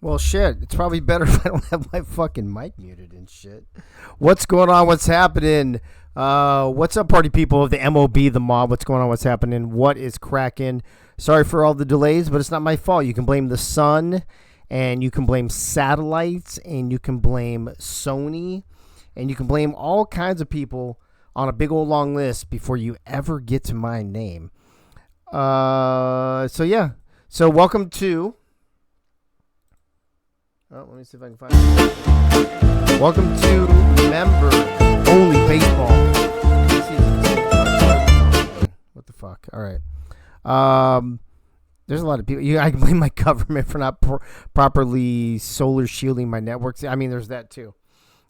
Well, shit. It's probably better if I don't have my fucking mic muted and shit. What's going on? What's happening? What's up, party people of the MOB, the mob? What's going on? What's happening? What is cracking? Sorry for all the delays, but it's not my fault. You can blame the sun, and you can blame satellites, and you can blame Sony, and you can blame all kinds of people on a big old long list before you ever get to my name. So yeah. So welcome to... Oh, let me see if I can find it. Welcome to Member Only Baseball. What the fuck? All right. There's a lot of people. I can blame my government for not properly solar shielding my networks. I mean, there's that too.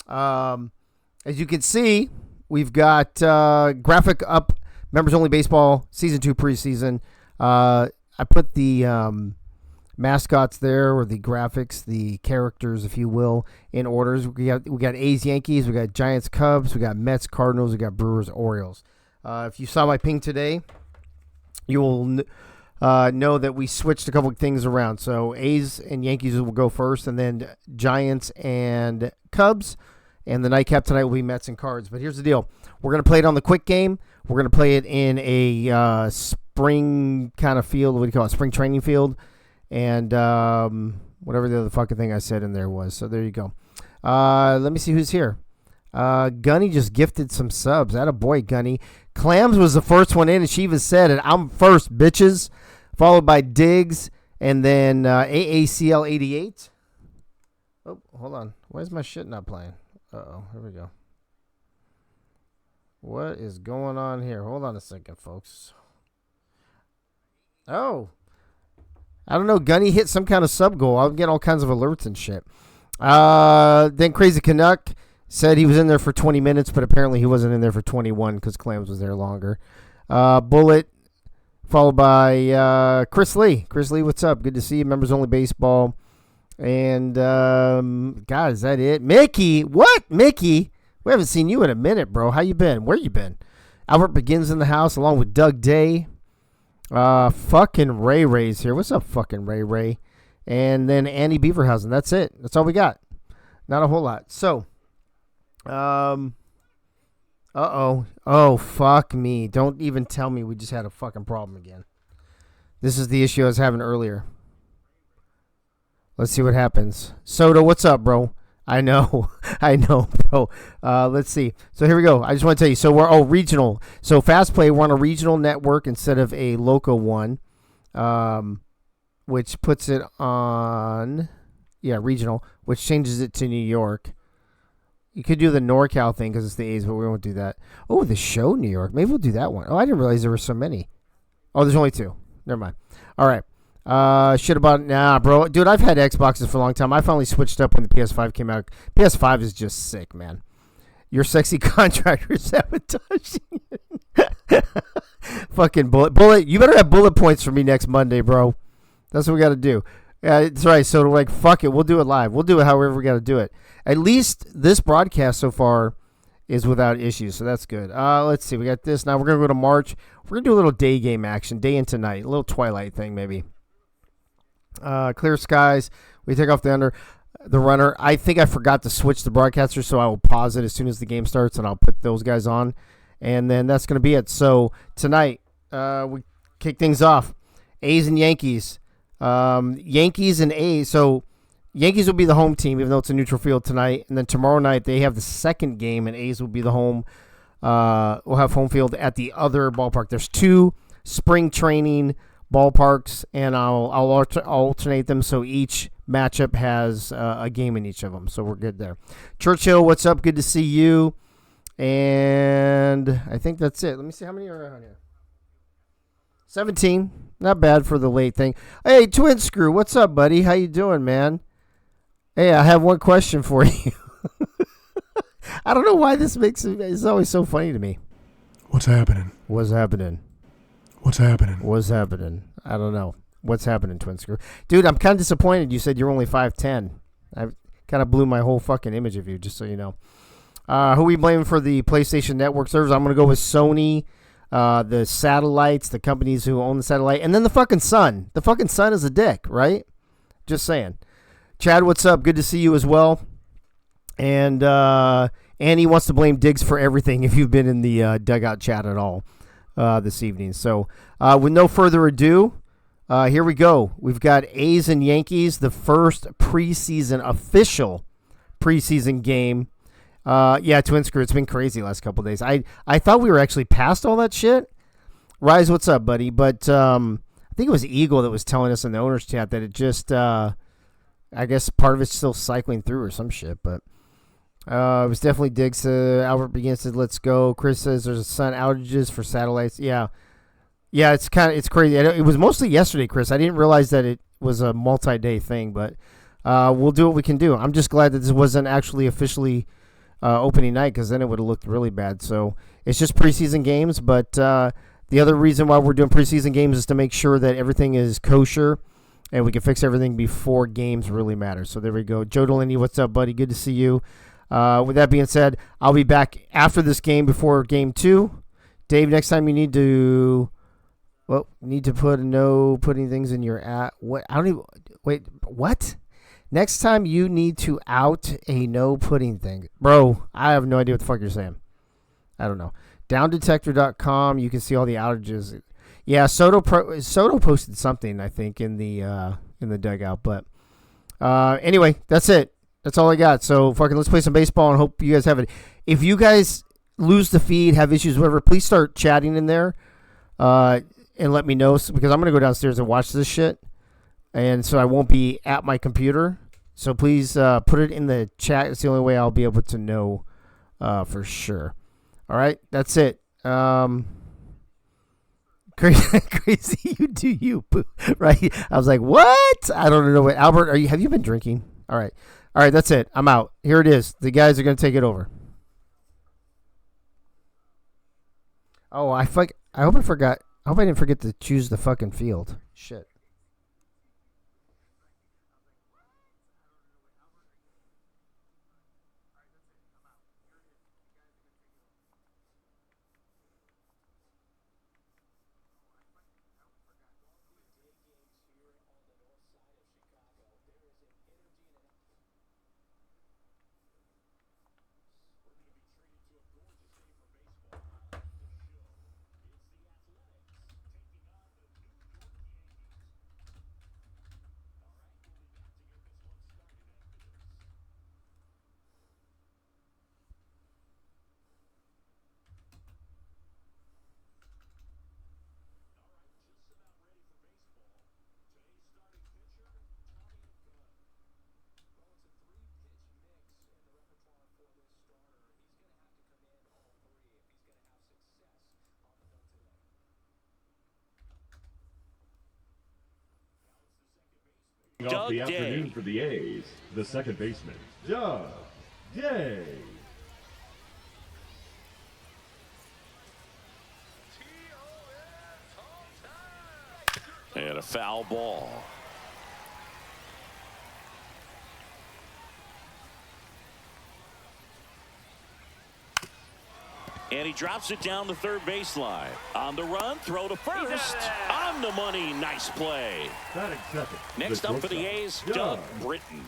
As you can see, we've got graphic up. Members Only Baseball Season 2 preseason. I put the mascots there, or the graphics, the characters, if you will, in orders. We got A's, Yankees, we got Giants, Cubs, we got Mets, Cardinals, we got Brewers, Orioles. If you saw my ping today, you will know that we switched a couple of things around. So A's and Yankees will go first, and then Giants and Cubs, and the nightcap tonight will be Mets and Cards. But here's the deal: we're gonna play it on the quick game. We're gonna play it in a spring kind of field. What do you call it? Spring training field. And whatever the other fucking thing I said in there was. So there you go. Let me see who's here. Gunny just gifted some subs. Atta boy, Gunny. Clams was the first one in, and she even said it. I'm first, bitches. Followed by Diggs, and then AACL 88. Oh, hold on. Why is my shit not playing? Uh-oh. Here we go. What is going on here? Hold on a second, folks. Oh. I don't know. Gunny hit some kind of sub goal. I'll get all kinds of alerts and shit. Then Crazy Canuck said he was in there for 20 minutes, but apparently he wasn't in there for 21 because Clams was there longer. Bullet, followed by Chris Lee. Chris Lee, what's up? Good to see you. Members Only Baseball. And, God, is that it? Mickey. What? Mickey? We haven't seen you in a minute, bro. How you been? Where you been? Albert Begins in the house along with Doug Day. Fucking Ray Ray's here. What's up, fucking Ray Ray? And then Andy Beaverhausen. That's it. That's all we got. Not a whole lot. So, uh-oh. Oh, fuck me. Don't even tell me we just had a fucking problem again. This is the issue I was having earlier. Let's see what happens. Soda, what's up, bro? I know, bro. Let's see. So here we go. I just want to tell you. So we're regional. So Fast Play, we're on a regional network instead of a local one, which puts it on, regional, which changes it to New York. You could do the NorCal thing because it's the A's, but we won't do that. Oh, the show New York. Maybe we'll do that one. Oh, I didn't realize there were so many. Oh, there's only 2. Never mind. All right. Shit about nah, bro. Dude, I've had Xboxes for a long time. I finally switched up when the PS5 came out. PS5 is just sick, man. Your sexy contractor sabotaging it. Fucking bullet. You better have bullet points for me next Monday, bro. That's what we got to do. That's right. So we're like, fuck it. We'll do it live. We'll do it however we got to do it. At least this broadcast so far is without issues, so that's good. Let's see. We got this. Now we're going to go to March. We're going to do a little day game action. Day into night. A little Twilight thing, maybe. Clear skies. We take off the runner. I think I forgot to switch the broadcaster, so I will pause it as soon as the game starts, and I'll put those guys on, and then that's going to be it. So tonight, we kick things off. A's and Yankees. Yankees and A's. So Yankees will be the home team, even though it's a neutral field tonight, and then tomorrow night they have the second game, and A's will be the home. We'll have home field at the other ballpark. There's 2 spring training ballparks, and I'll alternate them so each matchup has a game in each of them. So we're good there. Churchill, what's up? Good to see you. And I think that's it. Let me see how many are around here. 17. Not bad for the late thing. Hey, Twin Screw, what's up, buddy? How you doing, man? Hey, I have one question for you. I don't know why this makes it's always so funny to me. What's happening? What's happening? What's happening? What's happening? I don't know. What's happening, Twin Screw? Dude, I'm kind of disappointed you said you're only 5'10". I kind of blew my whole fucking image of you, just so you know. Who are we blaming for the PlayStation Network servers? I'm going to go with Sony, the satellites, the companies who own the satellite, and then the fucking sun. The fucking sun is a dick, right? Just saying. Chad, what's up? Good to see you as well. And Annie wants to blame Diggs for everything if you've been in the dugout chat at all this evening. So with no further ado, here we go. We've got A's and Yankees, the first official preseason game. Twin Screw, it's been crazy the last couple of days. I thought we were actually past all that shit. Rise, what's up, buddy? But I think it was Eagle that was telling us in the owner's chat that it just, I guess part of it's still cycling through or some shit. But it was definitely Diggs. Albert begins to let's go. Chris says there's sun outages for satellites. Yeah, it's crazy. It was mostly yesterday, Chris. I didn't realize that it was a multi-day thing, but we'll do what we can do. I'm just glad that this wasn't actually officially opening night, because then it would have looked really bad. So it's just preseason games, but the other reason why we're doing preseason games is to make sure that everything is kosher and we can fix everything before games really matter. So there we go. Joe Delaney, what's up, buddy? Good to see you. With that being said, I'll be back after this game before game 2. Dave, next time you need to put no putting things in your app. What? I don't even wait. What? Next time you need to out a no putting thing, bro. I have no idea what the fuck you're saying. I don't know. Downdetector.com. You can see all the outages. Yeah, Soto posted something, I think, in the dugout. But anyway, that's it. That's all I got. So fucking let's play some baseball and hope you guys have it. If you guys lose the feed, have issues, whatever, please start chatting in there and let me know, because I'm gonna go downstairs and watch this shit, and so I won't be at my computer. So please put it in the chat. It's the only way I'll be able to know for sure. All right, that's it. Crazy, you do you, right? I was like, what? I don't know what. Albert, have you been drinking? All right, that's it. I'm out. Here it is. The guys are gonna take it over. Oh, I hope I forgot. I hope I didn't forget to choose the fucking field. Shit. Off the afternoon for the A's, the second baseman, Doug Day. And a foul ball. And he drops it down the third baseline. On the run, throw to first. On the money, nice play. Batting second. Next up for the A's, Doug Britton.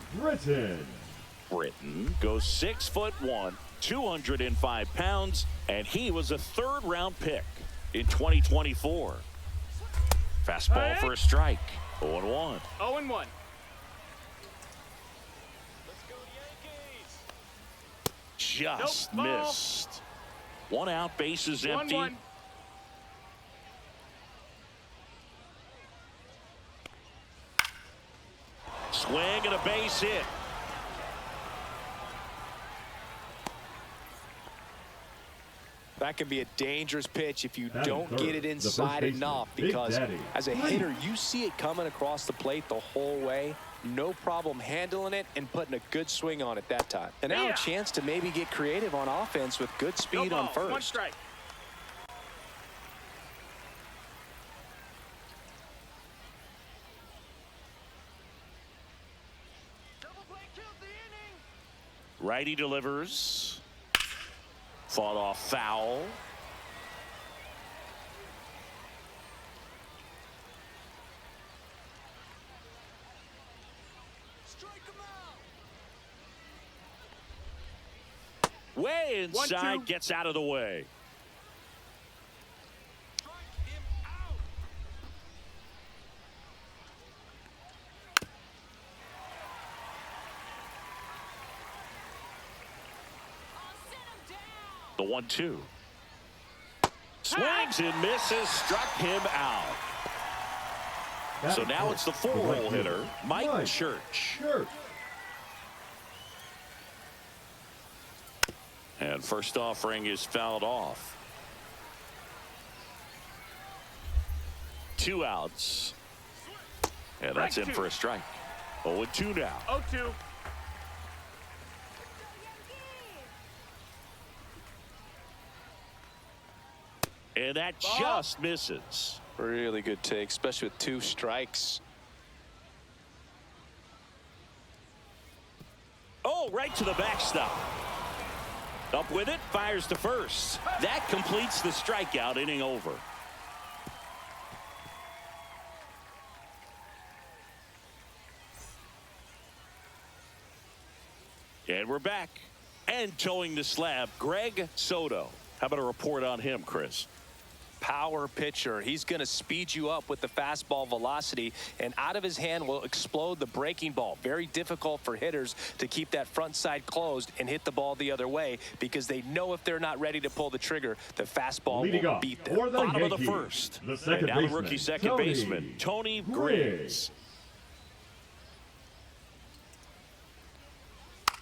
Britton goes 6'1", 205 pounds, and he was a third-round pick in 2024. Fastball for a strike. 0-1. 0-1. Let's go Yankees. Just missed. 1 out, bases empty. 1-1. Swing and a base hit. That can be a dangerous pitch if you Batting don't third, get it inside enough, because as a hitter, you see it coming across the plate the whole way. No problem handling it and putting a good swing on it that time. And now a chance to maybe get creative on offense with good speed on first. 1 strike. Righty delivers. Fought off foul. Strike him out. Way inside, gets out of the way. The 1-2. Swings and misses, struck him out. So now it's the 4-hole hitter, Mike Church. And first offering is fouled off. 2 outs. And that's in for a strike. 0-2 now. 0-2. And that just misses. Really good take, especially with 2 strikes. Oh, right to the backstop. Up with it, fires to first. That completes the strikeout, inning over. And we're back. And towing the slab, Greg Soto. How about a report on him, Chris? Power pitcher. He's going to speed you up with the fastball velocity, and out of his hand will explode the breaking ball. Very difficult for hitters to keep that front side closed and hit the ball the other way, because they know if they're not ready to pull the trigger, the fastball will beat them. Bottom of the first. And now the rookie second baseman, Tony Griggs.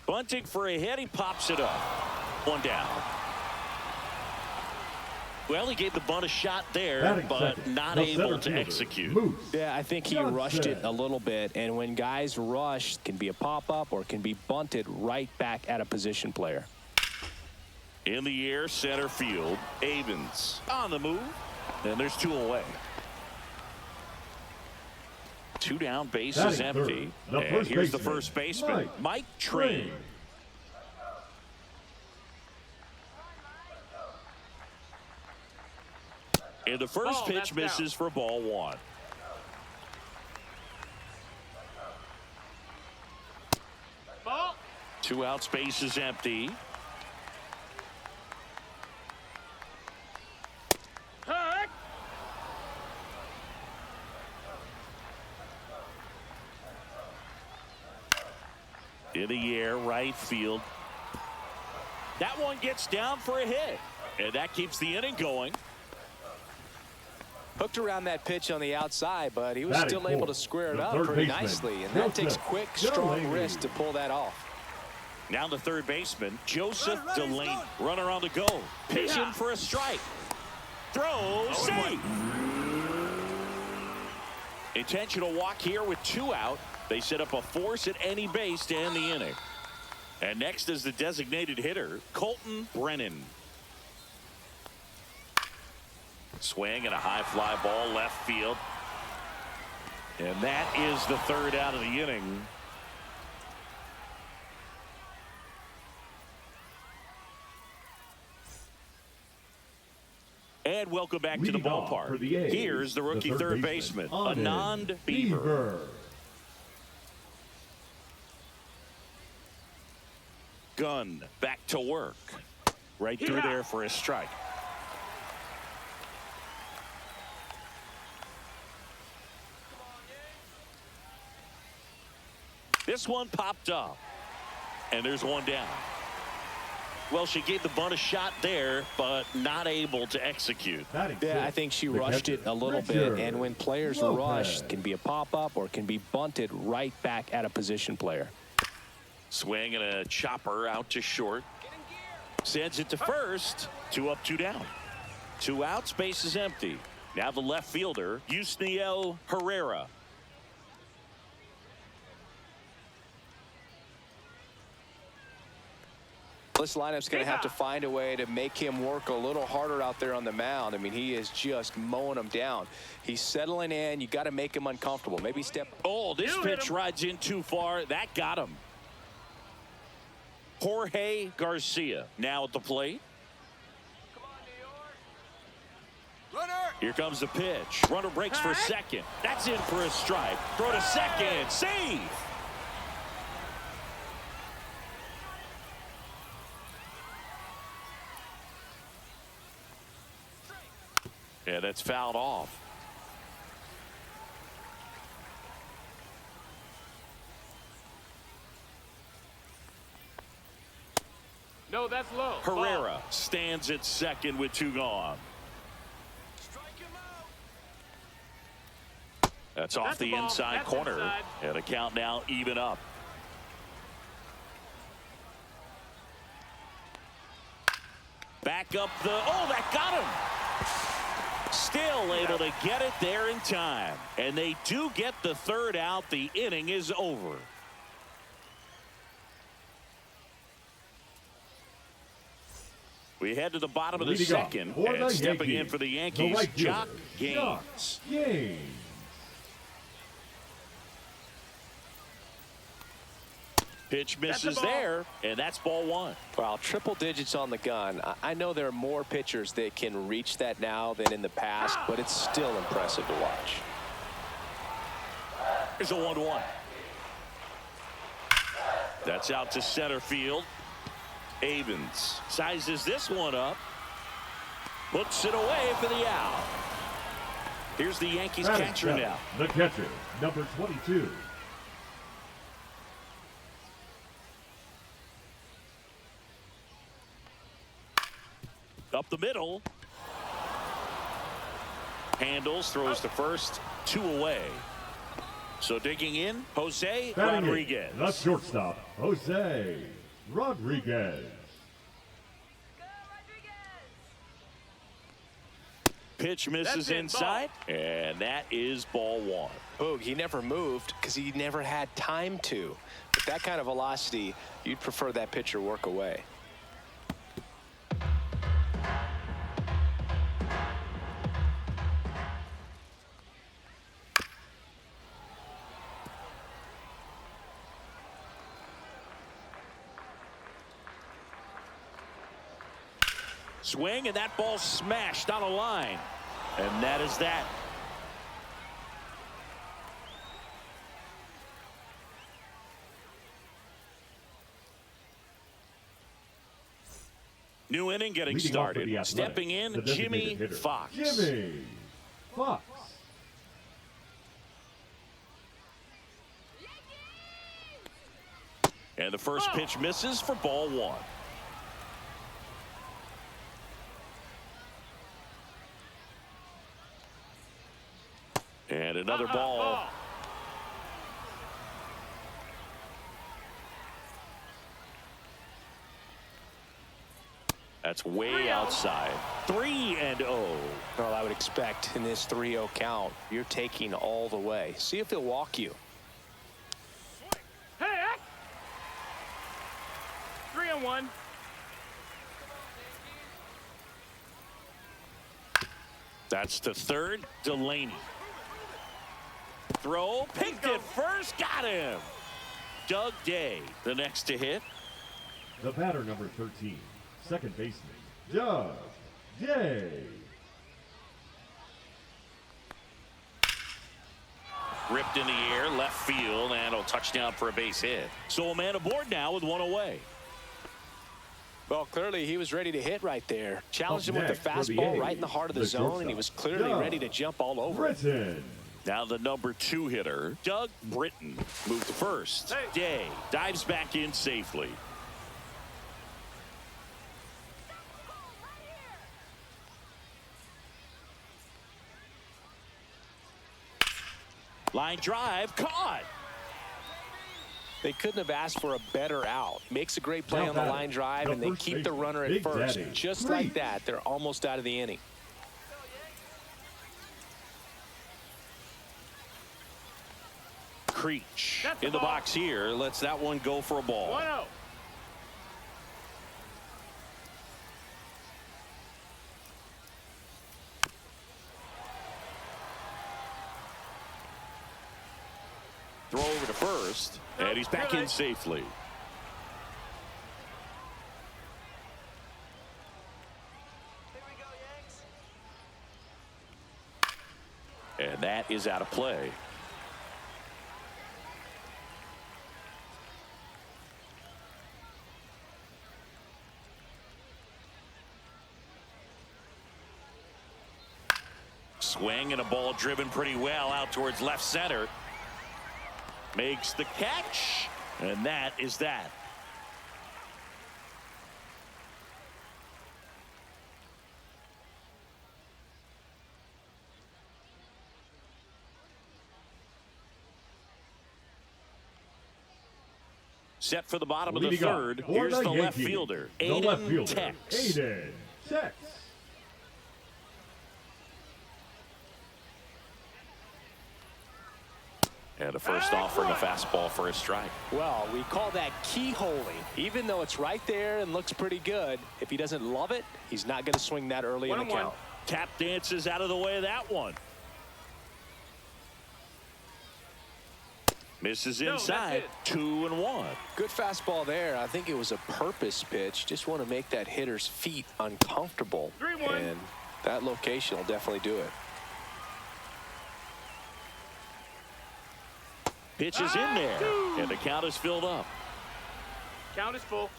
Bunting for a hit, he pops it up. 1 down. Well, he gave the bunt a shot there, but not able to execute. Yeah, I think he rushed it a little bit, and when guys rush, it can be a pop-up or it can be bunted right back at a position player. In the air, center field, Avens on the move, and there's 2 away. 2 down, base is empty, and here's the first baseman, Mike Train. And the first pitch misses for ball 1. Ball. 2 outs, base is empty. Hurt. In the air, right field. That one gets down for a hit, and that keeps the inning going. Hooked around that pitch on the outside, but he was still able to square it up pretty nicely, and that takes quick, strong wrist to pull that off. Now the third baseman, Joseph Delaney. Runner on the go. Pitching for a strike. Throw, safe. Intentional walk here with 2 out. They set up a force at any base to end the inning. And next is the designated hitter, Colton Brennan. Swing and a high fly ball left field. And that is the 3rd out of the inning. And welcome back to the ballpark. Here's the rookie third baseman, Anand Beaver. Gunn back to work. Right through there for a strike. This one popped up. And there's 1 down. Well, she gave the bunt a shot there, but not able to execute. Yeah, I think she rushed it a little bit. And when players rush, it can be a pop-up or it can be bunted right back at a position player. Swing and a chopper out to short. Sends it to first. 2 up, 2 down. 2 outs, base is empty. Now the left fielder, Yusniel Herrera. This lineup's going to have to find a way to make him work a little harder out there on the mound. I mean, he is just mowing them down. He's settling in. You got to make him uncomfortable. Maybe step. Oh, this pitch rides in too far. That got him. Jorge Garcia now at the plate. Here comes the pitch. Runner breaks for second. That's in for a strike. Throw to second. Save. And it's fouled off. No, that's low. Herrera stands at second with 2 gone. That's off the inside corner. And a count now even up. Back up the, oh, that got him. Still able to get it there in time. And they do get the 3rd out. The inning is over. We head to the bottom of the second. And stepping in for the Yankees, Jock Gaines. Pitch misses there, and that's ball 1. Well, triple digits on the gun. I know there are more pitchers that can reach that now than in the past, but it's still impressive to watch. Here's a 1-1. That's out to center field. Avens sizes this one up. Puts it away for the out. Here's the Yankees catcher now. The catcher, number 22. Up the middle. Handles, throws to first, 2 away. So digging in, Jose Rodriguez. The shortstop, Jose Rodriguez. Pitch misses inside, and that is ball 1. Boog, he never moved because he never had time to. With that kind of velocity, you'd prefer that pitcher work away. Swing, and that ball smashed on a line. And that is that. New inning getting Leading off for started. the Athletics, Stepping in, the Jimmy designated hitter, Fox. Jimmy Fox. And the first pitch misses for ball 1. And another ball. That's way outside. 3-0. Well, I would expect in this 3-0 count, you're taking all the way. See if he'll walk you. Hey, 3-1. That's to third, Delaney. Throw, picked it first, got him. Doug Day, the next to hit. The batter, number 13, second baseman, Doug Day. Ripped in the air, left field, and a touchdown for a base hit. So a man aboard now with 1 away. Well, clearly he was ready to hit right there. Challenged him with the Next for fastball A's, right in the heart of the zone, and he was clearly Doug ready to jump all over it. Britton. Now the number 2 hitter, Doug Britton, moved to first. Day dives back in safely. Line drive, caught. They couldn't have asked for a better out. Makes a great play Now on the batting, line drive, the and they first keep the baseman, runner at Big first. Daddy Just Creech. like that, they're almost out of the inning. Creech in the box here, lets that one go for a ball. 1-0. Throw over to first, and he's back in safely. And that is out of play. Swing and a ball driven pretty well out towards left center. Makes the catch, and that is that. Set for the bottom of the third. Here's the left fielder, Aiden Tex. Aiden Tex. And a first offering, a fastball for a strike. Well, we call that keyholing. Even though it's right there and looks pretty good, if he doesn't love it, he's not going to swing that early in the count. Tap dances out of the way of that one. Misses inside, 2-1. Good fastball there. I think it was a purpose pitch. Just want to make that hitter's feet uncomfortable. 3-1. And that location will definitely do it. Pitch is in there, and the count is filled up. Count is full.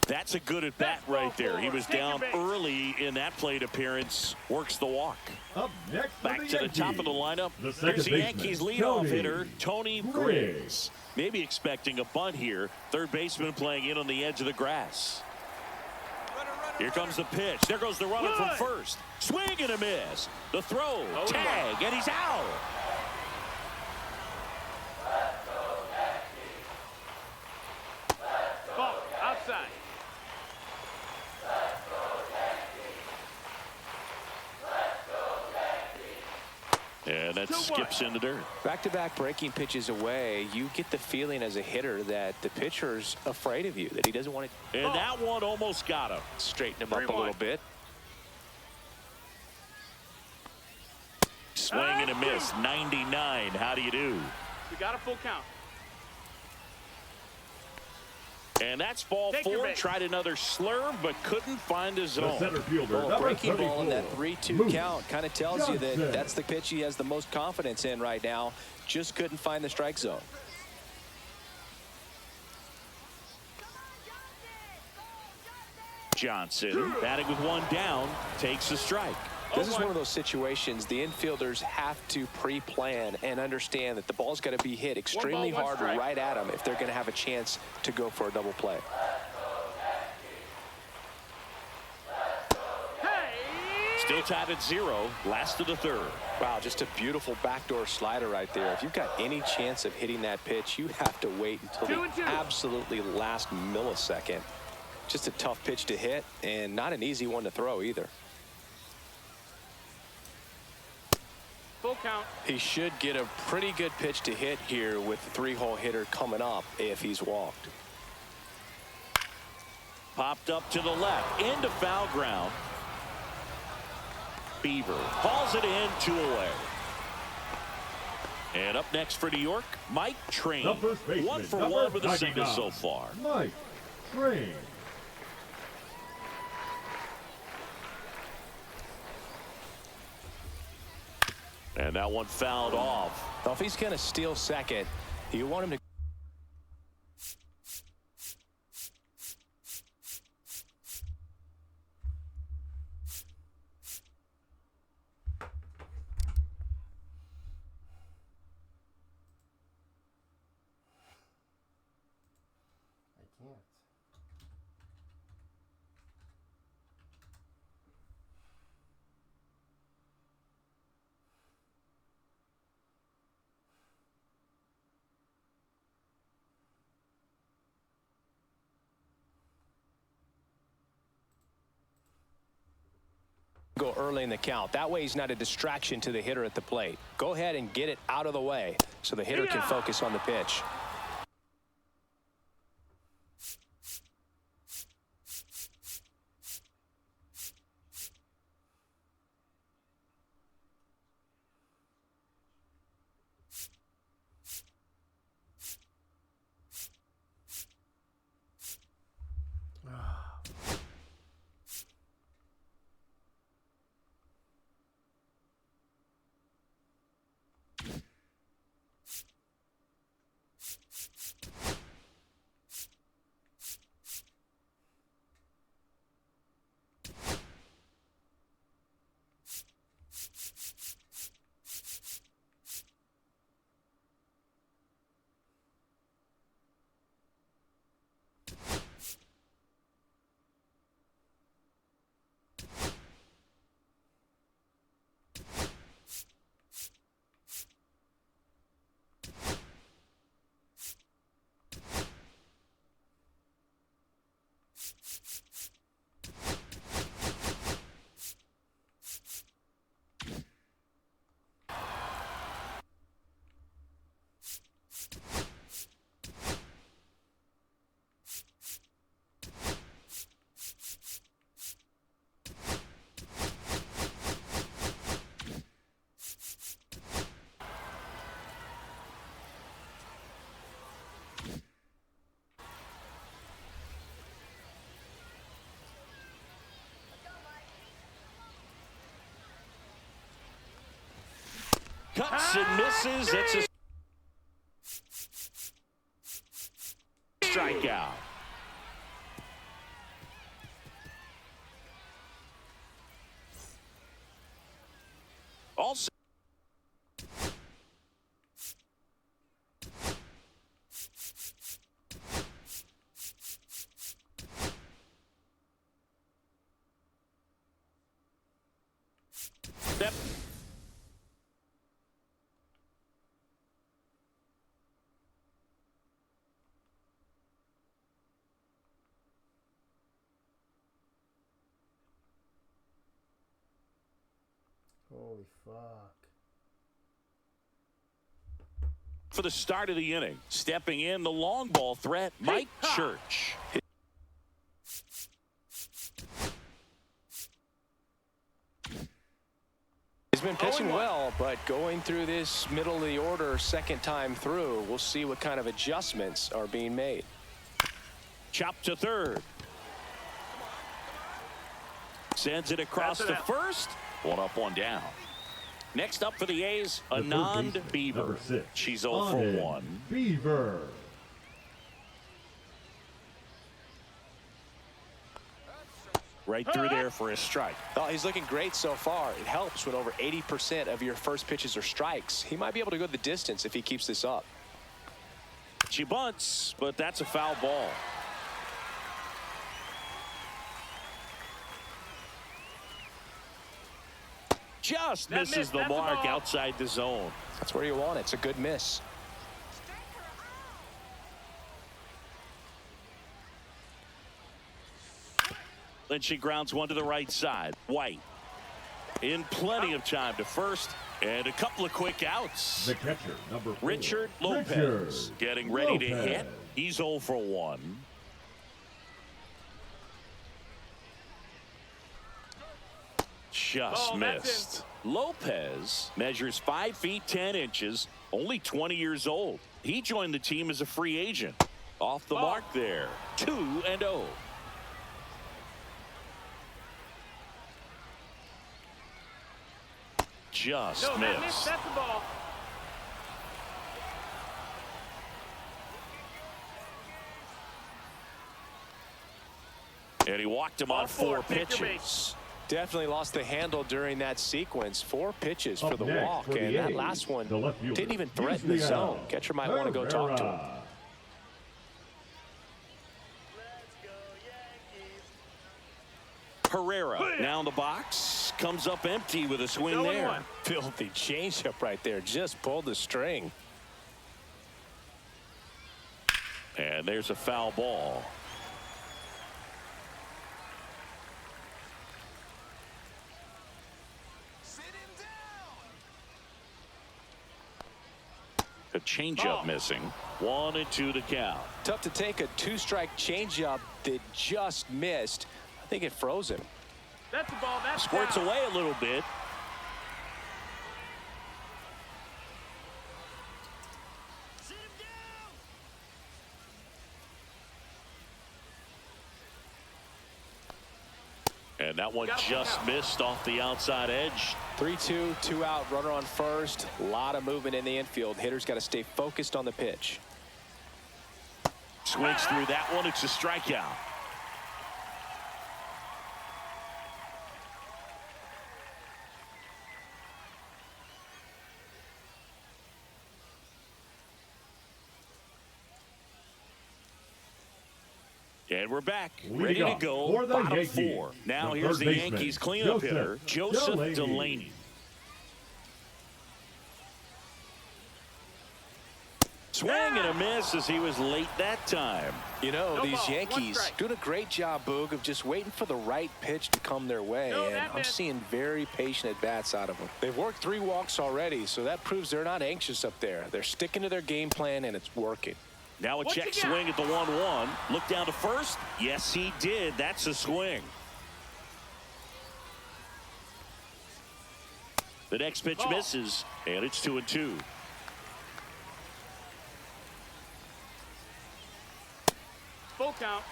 That's a good at-bat right there. He was down early in that plate appearance. Works the walk. Up next, Back to the top of the lineup. The Here's the baseman, Yankees leadoff hitter, Tony Griggs. Maybe expecting a bunt here. Third baseman playing in on the edge of the grass. Here comes the pitch. There goes the runner from first. Swing and a miss. The throw, tag, and he's out. Ball outside. And that skips in the dirt. Back-to-back breaking pitches away, you get the feeling as a hitter that the pitcher's afraid of you, that he doesn't want to. And that one almost got him. Straighten him up a little bit. Swing and a miss, 99. How do you do? We got a full count. And that's ball Take your four. base. Tried another slurve, but couldn't find his The zone. center fielder, Well, number breaking ball in that 34, 3-2 Moose count kind of tells you that Johnson. that's the pitch he has the most confidence in right now. Just couldn't find the strike zone. Johnson, batting with one down, takes a strike. This is one of those situations the infielders have to pre-plan and understand that the ball's got to be hit extremely one hard strike. right at them if they're going to have a chance to go for a double play. Still tied at 0. Last of the third. Wow, just a beautiful backdoor slider right there. If you've got any chance of hitting that pitch, you have to wait until the absolutely last millisecond. Just a tough pitch to hit and not an easy one to throw either. Full count. He should get a pretty good pitch to hit here with the 3-hole hitter coming up if he's walked. Popped up to the left, into foul ground. Beaver hauls it in, 2 away. And up next for New York, Mike Train. The first baseman, 1 for number 1 with a 99, single so far. Mike Train. And that one fouled off. Now, if he's going to steal second, you want him to. Go early in the count. That way he's not a distraction to the hitter at the plate. Go ahead and get it out of the way so the hitter can focus on the pitch. Swings and misses. It's a strikeout. Also, step. Holy fuck. For the start of the inning, stepping in the long ball threat, Mike Church. He's been pitching well, but going through this middle of the order second time through, we'll see what kind of adjustments are being made. Chop to third. Sends it across to first. One up, one down. Next up for the A's, Anand Beaver. She's 0 for 1. Beaver. Right through there for a strike. Oh, he's looking great so far. It helps when over 80% of your first pitches are strikes. He might be able to go the distance if he keeps this up. She bunts, but that's a foul ball. Just misses the mark outside the zone. That's where you want it. It's a good miss. Then she grounds one to the right side. White in plenty of time to first, and a couple of quick outs. The catcher, number 4. Richard Lopez getting ready to hit. He's 0 for 1. Just missed. Lopez measures 5 feet 10 inches, only 20 years old. He joined the team as a free agent. Off the mark there. 2-0. Just missed. That's the ball. And he walked him on 4 pitches. Definitely lost the handle during that sequence. 4 pitches for Up the next walk, for the and that A's, last one the left fielder, didn't even threaten the zone. Catcher might want to go talk to him. Herrera now in the box, comes up empty with a swing there. Filthy changeup right there. Just pulled the string. And there's a foul ball. A changeup missing. 1-2 to count. Tough to take a 2-strike changeup that just missed. I think it froze him. That's the ball. That's Squirts down. away a little bit. And that one just missed off the outside edge. 3-2, 2 out, runner on first. A lot of movement in the infield. Hitter's got to stay focused on the pitch. Swings through that one. It's a strikeout. And we're back, ready to go, for the bottom Yankees. 4. Now The here's third the baseman, Yankees cleanup hitter, Joseph Delaney. Swing and a miss as he was late that time. You know, No these ball, Yankees 1 strike. doing a great job, Boog, of just waiting for the right pitch to come their way. No, And that I'm missed. seeing very patient at-bats out of them. They've worked 3 walks already, so that proves they're not anxious up there. They're sticking to their game plan, and it's working. Now a What check you got? swing at the 1-1. Look down to first. Yes, he did. That's a swing. The next pitch Ball. misses, and it's 2-2. Full count.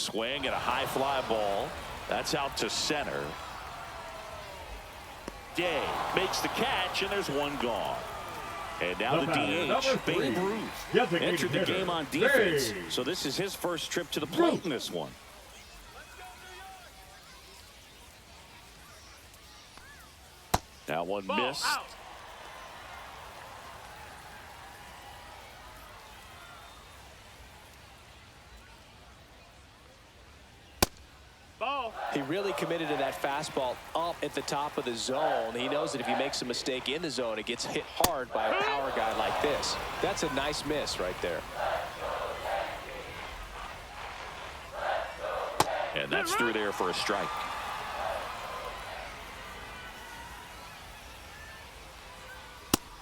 Swing and a high fly ball. That's out to center. Day makes the catch, and there's one gone. And now the DH, Babe Ruth, entered the game on defense. So this is his first trip to the plate in this one. That one missed. Out. Ball. He really committed to that fastball up at the top of the zone. He knows that if he makes a mistake in the zone, it gets hit hard by a power guy like this. That's a nice miss right there. And that's through there for a strike.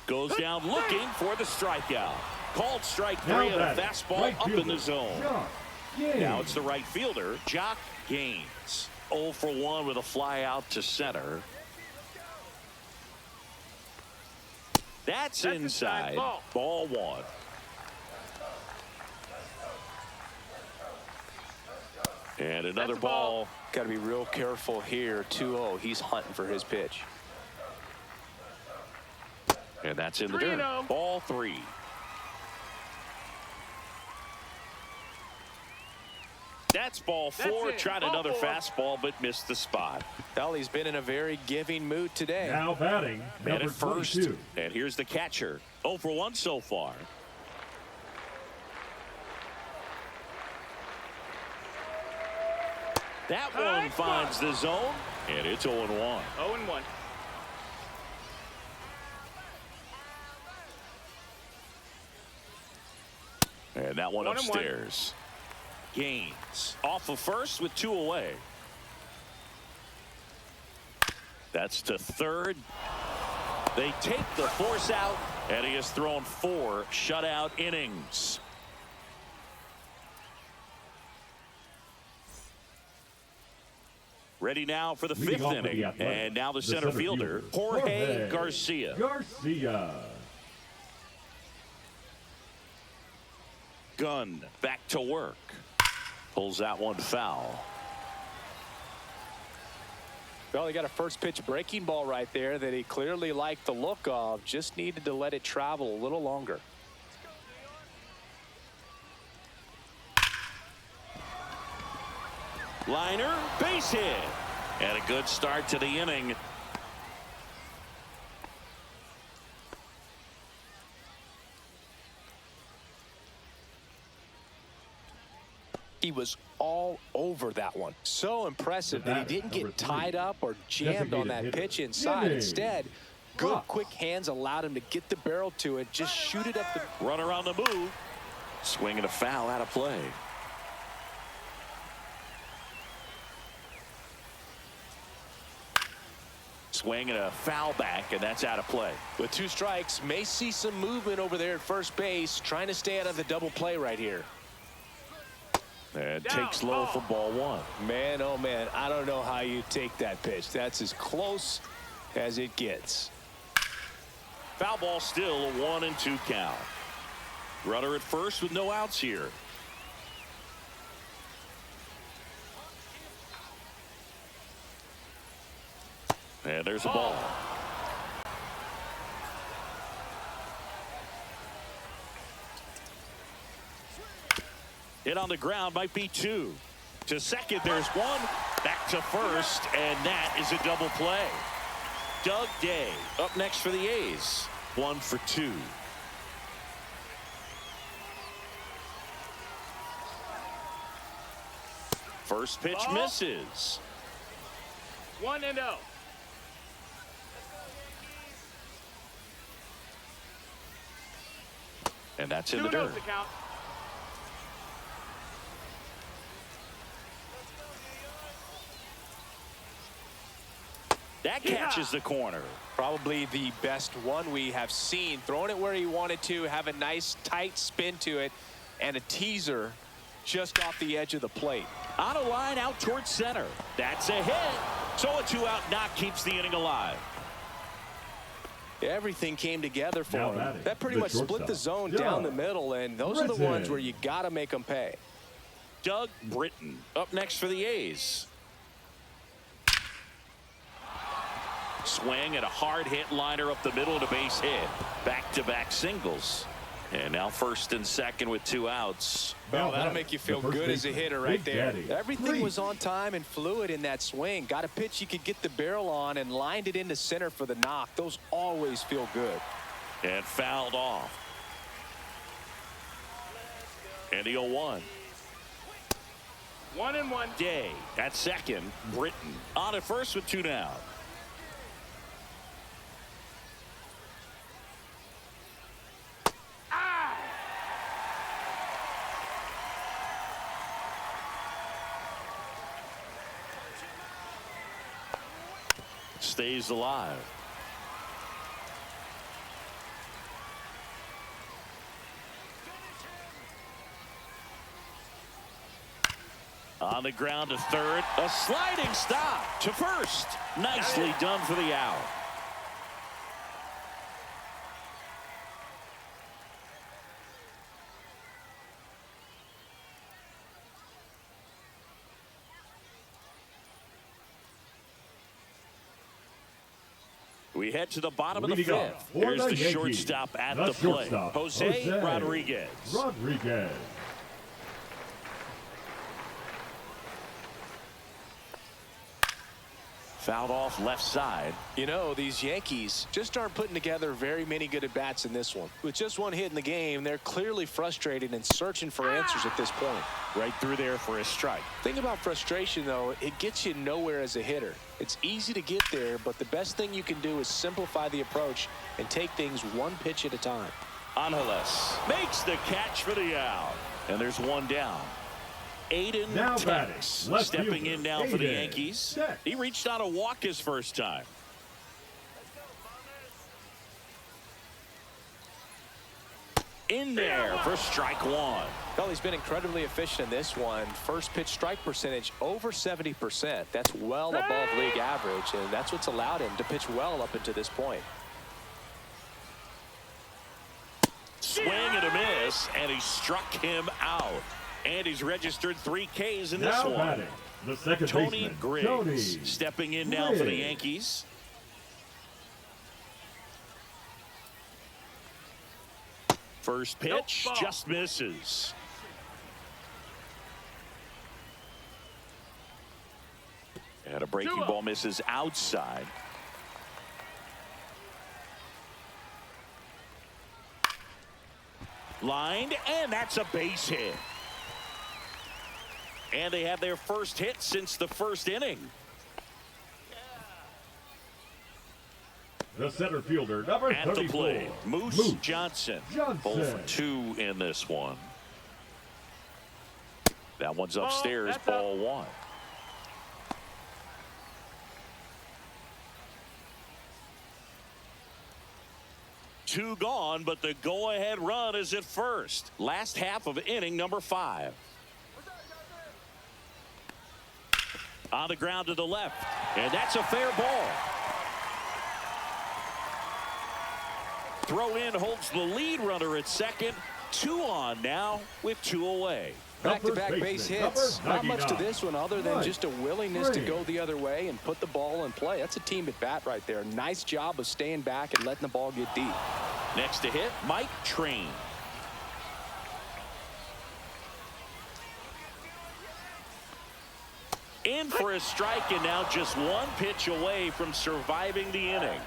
Goes down looking for the strikeout. Called strike 3 on a fastball up in the zone. Now it's the right fielder, Jock Gaines. 0 for 1 with a fly out to center. That's inside. Ball 1. And another ball. Got to be real careful here. 2-0. He's hunting for his pitch. And that's in the dirt. Ball 3. That's ball 4. Tried another fastball, but missed the spot. Well, he's been in a very giving mood today. Now batting, And number at first. 22. And here's the catcher. 0 for 1 so far. That one finds the zone, and it's 0-1. 0-1. And that one 1-1. upstairs. Gaines off of first with 2 away. That's to third. They take the force out, and he has thrown 4 shutout innings. Ready now for the 5th inning. And now the center fielder, Jorge Garcia. Gunn back to work. Pulls that one foul. Well, he got a first pitch breaking ball right there that he clearly liked the look of. Just needed to let it travel a little longer. Liner, base hit. And a good start to the inning. He was all over that one. So impressive that he didn't get tied up or jammed on that pitch inside. Instead, good quick hands allowed him to get the barrel to it, just shoot it up the Runner on the move. Swinging a foul out of play. Swinging a foul back, and that's out of play. With 2 strikes, may see some movement over there at first base, trying to stay out of the double play right here. And takes low for ball 1. Man, oh man, I don't know how you take that pitch. That's as close as it gets. Foul ball still, a 1-2 count. Runner at first with no outs here. And there's a ball. Hit on the ground, might be 2. To second, there's 1. Back to first, and that is a double play. Doug Day up next for the A's. 1 for 2. First pitch misses. 1-0. And that's in the dirt. That catches the corner. Probably the best one we have seen. Throwing it where he wanted to, have a nice tight spin to it, and a teaser just off the edge of the plate. On a line out towards center. That's a hit. So a 2-out knock keeps the inning alive. Everything came together for him. That pretty much split the zone down the middle, and those are the ones where you got to make them pay. Doug Britton up next for the A's. Swing and a hard hit liner up the middle and a base hit. Back-to-back singles. And now first and second with 2 outs. Well, that'll make you feel good as a hitter right there. Everything was on time and fluid in that swing. Got a pitch you could get the barrel on and lined it into center for the knock. Those always feel good. And fouled off. And the 0-1. 1-1. Day at second. Britton on at first with 2 down. Stays alive. On the ground to third. A sliding stop to first. Nicely done for the out. We head to the bottom of the fifth. Here's the shortstop at the plate. Jose Rodriguez. Fouled off left side. You know, these Yankees just aren't putting together very many good at-bats in this one. With just 1 hit in the game, they're clearly frustrated and searching for answers at this point. Right through there for a strike. Thing about frustration, though, it gets you nowhere as a hitter. It's easy to get there, but the best thing you can do is simplify the approach and take things 1 pitch at a time. Angeles makes the catch for the out. And there's 1 down. Aiden Tex stepping in now for the Yankees. He reached out a walk his first time. In there for strike 1. Well, he's been incredibly efficient in this one. First pitch strike percentage over 70%. That's well above league average, and that's what's allowed him to pitch well up until this point. Swing and a miss, and he struck him out. And he's registered 3 Ks in this one. The second Tony baseman, Griggs stepping in now for the Yankees. First pitch just misses. And a breaking ball misses outside. Lined, and that's a base hit. And they have their first hit since the first inning. The center fielder, number At 34. the plate, Moose Johnson. Both for 2 in this one. That one's upstairs, ball 1. Two gone, but the go-ahead run is at first. Last half of inning number 5. On the ground to the left, and that's a fair ball. Throw in holds the lead runner at second. 2 on now with 2 away. Back-to-back base hits. Not much to this one other than just a willingness to go the other way and put the ball in play. That's a team at bat right there. Nice job of staying back and letting the ball get deep. Next to hit, Mike Train. In for a strike, and now just 1 pitch away from surviving the inning.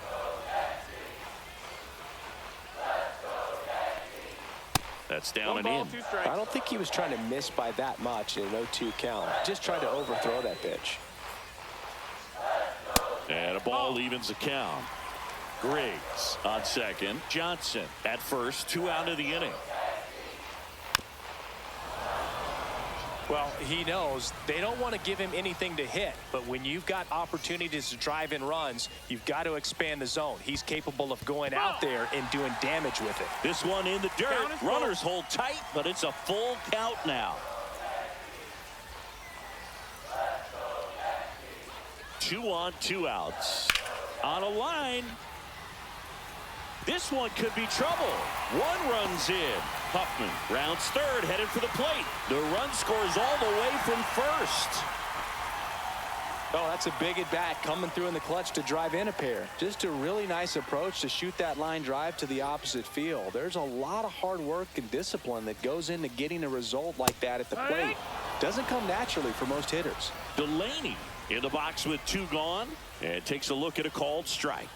That's down and in. I don't think he was trying to miss by that much in an 0-2 count. Just tried to overthrow that pitch. And a ball evens the count. Griggs on second. Johnson at first. 2 out of the inning. Well, he knows they don't want to give him anything to hit, but when you've got opportunities to drive in runs, you've got to expand the zone. He's capable of going out there and doing damage with it. This one in the dirt. Runners hold tight, but it's a full count now. 2 on, 2 outs. On a line. This one could be trouble. 1 runs in. Huffman rounds third, headed for the plate. The run scores all the way from first. Oh, that's a big at bat coming through in the clutch to drive in a pair. Just a really nice approach to shoot that line drive to the opposite field. There's a lot of hard work and discipline that goes into getting a result like that at the plate. Doesn't come naturally for most hitters. Delaney in the box with 2 gone and takes a look at a called strike.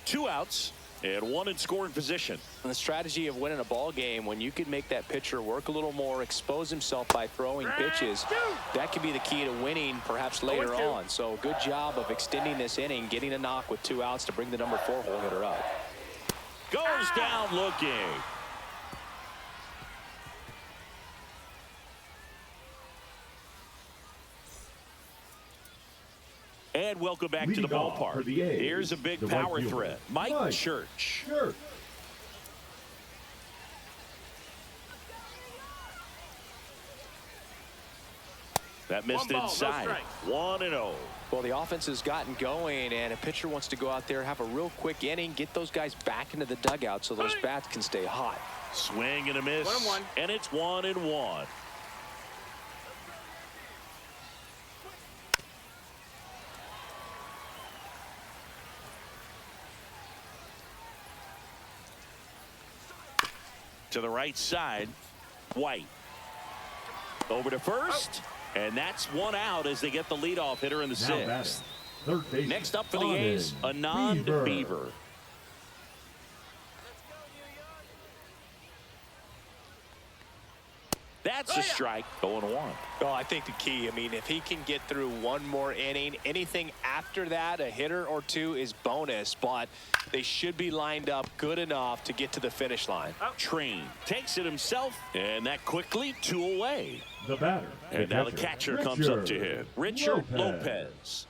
2 outs and 1 in scoring position. And the strategy of winning a ball game, when you can make that pitcher work a little more, expose himself by throwing pitches, that can be the key to winning perhaps later on. So good job of extending this inning, getting a knock with 2 outs to bring the number 4 hole hitter up. Goes down looking. And welcome back to the Leading off ballpark. for the A's, Here's a big the right power fielder, threat. Mike Church. That missed 1 ball, no inside. strikes. 1-0. Well, the offense has gotten going, and a pitcher wants to go out there, have a real quick inning, get those guys back into the dugout so those bats can stay hot. Swing and a miss. 1-1. And it's 1-1. To the right side, White. Over to first, and that's 1 out as they get the leadoff hitter in the 6th. Next up for the A's, Anand Beaver. That's a strike, 0-1. Well, I think the key, I mean, if he can get through 1 more inning, anything after that, a hitter or 2 is bonus, but they should be lined up good enough to get to the finish line. Train takes it himself, and that quickly 2 away. The batter. And now the catcher comes up to him. Richard Lopez.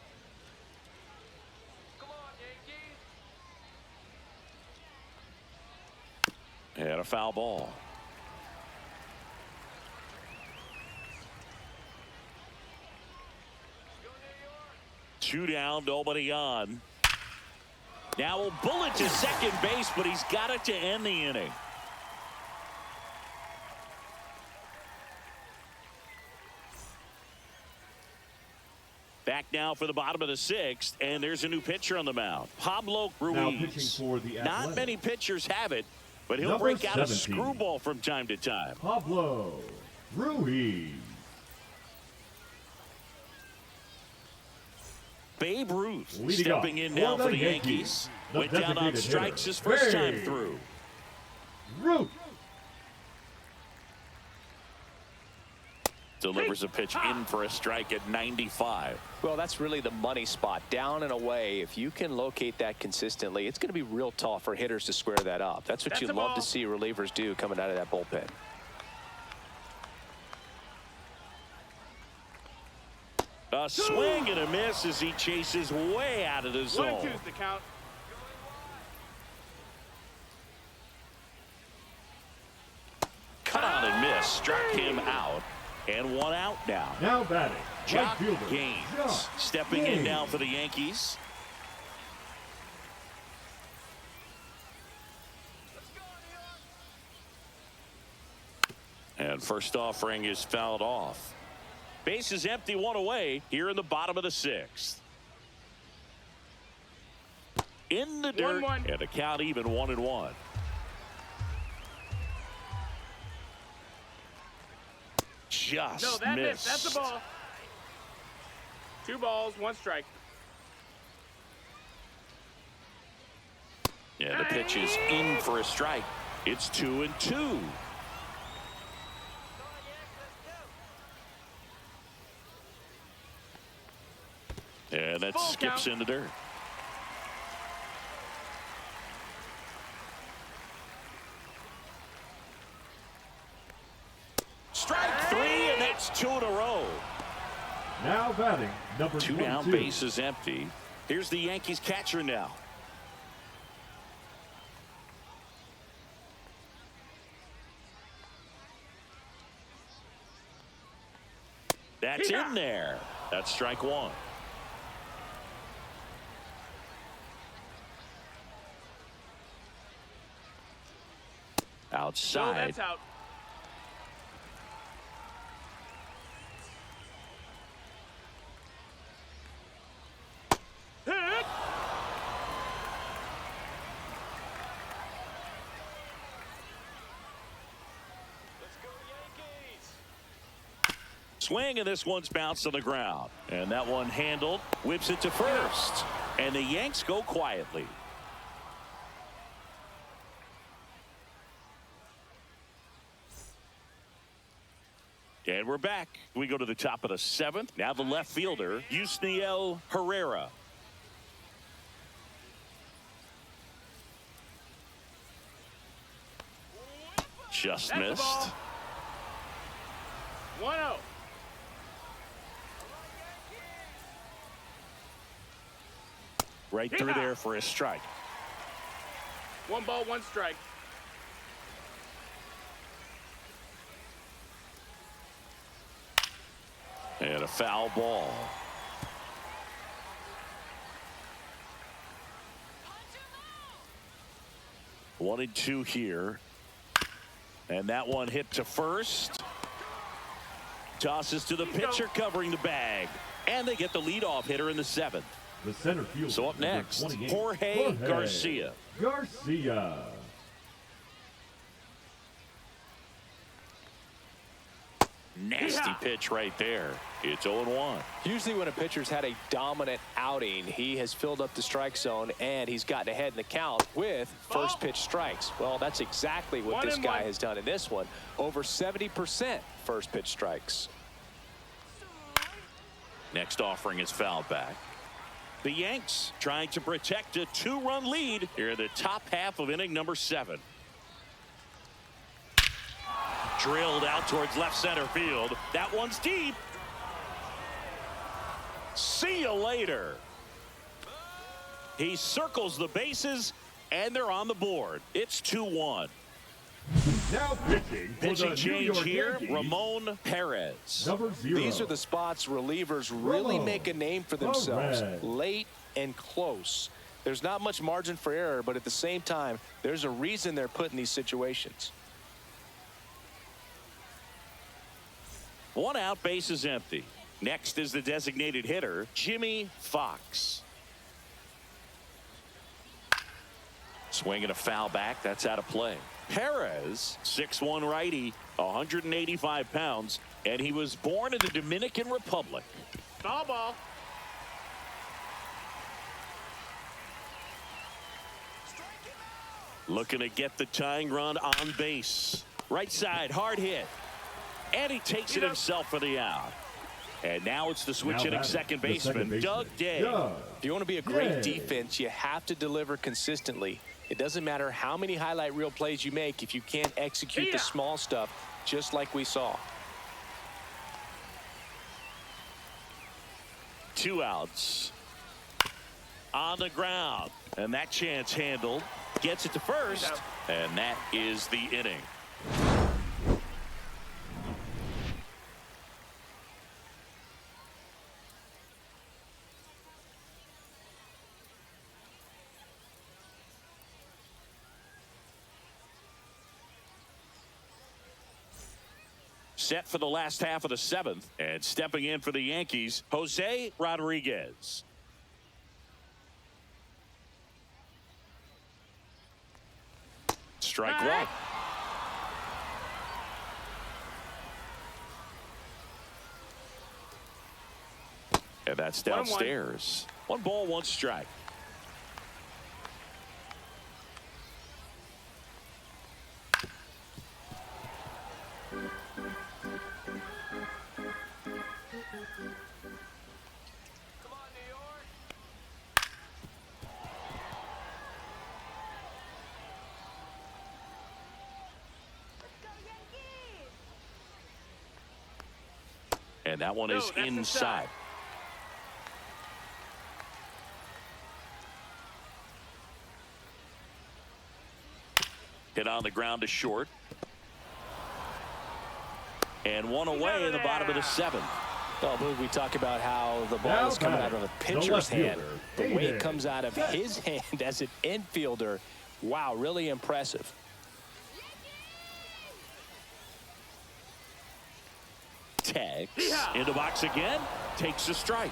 And a foul ball. Two down, nobody on. Now a bullet to second base, but he's got it to end the inning. Back now for the bottom of the 6th, and there's a new pitcher on the mound. Pablo Now pitching Ruiz. for the Not Athletics. many pitchers have it, but he'll Number break out a 17. screwball from time to time. Pablo Ruiz. Babe Ruth Leading stepping up in for now the for the Yankees, Yankees. the Went down on designated strikes hitter, his first time Babe through. Ruth. Delivers a pitch in for a strike at 95. Well, that's really the money spot, down and away. If you can locate that consistently, it's going to be real tough for hitters to square that up. That's what you love to see relievers do coming out of that bullpen. A swing and a miss as he chases way out of the zone. 1-2's the count. Cut on and miss, struck him out, and 1 out now. Now batting. Jock right fielder, Gaines Jock stepping in Gaines. now for the Yankees. And first offering is fouled off. Base is empty, 1 away here in the bottom of the 6th. In the dirt, 1-1. and a count even 1-1. Just No, that missed. That's a ball. 2 balls, 1 strike. Yeah, the pitch is in for a strike. It's 2-2. And that Full skips count. in the dirt. Strike 3, and that's 2 in a row. Now batting. Number 2 down, 22. base is empty. Here's the Yankees catcher now. That's in there. That's strike 1. No, Outside. that's out. Hit. Swing, and this one's bounced on the ground. And that one handled. Whips it to first. And the Yanks go quietly. And we're back. We go to the top of the 7th. Now the left fielder, Yusniel Herrera. Just That's the missed. ball. 1-0. Right through there for a strike. 1 ball, 1 strike. And a foul ball. One and 2 here. And that one hit to first. Tosses to the pitcher covering the bag. And they get the leadoff hitter in the 7th. The center fielder. So up number next, 28, Jorge Garcia. Garcia. Nasty pitch right there. It's 0-1. Usually when a pitcher's had a dominant outing, he has filled up the strike zone and he's gotten ahead in the count with first pitch strikes. Well, that's exactly what this guy has done in this one. Over 70% first pitch strikes. Next offering is fouled back. The Yanks trying to protect a 2-run lead here in the top half of inning number 7. Drilled out towards left center field. That one's deep. See you later. He circles the bases, and they're on the board. It's 2-1. Now pitching for Pitching the change New York here, Yankees, Ramon Perez. number 0. These are the spots relievers really Ramon make a name for themselves. Perez. Late and close. There's not much margin for error, but at the same time, there's a reason they're put in these situations. 1 out, base is empty. Next is the designated hitter, Jimmy Fox. Swinging a foul back. That's out of play. Perez, 6'1" righty, 185 pounds, and he was born in the Dominican Republic. Foul ball. Looking to get the tying run on base. Right side, hard hit. And he takes it himself for the out. And now it's the switch hitting second baseman, Doug Day. If you want to be a great defense, you have to deliver consistently. It doesn't matter how many highlight reel plays you make if you can't execute the small stuff, just like we saw. 2 outs. On the ground. And that chance handled. Gets it to first. And that is the inning. Set for the last half of the 7th, and stepping in for the Yankees, Jose Rodriguez. Strike 1. And that's downstairs. 1 ball, 1 strike. And that one is inside. Hit on the ground to short. And 1 away in the bottom of the 7th. Well, Boog, we talk about how the ball is coming out of a pitcher's hand. The way it comes out of his hand as an infielder, wow, really impressive. Tex in the box again, takes a strike.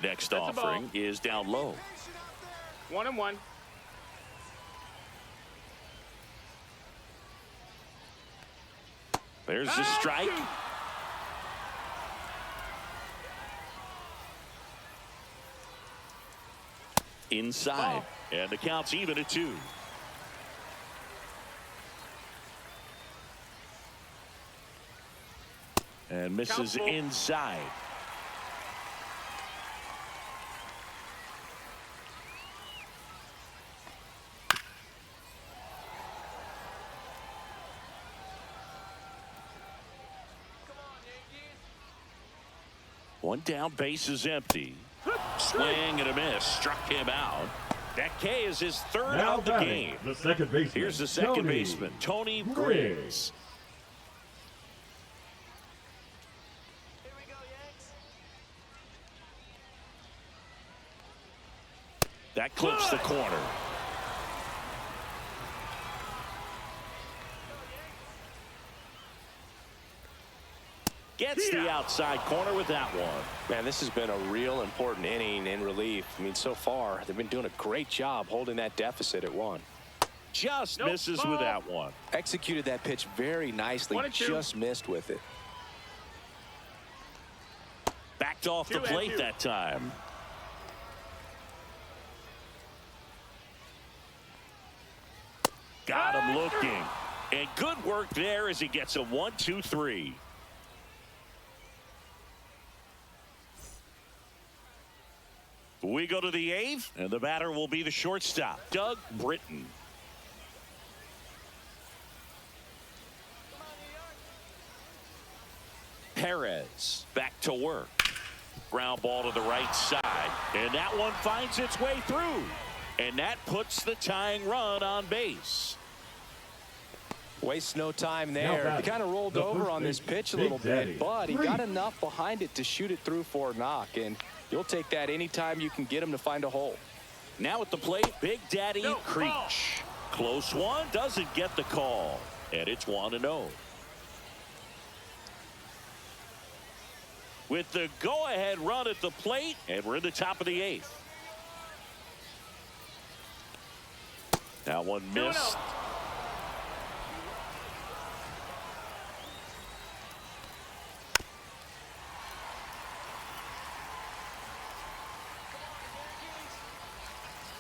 Next offering is down low. 1-1. There's the strike. Inside. And the count's even at 2. And misses inside. One down, base is empty. Swing and a miss, struck him out. That K is his third Now out the batting, game. the second baseman. Here's the second baseman, Tony Griggs. That clips the corner. Gets the outside corner with that one. Man, this has been a real important inning in relief. I mean, so far, they've been doing a great job holding that deficit at 1. Just misses with that one. Executed that pitch very nicely. 1-2. Just missed with it. Backed off the plate that time. Got him looking. And good work there as he gets a 1-2-3. We go to the 8th, and the batter will be the shortstop, Doug Britton. Perez back to work. Ground ball to the right side, and that one finds its way through. And that puts the tying run on base. Wastes no time there. He kind of rolled over on this pitch a little bit, but he got enough behind it to shoot it through for a knock, and you'll take that anytime you can get him to find a hole. Now at the plate, Big Daddy Creech. Close one, doesn't get the call, and it's 1-0. With the go-ahead run at the plate, and we're in the top of the 8th. That one missed.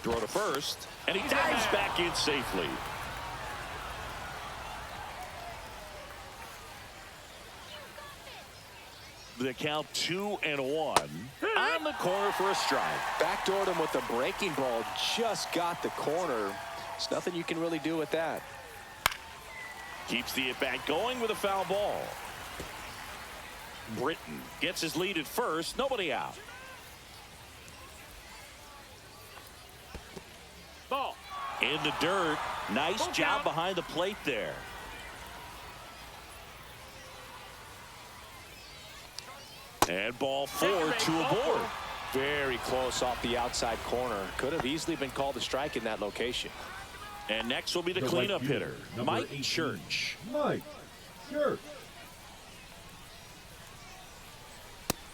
Throw to first, and he dives back in safely. The count 2-1 on the corner for a strike. Backdoored him with the breaking ball. Just got the corner. There's nothing you can really do with that. Keeps the at-bat going with a foul ball. Britton gets his lead at first. Nobody out. Ball. In the dirt. Nice job behind the plate there. And ball 4, 2 aboard. Very close off the outside corner. Could have easily been called a strike in that location. And next will be the cleanup hitter, Mike Church. Mike Church.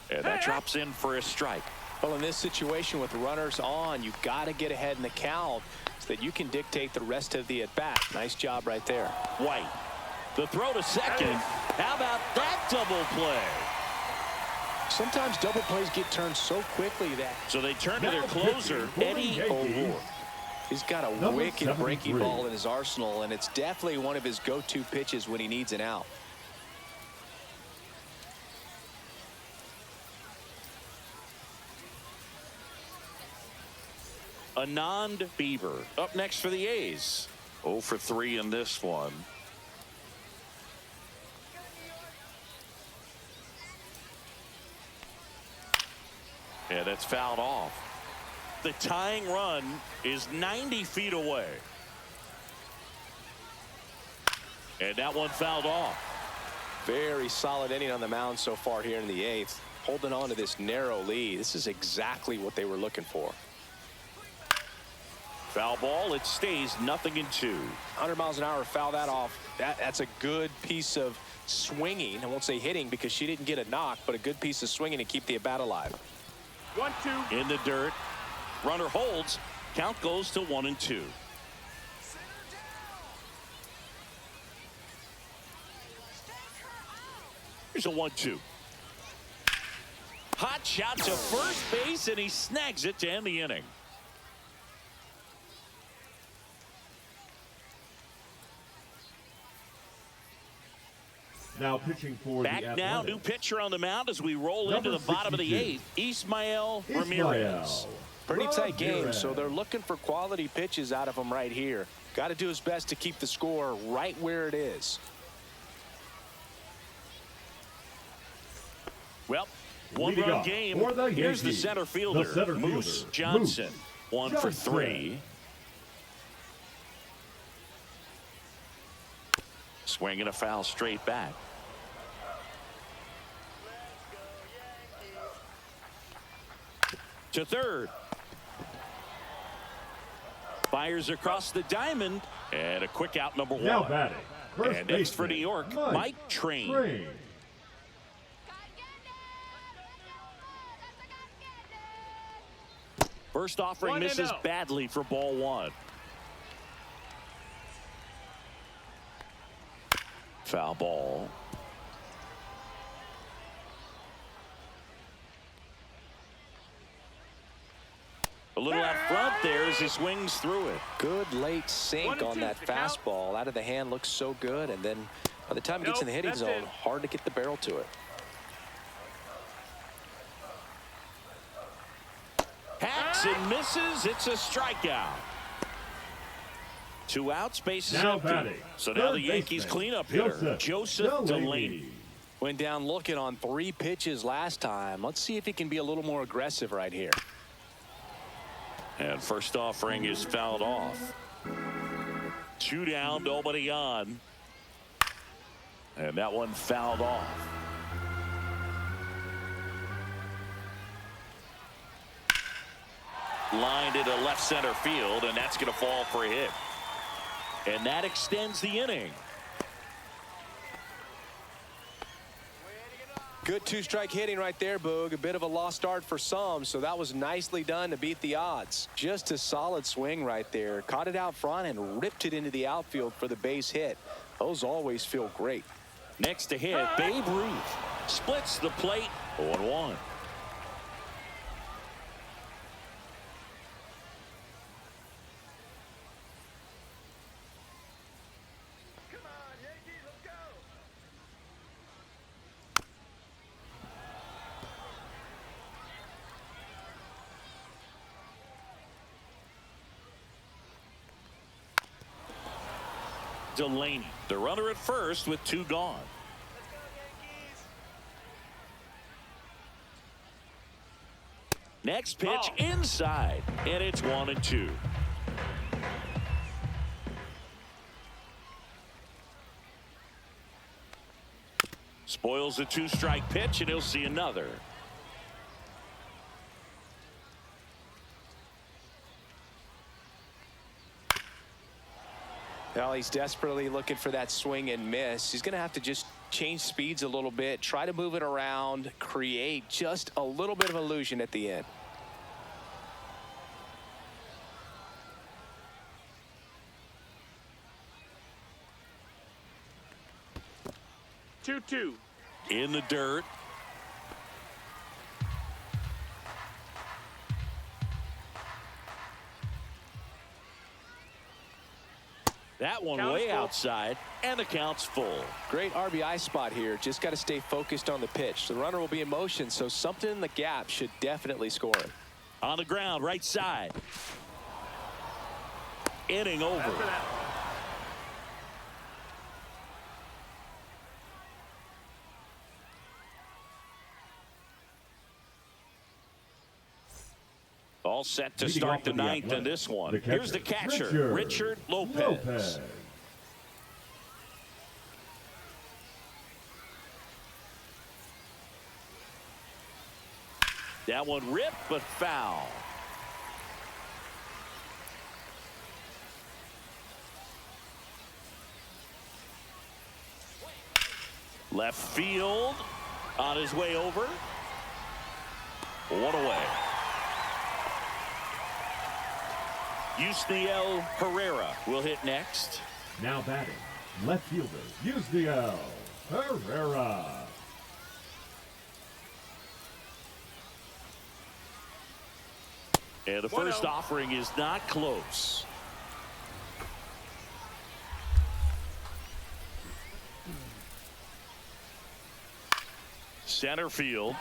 And that drops in for a strike. Well, in this situation with runners on, you've got to get ahead in the count so that you can dictate the rest of the at-bat. Nice job right there. White. The throw to second. How about that double play? Sometimes double plays get turned so quickly that. So they turn to their closer, Eddie O'Rourke. He's got a wicked breaking ball in his arsenal, and it's definitely one of his go-to pitches when he needs an out. Anand Bieber up next for the A's. 0 for 3 in this one. And that's fouled off. The tying run is 90 feet away. And that one fouled off. Very solid inning on the mound so far here in the 8th. Holding on to this narrow lead. This is exactly what they were looking for. Foul ball. It stays 0-2. 100 miles an hour, foul that off. That's a good piece of swinging. I won't say hitting because she didn't get a knock, but a good piece of swinging to keep the at-bat alive. 1-2. In the dirt. Runner holds. Count goes to 1-2. Here's a 1-2. Hot shot to first base, and he snags it to end the inning. Now pitching for Back the now, Athletics. new pitcher on the mound as we roll Number into the bottom of the 62. eighth. Ismael Ramirez. Pretty tight game, Ramirez. so they're looking for quality pitches out of him right here. Got to do his best to keep the score right where it is. Well, Leading one-run off game. for the Here's the Yankees, center fielder, the center Moose fielder, Johnson. Moose 1 for Johnson. 3. Swinging a foul straight back. To third. Fires across the diamond. And a quick out, number 1. Now batting. First And next for baseman, New York, Mike Train. First offering 1-0. misses badly for ball 1. Foul ball. A little out front there as he swings through it. Good late sink 1-2, on that the count. fastball. Out of the hand looks so good, and then by the time it gets in the hitting That's zone, it. hard to get the barrel to it. Hacks and misses. It's a strikeout. 2 outs, bases Now empty. batting. So now Third the Yankees baseman, cleanup hitter, Joseph Delaney. Went down looking on 3 pitches last time. Let's see if he can be a little more aggressive right here. And first offering is fouled off. 2 down, nobody on. And that one fouled off. Lined into left center field, and that's going to fall for a hit. And that extends the inning. Good 2-strike hitting right there, Boog. A bit of a lost start for some, so that was nicely done to beat the odds. Just a solid swing right there. Caught it out front and ripped it into the outfield for the base hit. Those always feel great. Next to hit, Babe Ruth splits the plate. 0-1. Delaney, the runner at first with 2 gone. Next pitch inside, and it's 1-2. Spoils the 2-strike pitch, and he'll see another. Well, he's desperately looking for that swing and miss. He's going to have to just change speeds a little bit, try to move it around, create just a little bit of illusion at the end. Two. In the dirt. That one Count's way full. outside, and the count's full. Great RBI spot here. Just got to stay focused on the pitch. The runner will be in motion, so something in the gap should definitely score him. On the ground, right side. Inning over. After that. All set to Leading start off the for the ninth in Athletics, this one. the Here's the catcher, Richard Lopez. That one ripped, but foul. Left field on his way over. One away. Yusniel Herrera will hit next. Now batting, left fielder, Yusniel Herrera. And the first offering is not close. Center field.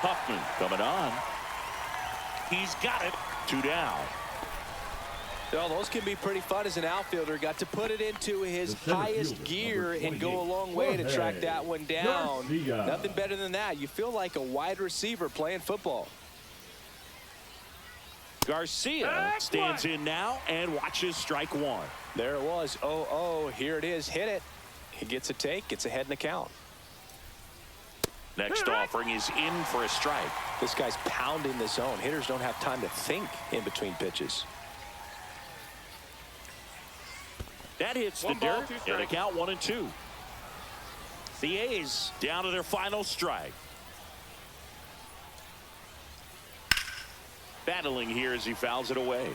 Huffman coming on. He's got it. 2 down. Well, those can be pretty fun as an outfielder. Got to put it into his highest gear and go a long way to track that one down. Nothing better than that. You feel like a wide receiver playing football. Garcia stands in now and watches strike one. There it was. 0-0. Here it is. Hit it. He gets a take. Gets ahead in the count. Next offering is in for a strike. This guy's pounding the zone. Hitters don't have time to think in between pitches. That hits the dirt, and a count 1-2. The A's down to their final strike. Battling here as he fouls it away.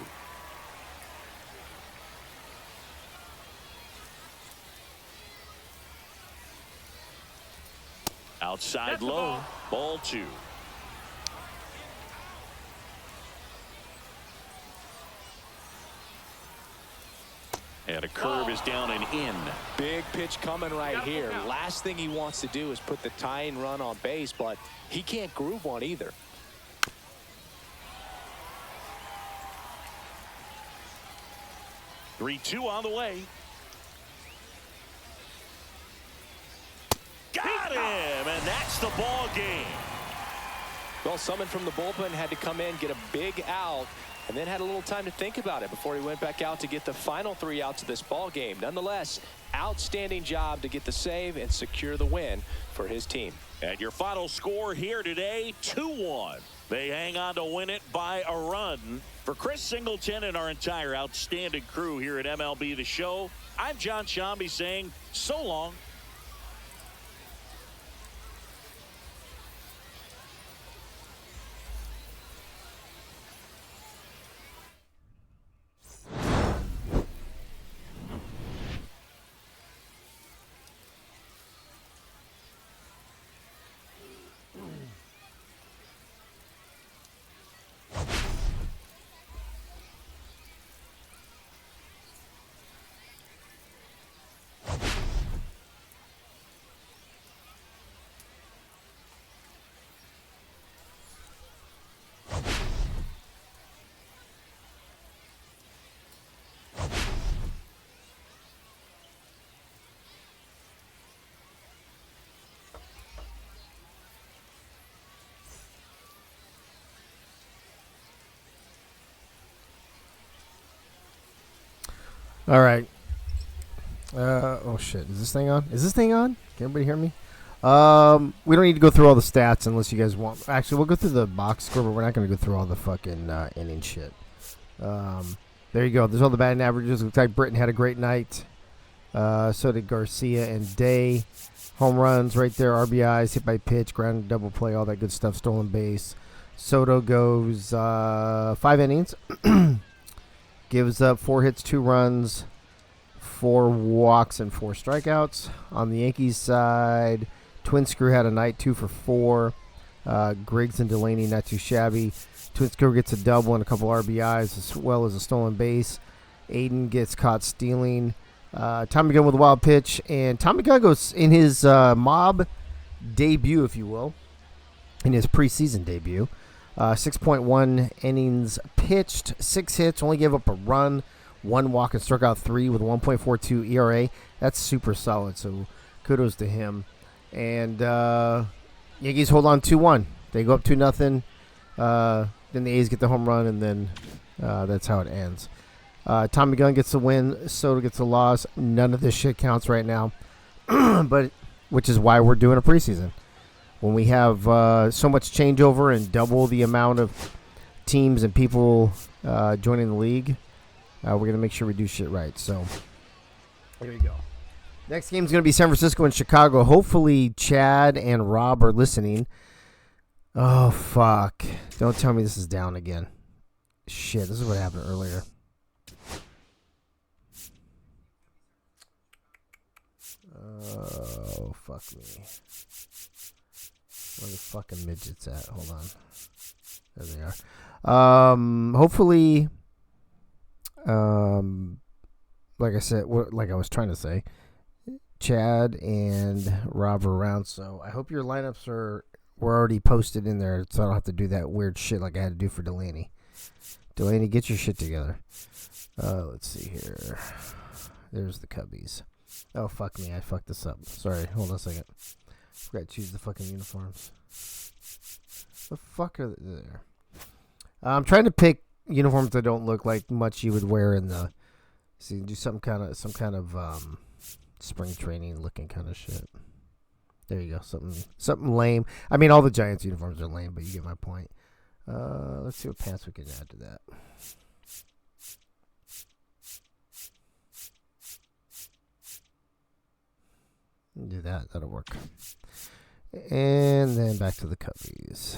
Outside low, ball 2. And a curve is down and in. Big pitch coming right here. Last thing he wants to do is put the tying run on base, but he can't groove one either. 3-2 on the way. Got him, and that's the ball game. Well, someone from the bullpen had to come in, get a big out, and then had a little time to think about it before he went back out to get the final 3 outs of this ball game. Nonetheless, outstanding job to get the save and secure the win for his team. And your final score here today, 2-1. They hang on to win it by a run. For Chris Singleton and our entire outstanding crew here at MLB The Show, I'm John Shambi saying so long. All right. Oh shit! Is this thing on? Is this thing on? Can everybody hear me? We don't need to go through all the stats unless you guys want. Actually, we'll go through the box score, but we're not going to go through all the fucking inning shit. There you go. There's all the batting averages. Looks like Britton had a great night. So did Garcia and Day. Home runs right there. RBIs, hit by pitch, ground double play, all that good stuff. Stolen base. Soto goes 5 innings. Gives up 4 hits, 2 runs, 4 walks, and 4 strikeouts. On the Yankees side, Twin Screw had a night, 2 for 4. Griggs and Delaney not too shabby. Twin Screw gets a double and a couple RBIs as well as a stolen base. Aiden gets caught stealing. Tommy Gunn with a wild pitch. And Tommy Gunn goes in his mob debut, if you will, in his preseason debut. 6.1 innings pitched, 6 hits, only gave up a run, 1 walk, and struck out 3 with 1.42 ERA. That's super solid, so kudos to him. And Yankees hold on 2-1. They go up 2-0. Then the A's get the home run, and then that's how it ends. Tommy Gunn gets the win. Soto gets the loss. None of this shit counts right now, but which is why we're doing a preseason. When we have so much changeover and double the amount of teams and people joining the league, we're going to make sure we do shit right. So, there you go. Next game's going to be San Francisco and Chicago. Hopefully Chad and Rob are listening. Oh, fuck. Don't tell me this is down again. Shit, this is what happened earlier. Oh, fuck me. Where the fucking midgets at? Hold on. There they are. Hopefully, like I said, like I was trying to say, Chad and Rob are around, so I hope your lineups were already posted in there, so I don't have to do that weird shit like I had to do for Delaney. Delaney, get your shit together. Let's see here. There's the Cubbies. Oh, fuck me. I fucked this up. Sorry. Hold on a second. Forgot to choose the fucking uniforms. The fuck are they there? I'm trying to pick uniforms that don't look like much you would wear in the... See, do some kind of spring training looking kind of shit. There you go. Something lame. I mean, all the Giants uniforms are lame, but you get my point. Let's see what pants we can add to that. Do that. That'll work. And then back to the Cubbies.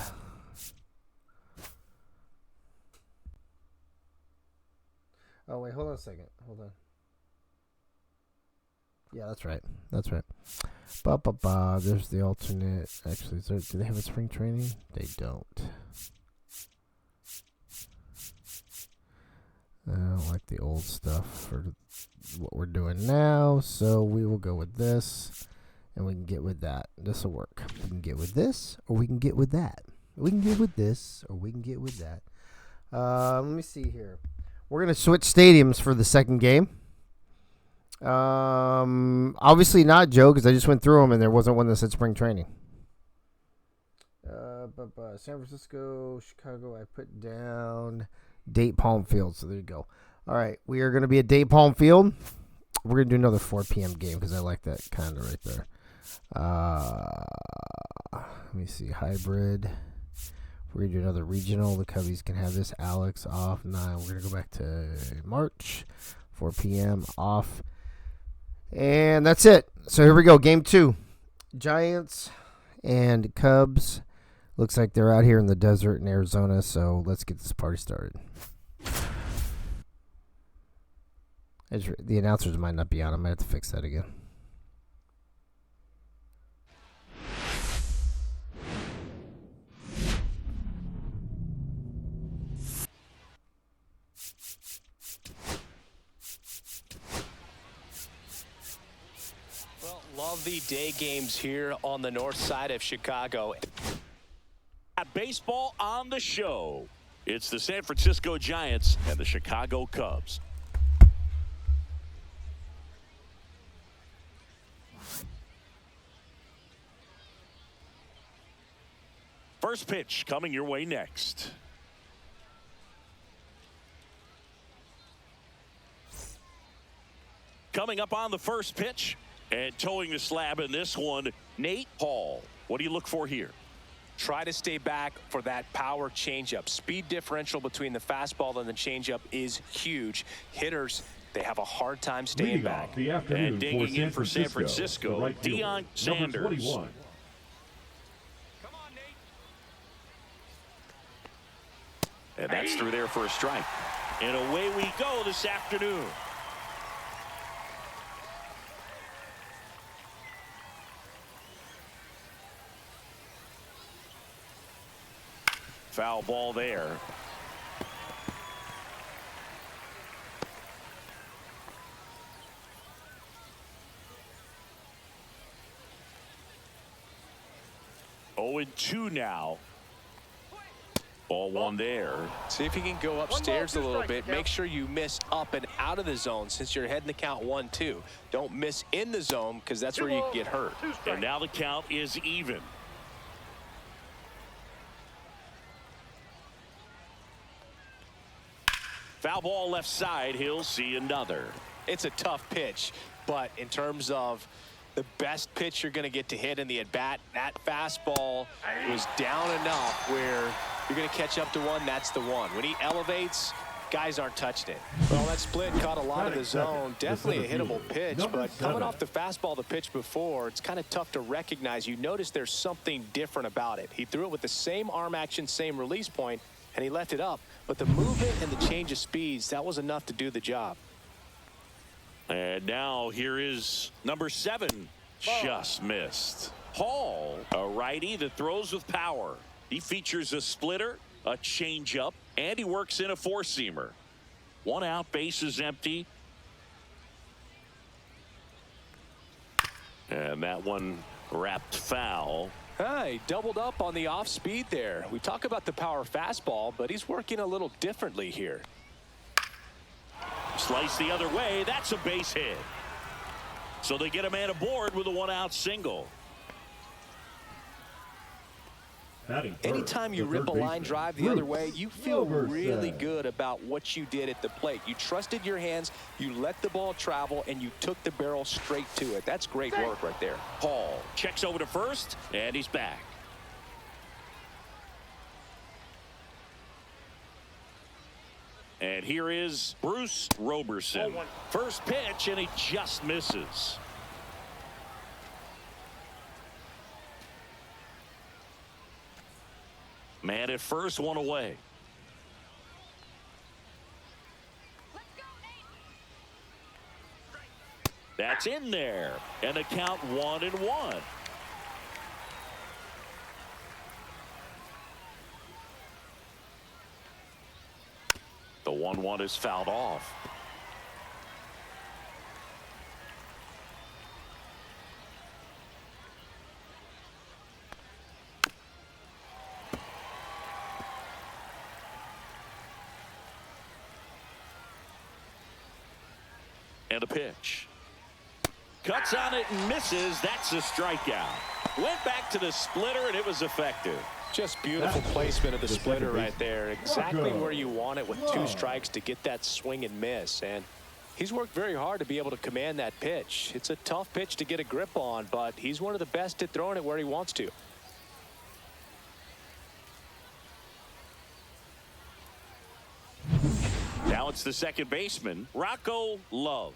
Oh, wait. Hold on a second. Hold on. Yeah, that's right. That's right. There's the alternate. Actually, do they have a spring training? They don't. I don't like the old stuff for what we're doing now, so we will go with this, and we can get with that. This will work. We can get with this, or we can get with that. We can get with this, or we can get with that. Let me see here. We're going to switch stadiums for the second game. Obviously not Joe, because I just went through them, and there wasn't one that said spring training. San Francisco, Chicago, I put down Date Palm Field, so there you go. All right, we are going to be at Date Palm Field. We're going to do another 4 p.m. game because I like that kind of right there. Let me see, hybrid. We're going to do another regional. The Cubbies can have this. Alex off 9. We're going to go back to March, 4 p.m. off. And that's it. So here we go, game 2. Giants and Cubs. Looks like they're out here in the desert in Arizona, so let's get this party started. The announcers might not be on. I might have to fix that again. Well, love the day games here on the north side of Chicago. Baseball on the show. It's the San Francisco Giants and the Chicago Cubs. First pitch coming your way next. Coming up on the first pitch and towing the slab in this one, Nate Hall. What do you look for here? Try to stay back for that power changeup. Speed differential between the fastball and the changeup is huge. Hitters, they have a hard time staying back. And digging in for San Francisco, right Deion Sanders. Number 21. And that's through there for a strike. And away we go this afternoon. Foul ball there. Oh, and 2 now. Ball 1 there. See if you can go upstairs a little bit. Make sure you miss up and out of the zone since you're heading the count 1-2. Don't miss in the zone because that's where you can get hurt. And now the count is even. Foul ball left side. He'll see another. It's a tough pitch, but in terms of the best pitch you're going to get to hit in the at-bat, that fastball was down enough where you're going to catch up to one. That's the one. When he elevates, guys aren't touching it. Well, that split caught a lot of the zone. Definitely a hittable pitch, but coming off the fastball the pitch before, it's kind of tough to recognize. You notice there's something different about it. He threw it with the same arm action, same release point, and he left it up. But the movement and the change of speeds, that was enough to do the job. And now here is number 7. Just missed. Hall, a righty that throws with power. He features a splitter, a changeup, and he works in a four-seamer. 1 out, bases empty. And that one wrapped foul. He doubled up on the off speed there. We talk about the power fastball, but he's working a little differently here. Slice the other way. That's a base hit. So they get a man aboard with a 1-out single. Anytime you rip a line drive the other way, you feel really good about what you did at the plate. You trusted your hands, you let the ball travel, and you took the barrel straight to it. That's great work right there. Hall checks over to first, and he's back. And here is Bruce Roberson. First pitch, and he just misses. Man at first, 1 away. That's in there. And the count 1-1. The 1-1 is fouled off. And a pitch. Cuts on it and misses. That's a strikeout. Went back to the splitter, and it was effective. Just beautiful placement of the splitter right there. Exactly where you want it with 2 strikes to get that swing and miss. And he's worked very hard to be able to command that pitch. It's a tough pitch to get a grip on, but he's one of the best at throwing it where he wants to. Now it's the second baseman, Rocco Love.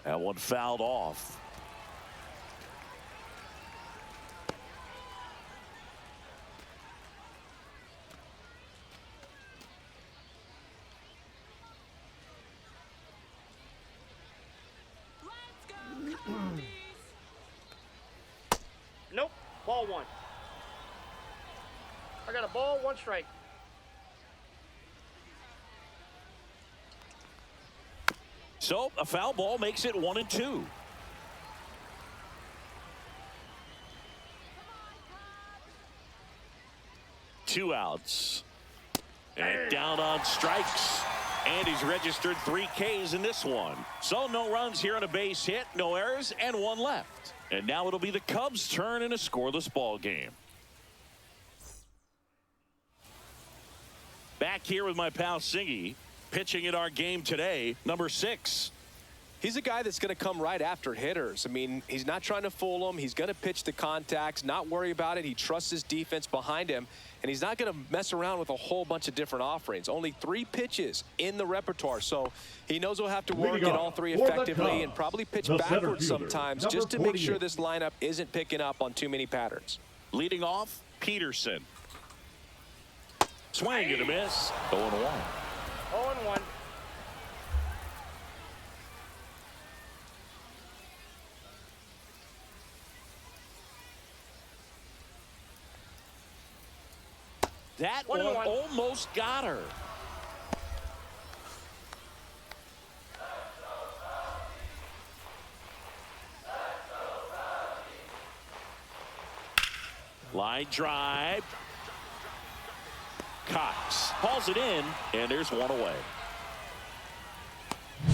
That one fouled off. Nope. Ball 1. I got a ball, 1 strike. So a foul ball makes it 1-2. Two outs. And down on strikes. And he's registered 3 Ks in this one. So no runs here on a base hit, no errors, and 1 left. And now it'll be the Cubs' turn in a scoreless ball game. Back here with my pal Singy, pitching in our game today, number 6. He's a guy that's going to come right after hitters. I mean, he's not trying to fool them. He's going to pitch the contacts, not worry about it. He trusts his defense behind him, and he's not going to mess around with a whole bunch of different offerings. Only 3 pitches in the repertoire, so he knows he'll have to work in all 3 effectively and probably pitch backwards sometimes just to make sure this lineup isn't picking up on too many patterns. Leading off, Peterson. Swing and a miss. 0-1. 0-1. That one almost got her. Line drive. Cox hauls it in, and there's 1 away.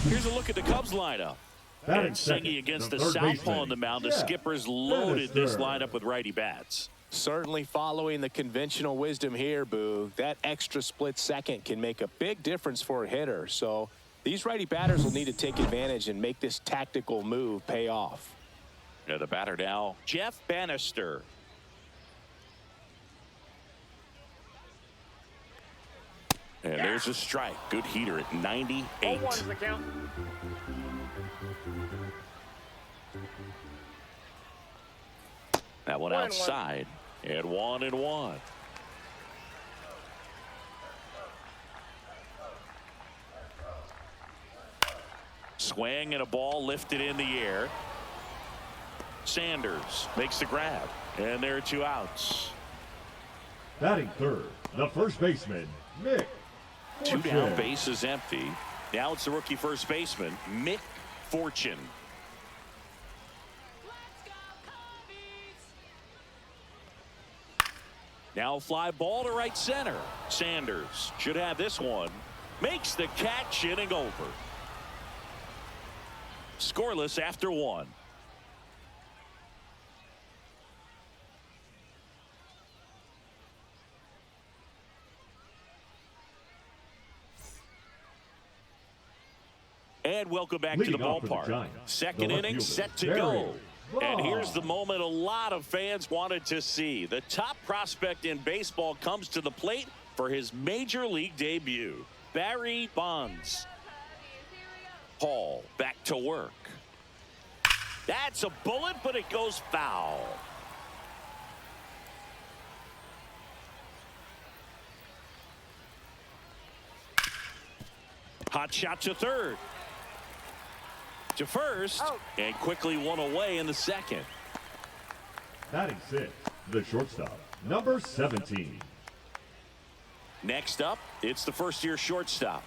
Here's a look at the Cubs lineup. And Singy against the southpaw on the mound. The skipper's loaded this lineup with righty bats. Certainly following the conventional wisdom here, Boo. That extra split second can make a big difference for a hitter. So these righty batters will need to take advantage and make this tactical move pay off. Yeah, the batter now, Jeff Bannister. And there's a strike. Good heater at 98. 0-1's the count. That one outside. And 1-1. Swing and a ball lifted in the air. Sanders makes the grab. And there are 2 outs. Batting third, the first baseman, Mick. 2 Fortune. down, base is empty. Now it's the rookie first baseman, Mick Fortune. Now a fly ball to right center. Sanders should have this one. Makes the catch, inning over. Scoreless after 1. And welcome back to the Leading off for the ballpark. Giants, Second the left inning fielder, set to Barry go. And Bonds. here's the moment a lot of fans wanted to see. The top prospect in baseball comes to the plate for his major league debut. Barry Bonds. Paul back to work. That's a bullet, but it goes foul. Hot shot to third. To first, and quickly one away in the second. Batting sixth, the shortstop, number 17. Next up, it's the first-year shortstop.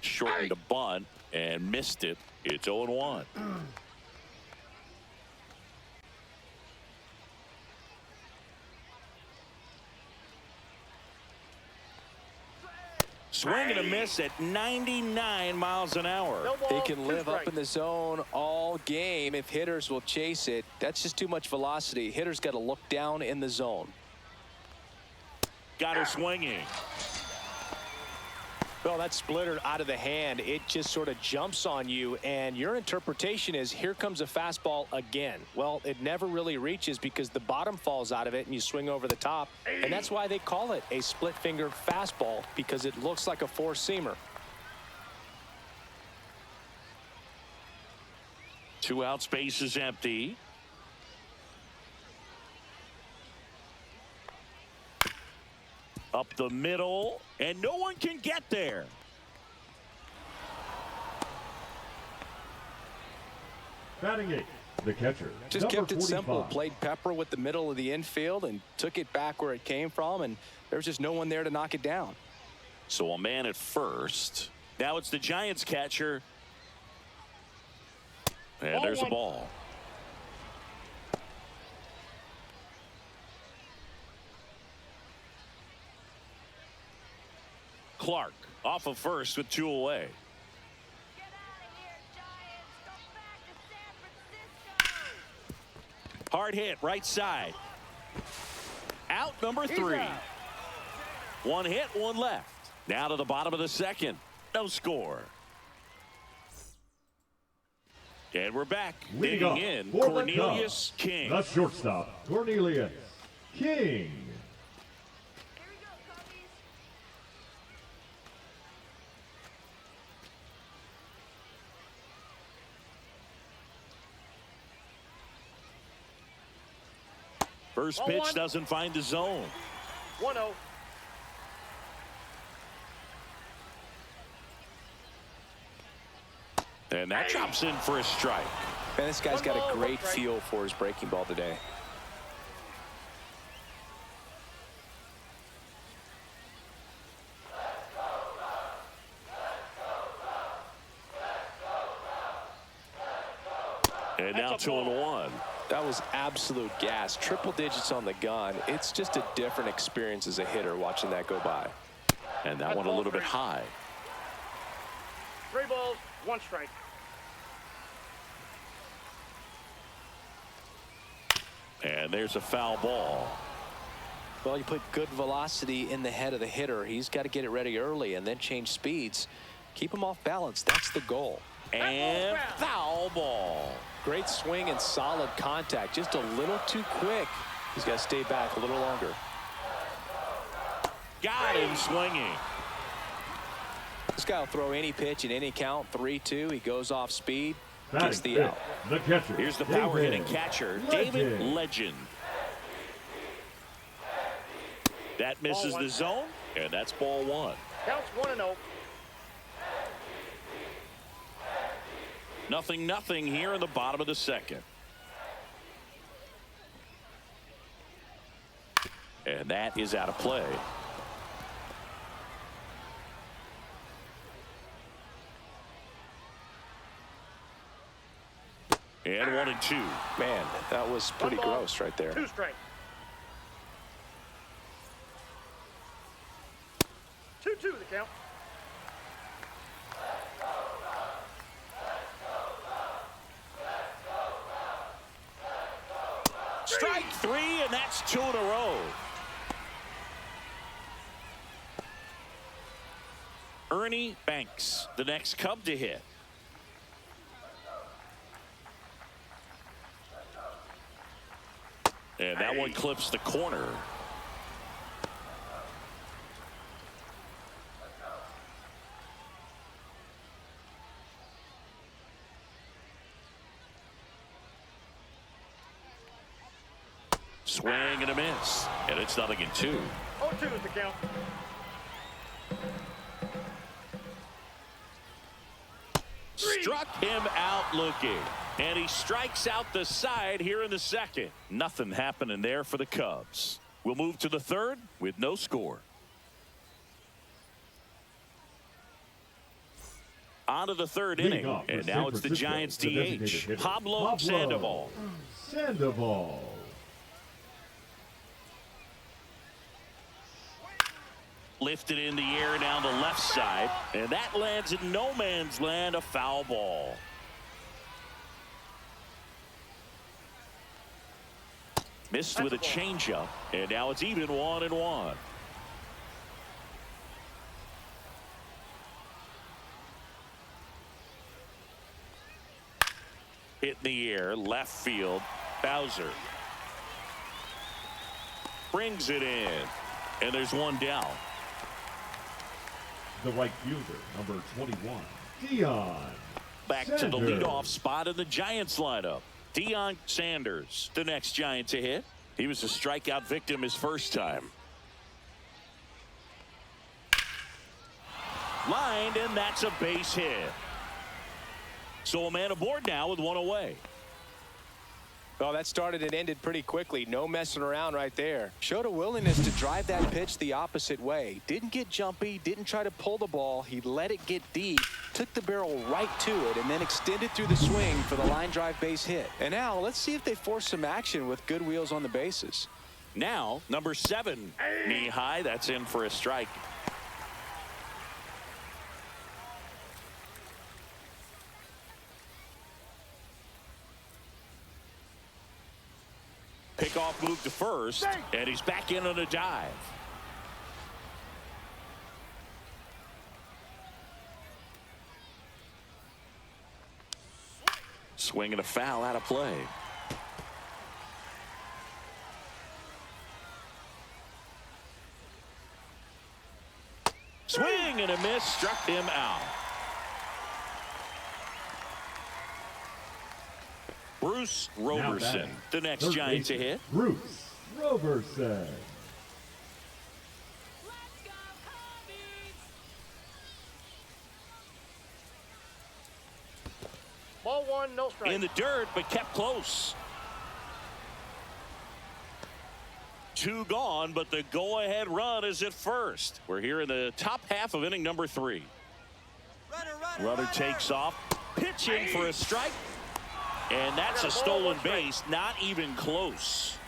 Shortened a bunt and missed it. It's 0-1. Swing and a miss at 99 miles an hour. No ball, He can 2 live up strikes. in the zone all game if hitters will chase it. That's just too much velocity. Hitters got to look down in the zone. Got her swinging. Well, that splitter out of the hand, it just sort of jumps on you, and your interpretation is here comes a fastball again. Well, it never really reaches because the bottom falls out of it and you swing over the top, and that's why they call it a split finger fastball, because it looks like a four-seamer. 2 out, space is empty. Up the middle, and no one can get there. Batting eighth, the catcher, Just number kept it 45. simple, played pepper with the middle of the infield and took it back where it came from, and there was just no one there to knock it down. So a man at first. Now it's the Giants catcher. And there's a ball. Clark off of first with 2 away. Hard hit right side. Out number 3. 1 hit, 1 left. Now to the bottom of the second. No score. And we're back. Leading Digging up in, for the Cornelius Cubs, King. the shortstop, Cornelius King. First 0-1. pitch doesn't find the zone. 1-0. And that drops in for a strike. Man, this guy's got a 1 ball, great 1 strike. feel for his breaking ball today. And now That's a 2-1. That was absolute gas. Triple digits on the gun. It's just a different experience as a hitter watching that go by. And that one a little bit high. 3 balls, 1 strike. And there's a foul ball. Well, you put good velocity in the head of the hitter. He's got to get it ready early and then change speeds. Keep him off balance. That's the goal. And foul ball. Great swing and solid contact. Just a little too quick. He's got to stay back a little longer. Got him swinging. This guy will throw any pitch in any count. 3-2. He goes off speed. Gets the out. The catcher. Here's the power hitting catcher, David Legend. That misses the zone, and that's ball one. Counts 1-0. 0-0 here in the bottom of the second. And that is out of play. And 1-2. Man, that was pretty gross right there. 2 strikes. 2-2 the count. Strike 3, and that's 2 in a row. Ernie Banks, the next Cub to hit. And that one clips the corner. Swing and a miss. And it's 0-2. 0-2 is the count. Struck him out looking. And he strikes out the side here in the second. Nothing happening there for the Cubs. We'll move to the third with no score. On to the third inning. And now it's the Giants DH, Pablo Sandoval. Sandoval. Lifted in the air down the left side. And that lands in no man's land, a foul ball. Missed with a changeup, and now it's even 1-1. Hit in the air, left field, Bowser. Brings it in, and there's one down. The right fielder, number 21, Deion Back Sanders. to the leadoff spot in the Giants lineup. Deion Sanders, the next Giant to hit. He was a strikeout victim his first time. Lined, and that's a base hit. So a man aboard now with one away. Well, that started and ended pretty quickly. No messing around right there. Showed a willingness to drive that pitch the opposite way. Didn't get jumpy, didn't try to pull the ball. He let it get deep, took the barrel right to it, and then extended through the swing for the line drive base hit. And now let's see if they force some action with good wheels on the bases. Now, number 7, knee high. That's in for a strike. Pickoff move to first, and he's back in on a dive. Swing and a foul out of play. Swing and a miss, struck him out. Bruce Roberson, the next Giant to hit. Bruce Roberson. Ball 1, no strike. In the dirt, but kept close. 2 gone, but the go-ahead run is at first. We're here in the top half of inning number 3. Runner takes off, pitching for a strike. And that's a stolen base, not even close.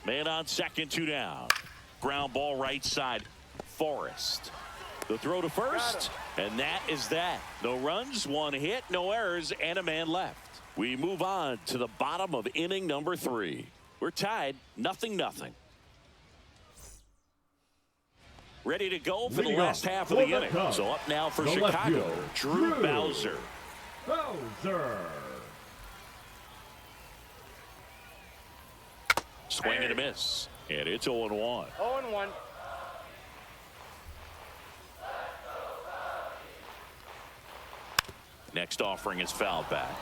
Man on second, 2 down. Ground ball right side, Forrest. The throw to first, and that is that. No runs, one hit, no errors, and a man left. We move on to the bottom of inning number 3. We're tied, 0-0. Ready to go for the last half of the inning. So up now for Chicago, Drew Bowser. Swing and a miss, and it's 0-1. 0-1. Next offering is fouled back.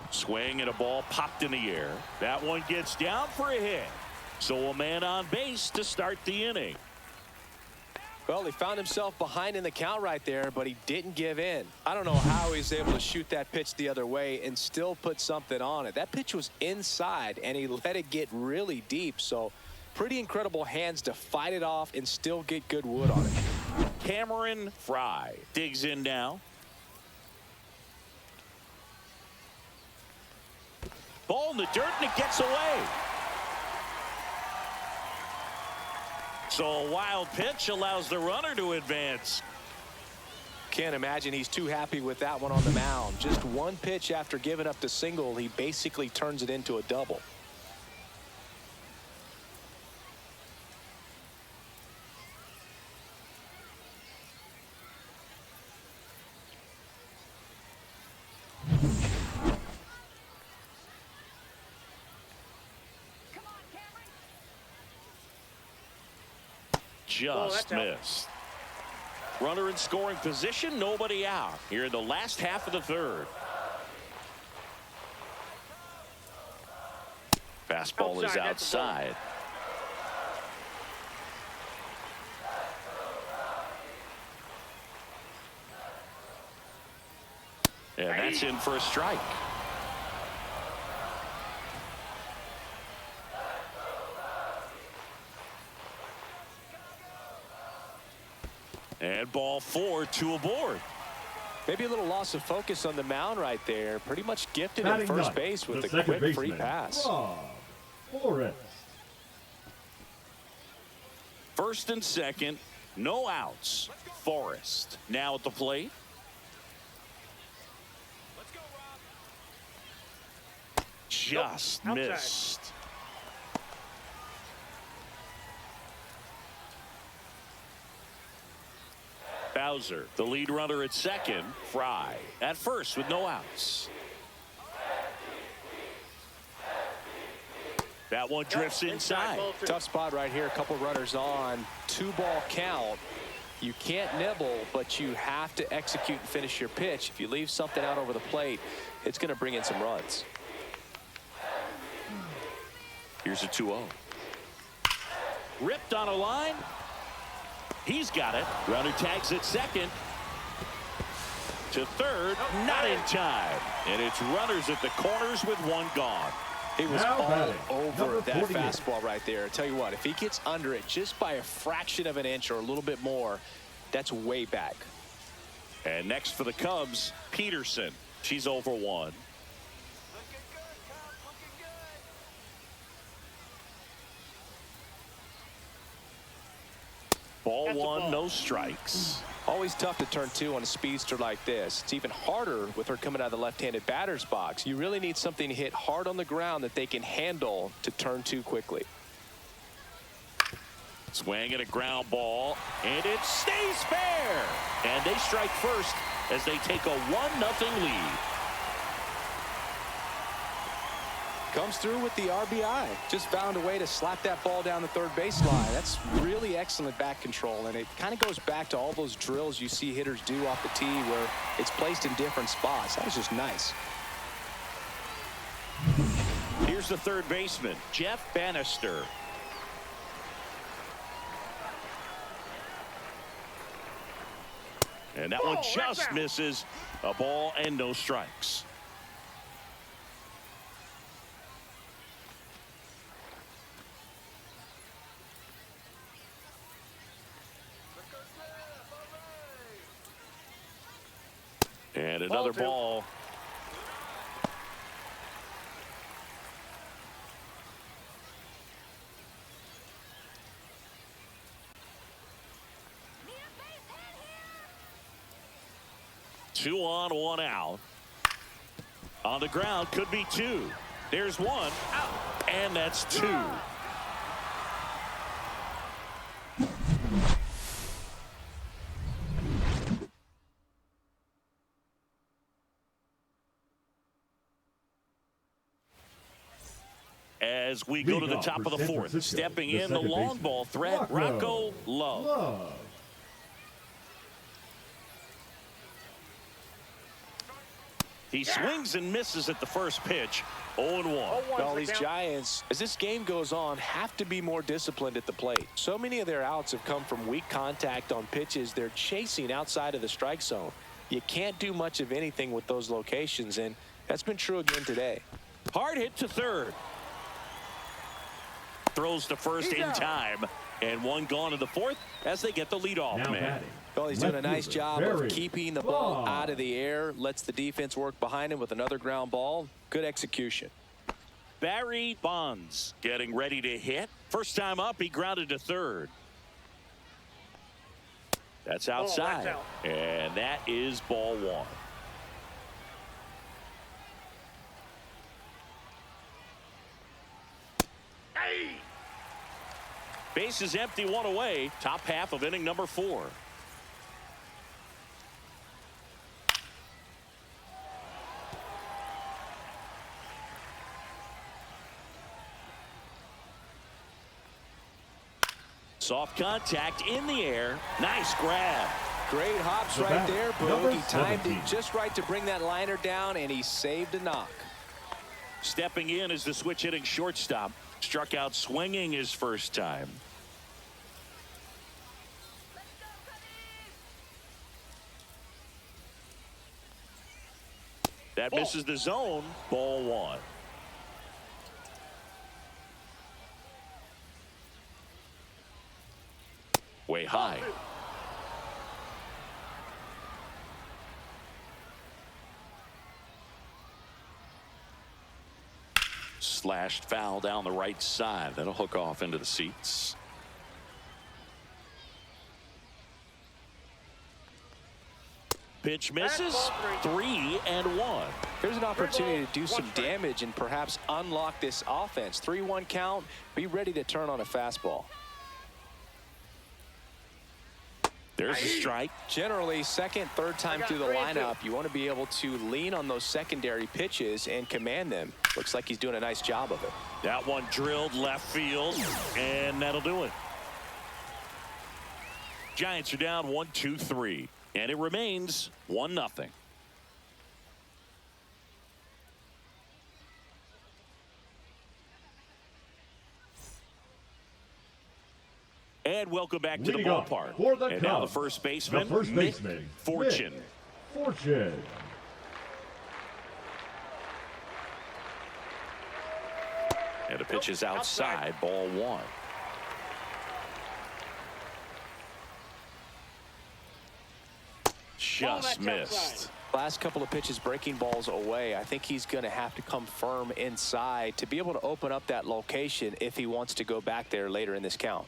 Swing and a ball popped in the air. That one gets down for a hit. So a man on base to start the inning. Well, he found himself behind in the count right there, but he didn't give in. I don't know how he's able to shoot that pitch the other way and still put something on it. That pitch was inside, and he let it get really deep. So pretty incredible hands to fight it off and still get good wood on it. Cameron Fry digs in now. Ball in the dirt, and it gets away. So a wild pitch allows the runner to advance. Can't imagine he's too happy with that one on the mound. Just one pitch after giving up the single, he basically turns it into a double. Just missed. Runner in scoring position, nobody out here in the last half of the 3rd. Fastball is outside. And that's in for a strike. And ball 4, 2 aboard. Maybe a little loss of focus on the mound right there. Pretty much gifted at first base with a quick free pass. First and second, no outs. Forrest now at the plate. Just missed. Bowser, the lead runner at second. Fry at first with no outs. That one drifts inside. Tough spot right here. A couple runners on. 2-ball count. You can't nibble, but you have to execute and finish your pitch. If you leave something out over the plate, it's going to bring in some runs. Here's a 2-0. Ripped on a line. He's got it. Runner tags at second. To third, not in time. And it's runners at the corners with one gone. He was all over that fastball right there. I tell you what, if he gets under it just by a fraction of an inch or a little bit more, that's way back. And next for the Cubs, Peterson. She's over 1. Ball 1, no strikes. Always tough to turn 2 on a speedster like this. It's even harder with her coming out of the left-handed batter's box. You really need something to hit hard on the ground that they can handle to turn 2 quickly. Swing at a ground ball, and it stays fair. And they strike first as they take a 1-0 lead. Comes through with the RBI. Just found a way to slap that ball down the third baseline. That's really excellent back control, and it kind of goes back to all those drills you see hitters do off the tee where it's placed in different spots. That was just nice. Here's the third baseman, Jeff Bannister. And that one just misses. A ball and no strikes. And another ball. 2 on, 1 out. On the ground, could be 2. There's 1, and that's 2. As we go to the top of the 4th, stepping in the long ball threat, Rocco Love. He swings and misses at the first pitch. 0-1. Well, these Giants, as this game goes on, have to be more disciplined at the plate. So many of their outs have come from weak contact on pitches they're chasing outside of the strike zone. You can't do much of anything with those locations, and that's been true again today. Hard hit to third. Throws to first in time, and 1 gone in the 4th as they get the leadoff man. Well, he's doing a nice job of keeping the ball out of the air, lets the defense work behind him with another ground ball. Good execution. Barry Bonds getting ready to hit. First time up, he grounded to third. That's outside, and that is ball 1. Base is empty, 1 away. Top half of inning number 4. Soft contact in the air. Nice grab. Great hops right there, Boog. He timed it just right to bring that liner down, and he saved a knock. Stepping in is the switch hitting shortstop. Struck out swinging his first time. That misses the zone. Ball 1. Way high. Slashed foul down the right side. That'll hook off into the seats. Pitch misses. 3-1. Here's an opportunity to do some damage and perhaps unlock this offense. 3-1 count. Be ready to turn on a fastball. There's a strike. Generally, second, third time through the lineup, you want to be able to lean on those secondary pitches and command them. Looks like he's doing a nice job of it. That one drilled left field, and that'll do it. Giants are down 1-2-3, and it remains 1-0. And welcome back to the ballpark. And now the first baseman, Mick Fortune. And the pitch is outside, ball 1. Just missed. Last couple of pitches breaking balls away. I think he's going to have to come firm inside to be able to open up that location if he wants to go back there later in this count.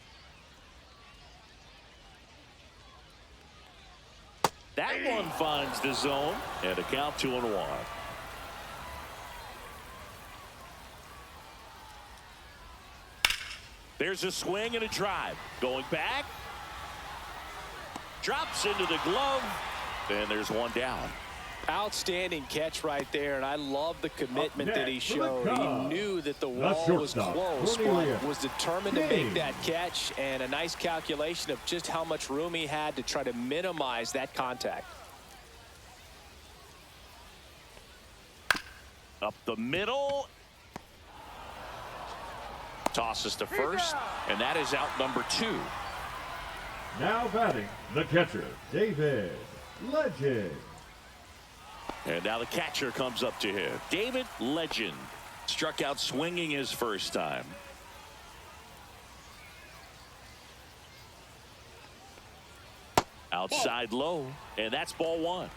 That one finds the zone, and a count 2-1. There's a swing and a drive. Going back. Drops into the glove, and there's 1 down. Outstanding catch right there, and I love the commitment that he showed. He knew that the wall was close, but was determined to make that catch, and a nice calculation of just how much room he had to try to minimize that contact. Up the middle. Tosses to first, and that is out number 2. Now batting, the catcher, David Legend. And now the catcher comes up to him. David Legend struck out swinging his first time. Outside low, and that's ball 1.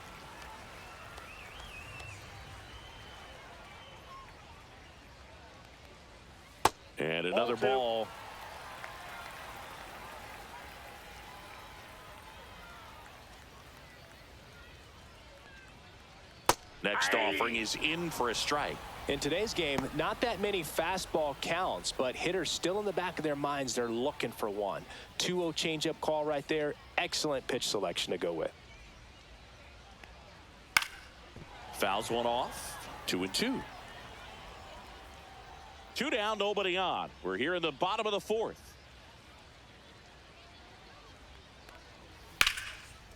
And another ball. Next offering is in for a strike. In today's game, not that many fastball counts, but hitters still in the back of their minds, they're looking for one. 2-0 changeup call right there. Excellent pitch selection to go with. Fouls one off. 2-2. 2 down, nobody on. We're here in the bottom of the fourth.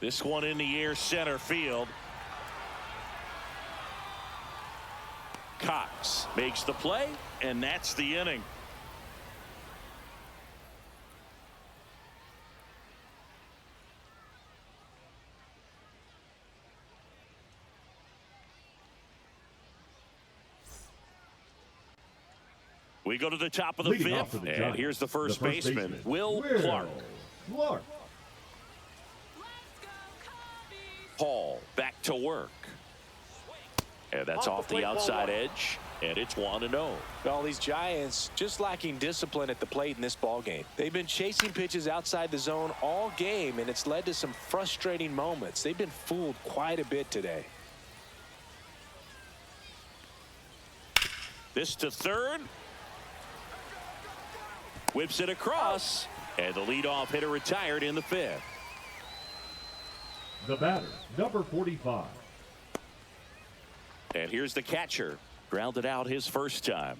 This one in the air, center field. Cox makes the play, and that's the inning. We go to the top of the Leading off fifth, for the and Giants, here's the first baseman, Will Clark. Paul back to work. And that's off the outside edge, and it's 1-0. Well, these Giants just lacking discipline at the plate in this ball game. They've been chasing pitches outside the zone all game, and it's led to some frustrating moments. They've been fooled quite a bit today. This to third. Whips it across, and the leadoff hitter retired in the fifth. The batter, number 45. And here's the catcher. Grounded out his first time.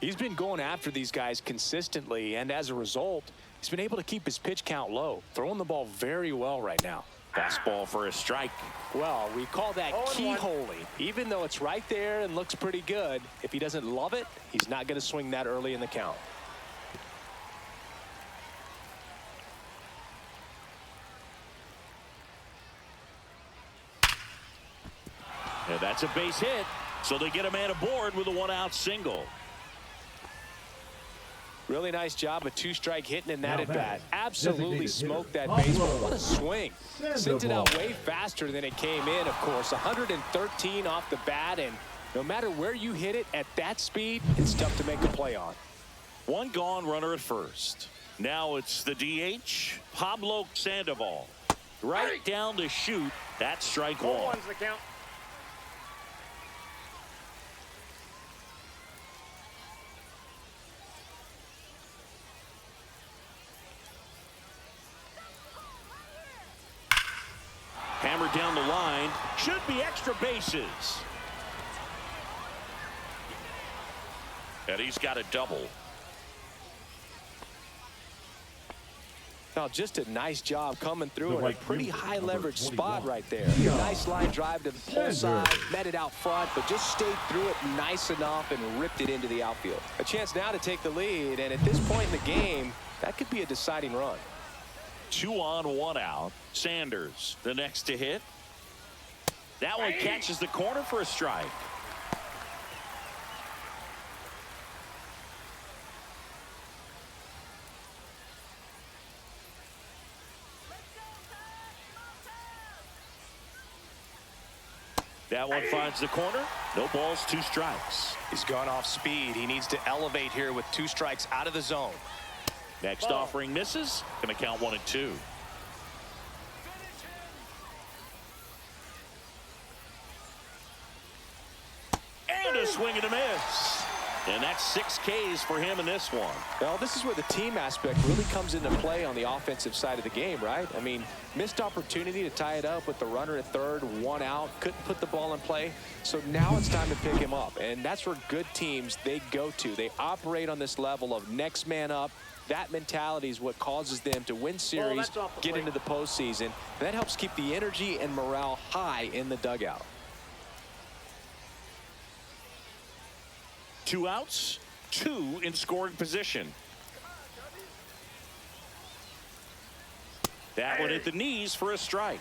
He's been going after these guys consistently, and as a result, he's been able to keep his pitch count low, throwing the ball very well right now. Fastball for a strike. Well, we call that keyholing. Even though it's right there and looks pretty good, if he doesn't love it, he's not going to swing that early in the count. And that's a base hit, so they get a man aboard with a 1-out single. Really nice job of 2-strike hitting in that Now at bat. that Absolutely designated smoked that hitter, baseball. Pablo What a swing. Sent it out Sandoval. way faster than it came in, of course. 113 off the bat, and no matter where you hit it at that speed, it's tough to make a play on. One gone, runner at first. Now it's the DH, Pablo Sandoval. Right down the chute. That's strike one. 1-1's the count. Hammered down the line. Should be extra bases. And he's got a double. Now, just a nice job coming through The in a right pretty fielder, high number leverage 21. spot right there. Yeah. Nice line drive to the pull Sanders. side, met it out front, but just stayed through it nice enough and ripped it into the outfield. A chance now to take the lead, and at this point in the game, that could be a deciding run. 2 on, 1 out. Sanders, the next to hit. That one catches the corner for a strike. That one finds the corner. No balls, 2 strikes. He's gone off speed. He needs to elevate here with 2 strikes out of the zone. Next offering misses. Going to count 1-2. And a swing and a miss. And that's 6 Ks for him in this one. Well, this is where the team aspect really comes into play on the offensive side of the game, right? I mean, missed opportunity to tie it up with the runner at third, 1 out, couldn't put the ball in play. So now it's time to pick him up. And that's where good teams, they go to. They operate on this level of next man up. That mentality is what causes them to win series, get into the postseason. And that helps keep the energy and morale high in the dugout. 2 outs, 2 in scoring position. That one at the knees for a strike.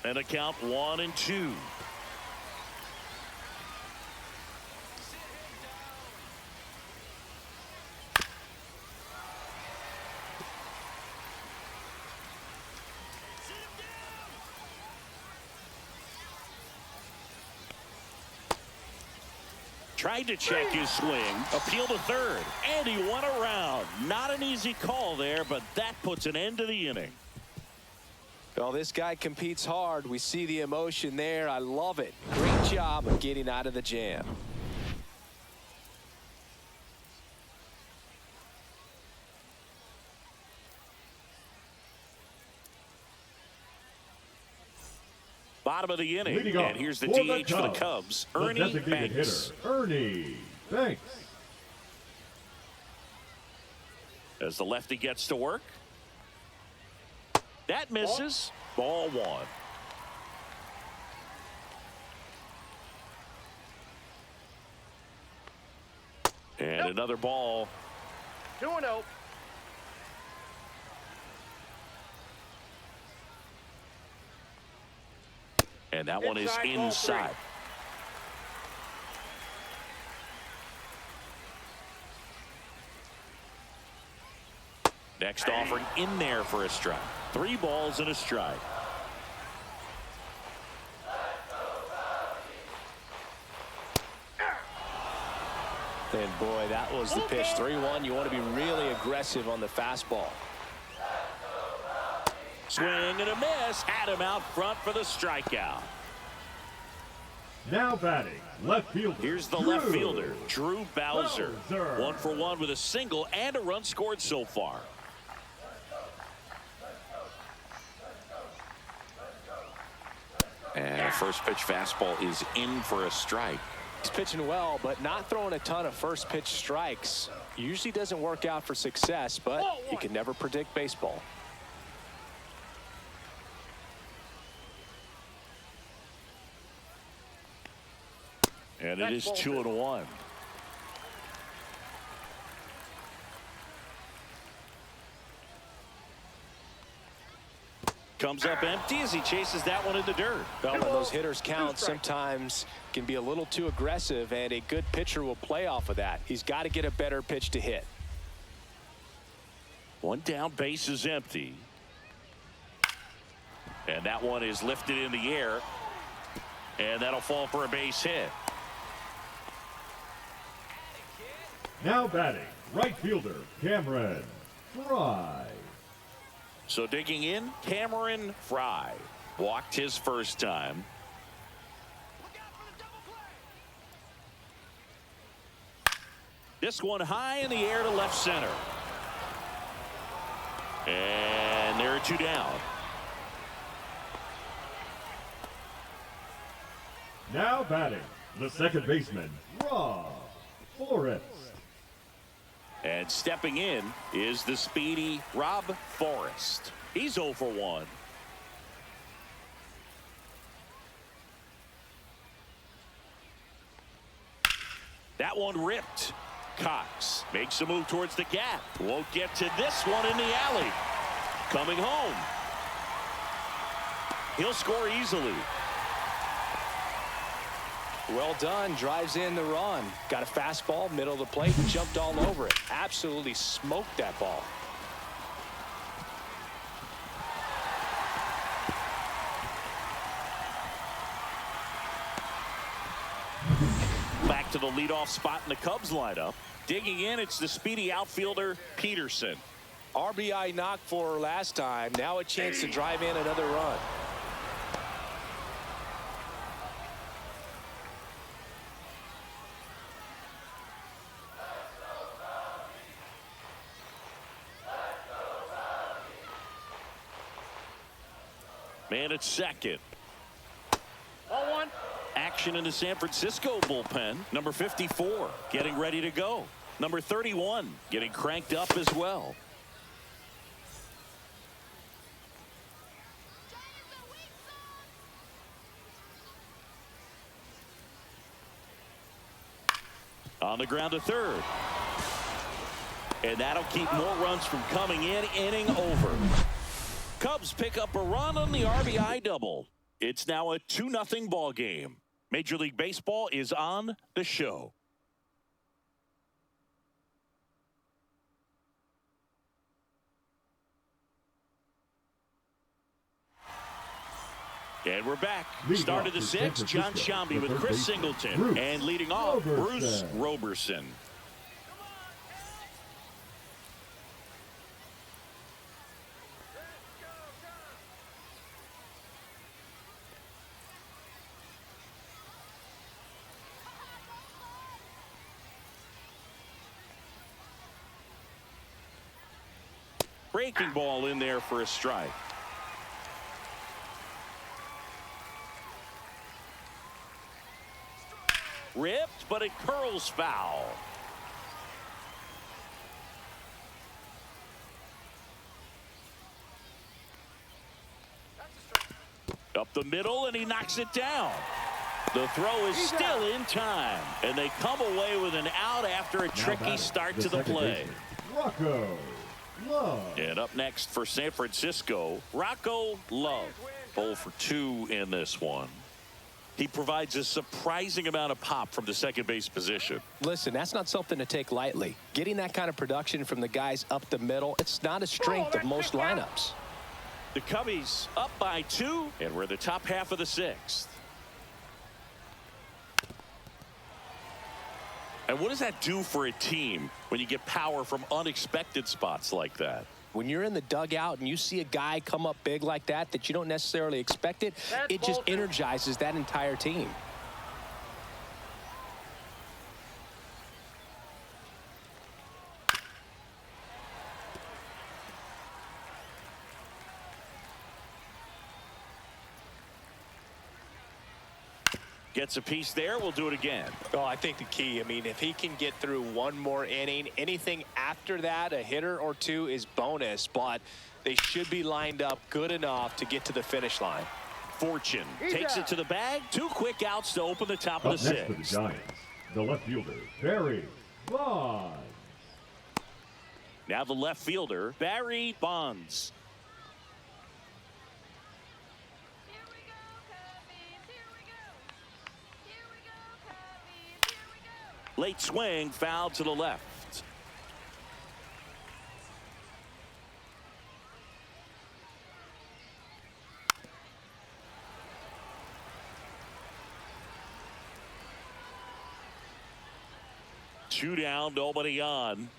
And a count 1-2. Tried to check his swing, appeal to third, and he won around. Not an easy call there, but that puts an end to the inning. Well, this guy competes hard. We see the emotion there. I love it. Great job of getting out of the jam. Bottom of the inning, Leading and here's the DH for the Cubs, the Ernie designated Banks. hitter, Ernie Banks. As the lefty gets to work. That misses. Ball one. And another ball. 2-0. And that one is Inside, ball inside. Next offering in there for a strike. 3 balls and a strike. And boy, that was the pitch. 3-1. You want to be really aggressive on the fastball. Swing and a miss. Had him out front for the strikeout. Now batting, left fielder. Here's the Drew left fielder, Drew Bowser. Bowser. 1 for 1 with a single and a run scored so far. And a first pitch fastball is in for a strike. He's pitching well, but not throwing a ton of first pitch strikes. Usually doesn't work out for success, but you can never predict baseball. And it is 2-1. Comes up empty as he chases that one in the dirt. Well, when those hitters count, sometimes can be a little too aggressive, and a good pitcher will play off of that. He's got to get a better pitch to hit. 1 down, base is empty. And that one is lifted in the air. And that'll fall for a base hit. Now batting, right fielder, Cameron Fry. So digging in, Cameron Fry. Walked his first time. This one high in the air to left center. And there are 2 down. Now batting, the second baseman, Rob Forrest. And stepping in is the speedy Rob Forrest. He's 0 for 1. That one ripped. Cox makes a move towards the gap. Won't get to this one in the alley. Coming home. He'll score easily. Well done. Drives in the run. Got a fastball, middle of the plate, jumped all over it. Absolutely smoked that ball. Back to the leadoff spot in the Cubs lineup. Digging in, it's the speedy outfielder, Peterson. RBI knock for her last time. Now a chance to drive in another run. Man at second. 0-1. Action in the San Francisco bullpen. Number 54 getting ready to go. Number 31 getting cranked up as well. On the ground to third. And that'll keep more runs from coming in. Inning over. Cubs pick up a run on the RBI double. It's now a 2-0 ball game. Major League Baseball is on the show. And we're back. Leading Start of off the for San sixth, John Francisco, Shambi the with third Chris baseman, Singleton. Bruce And leading off, Bruce Robertson. Robertson. Breaking ball in there for a strike. Ripped, but it curls foul. Up the middle, and he knocks it down. The throw is still in time, and they come away with an out after a tricky start to the play. Rocco Love. And up next for San Francisco, Rocco Love. 0 for 2 in this one. He provides a surprising amount of pop from the second base position. Listen, that's not something to take lightly. Getting that kind of production from the guys up the middle, it's not a strength of most lineups. The Cubbies up by 2, and we're in the top half of the sixth. And what does that do for a team when you get power from unexpected spots like that? When you're in the dugout and you see a guy come up big like that you don't necessarily expect it, it just energizes that entire team. Gets a piece there. We'll do it again. Oh, I think the key, I mean, if he can get through one more inning, anything after that, a hitter or two is bonus, but they should be lined up good enough to get to the finish line. Fortune takes it to the bag. 2 quick outs to open the top Up of the next for the sixth. Giants, the left fielder, Barry Bonds. Now the left fielder, Barry Bonds. Late swing, foul to the left. Two down, nobody on.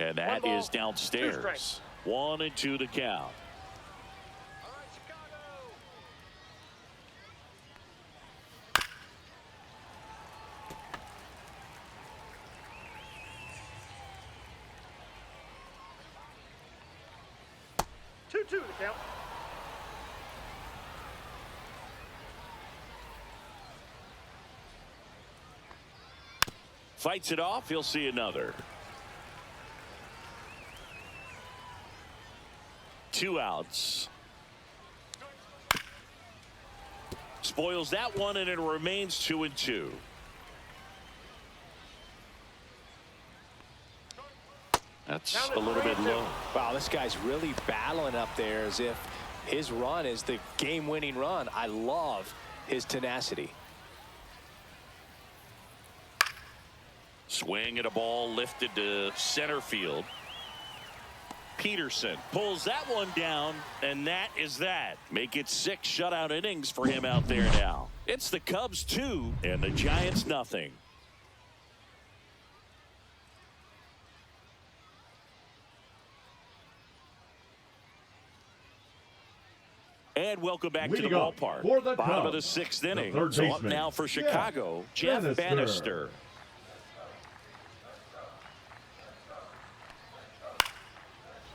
And that is downstairs. 1-2 the count. 2-2 to count. Fights it off. He'll see another. 2 outs. Spoils that one, and it remains 2-2. That's a little bit low. Wow, this guy's really battling up there as if his run is the game-winning run. I love his tenacity. Swing at a ball lifted to center field. Peterson pulls that one down, and that is that. Make it 6 shutout innings for him out there now. It's the Cubs 2 and the Giants nothing. And welcome back to the Leading off ballpark. for the Bottom of the Cubs, 6th the inning. third So up baseman, now for Chicago, Jeff Bannister.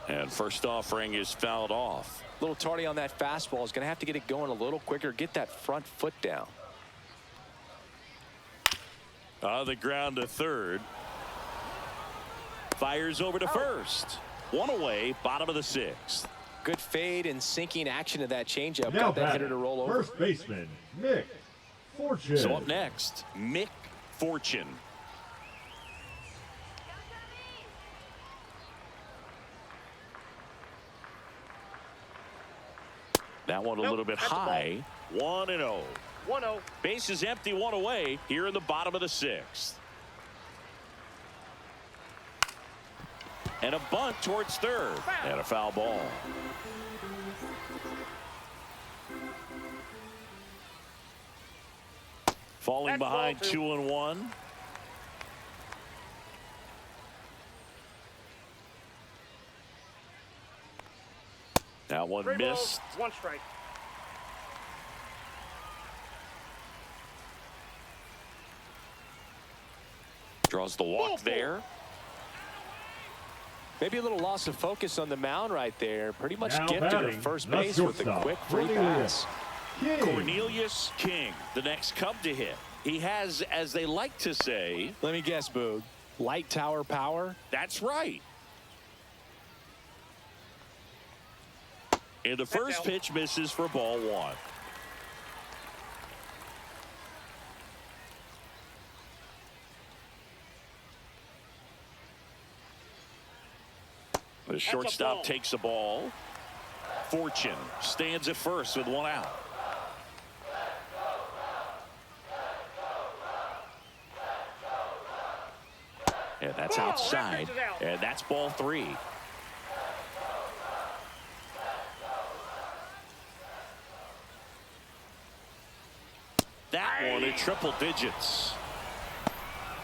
And first offering is fouled off. A little tardy on that fastball. Is going to have to get it going a little quicker. Get that front foot down. On the ground to third. Fires over to first. 1 away, bottom of the 6th. Good fade and sinking action of that changeup. Now Got that batting, hitter to roll over. first baseman, Mick Fortune. So up next, Mick Fortune. That one a little bit that's a ball. high. 1-0. 1-0. Base is empty, 1 away here in the bottom of the 6th. And a bunt towards third. And a foul ball. Falling behind 2-1. That one missed. 1 strike. Draws the walk there. Maybe a little loss of focus on the mound right there. Pretty much Now gifted her batting, first the base with a shortstop, quick free pass. Cornelius King, the next Cub to hit. He has, as they like to say, Let me guess, Boog. Light tower power? that's right. And the first pitch misses for ball 1. The shortstop takes the ball. Fortune stands at first with 1 out. And that's outside. And that's ball 3. That one in triple digits.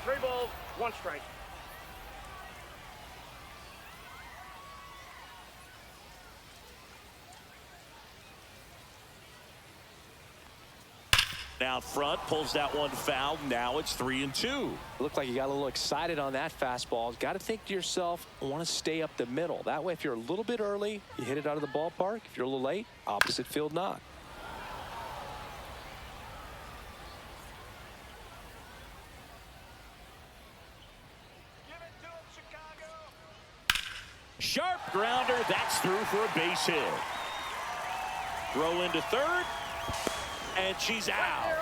3 balls, 1 strike. Out front, pulls that one foul. Now it's 3-2. Looked like you got a little excited on that fastball. Got to think to yourself, I want to stay up the middle. That way, if you're a little bit early, you hit it out of the ballpark. If you're a little late, opposite field knock. Sharp grounder. That's through for a base hit. Throw into third. And she's out.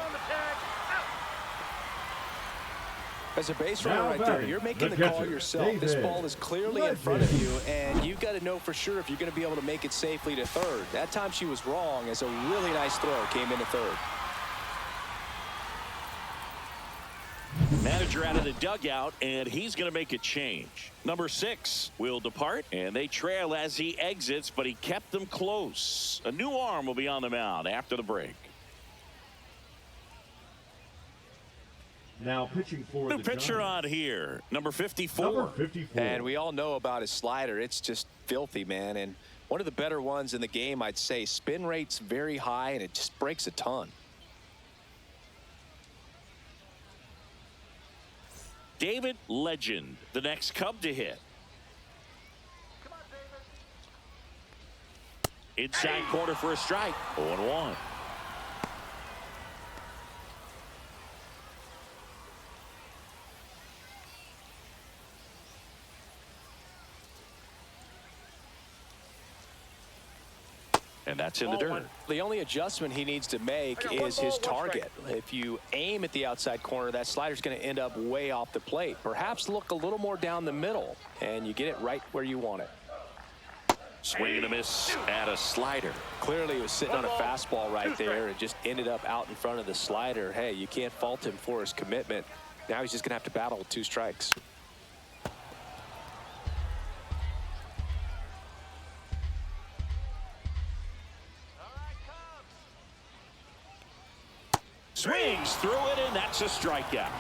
As a base runner right there, you're making the call yourself. This ball is clearly in front of you, and you've got to know for sure if you're going to be able to make it safely to third. That time she was wrong, as a really nice throw came into third. Manager out of the dugout, and he's going to make a change. Number 6 will depart, and they trail as he exits, but he kept them close. A new arm will be on the mound after the break. Now pitching for New the pitcher Giants. on here, number 54. Number 54. And we all know about his slider. It's just filthy, man. And one of the better ones in the game, I'd say. Spin rate's very high, and it just breaks a ton. David Legend, the next Cub to hit. Inside corner for a strike. 0-1. And that's in the dirt. The only adjustment he needs to make is his target. If you aim at the outside corner, that slider's going to end up way off the plate. Perhaps look a little more down the middle, and you get it right where you want it. Swing and a miss at a slider. Clearly, he was sitting on a fastball right there and just ended up out in front of the slider. Hey, you can't fault him for his commitment. Now he's just going to have to battle with 2 strikes. Swings through it, and that's a strikeout.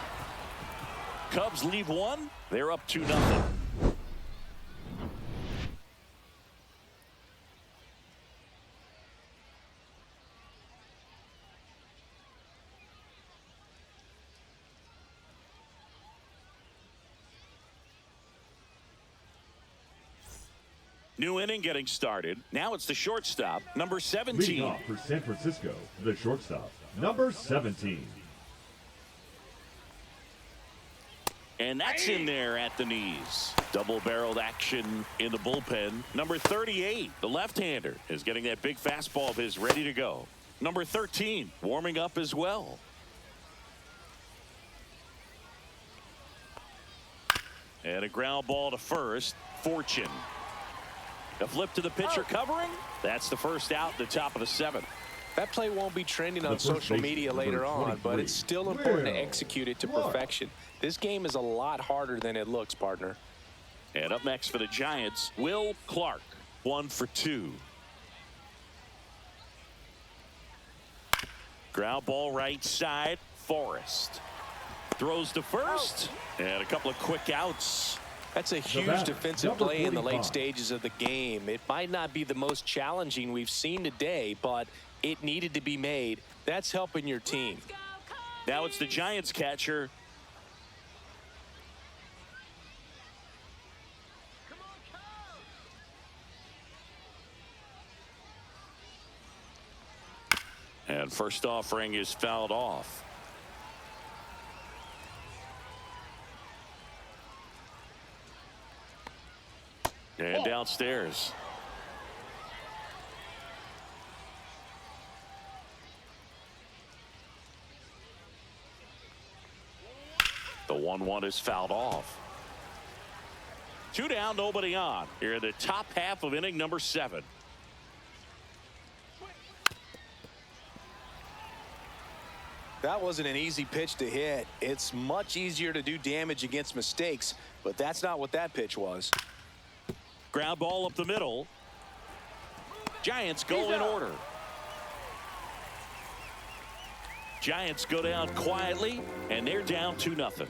Cubs leave 1. They're up 2-0. New inning getting started. Now it's the shortstop, number 17. Leading off for San Francisco, the shortstop, number 17. And that's in there at the knees. Double-barreled action in the bullpen. Number 38, the left-hander, is getting that big fastball of his ready to go. Number 13, warming up as well. And a ground ball to first. Fortune. A flip to the pitcher covering. That's the first out, the top of the 7th. That play won't be trending on social media later on, but it's still important to execute it to perfection. This game is a lot harder than it looks, partner. And up next for the Giants, Will Clark, 1 for 2. Ground ball right side, Forrest. Throws to first, and a couple of quick outs. That's a huge defensive play in the late stages of the game. It might not be the most challenging we've seen today, but it needed to be made. That's helping your team. Now it's the Giants catcher. And first offering is fouled off. And downstairs. The 1-1 is fouled off. 2 down, nobody on. Here in the top half of inning number 7. That wasn't an easy pitch to hit. It's much easier to do damage against mistakes, but that's not what that pitch was. Ground ball up the middle. Giants go in order. Giants go down quietly, and they're down 2-0.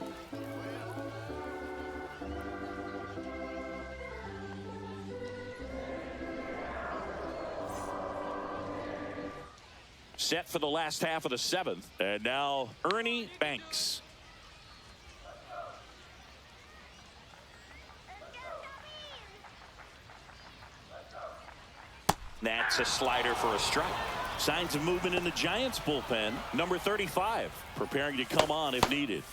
Set for the last half of the 7th, and now Ernie Banks. That's a slider for a strike. Signs of movement in the Giants bullpen. Number 35 preparing to come on if needed.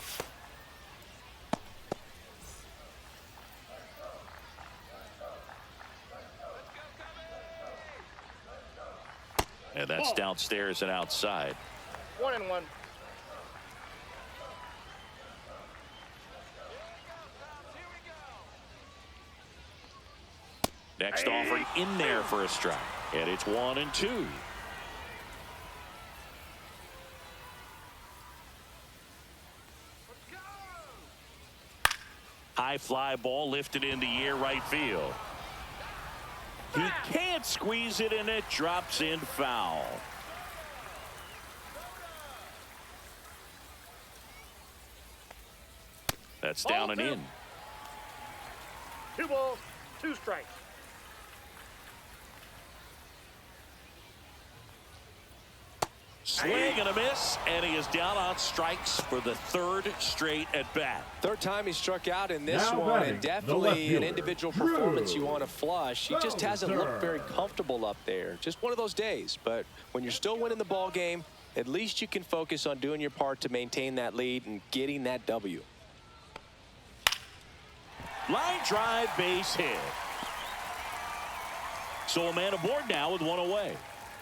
And that's downstairs and outside. 1-1. Next offering in there for a strike. And it's 1-2. High fly ball lifted in the air right field. He can't squeeze it, and it drops in foul. That's down and in. 2 balls, 2 strikes. Swing and a miss, and he is down on strikes for the 3rd straight at bat. 3rd time he struck out in this Now one, batting, and the left definitely an fielder, individual Drew performance you want to flush. He just hasn't looked Bowser. very comfortable up there. Just one of those days. But when you're still winning the ball game, at least you can focus on doing your part to maintain that lead and getting that W. Line drive, base hit. So a man aboard now with 1 away.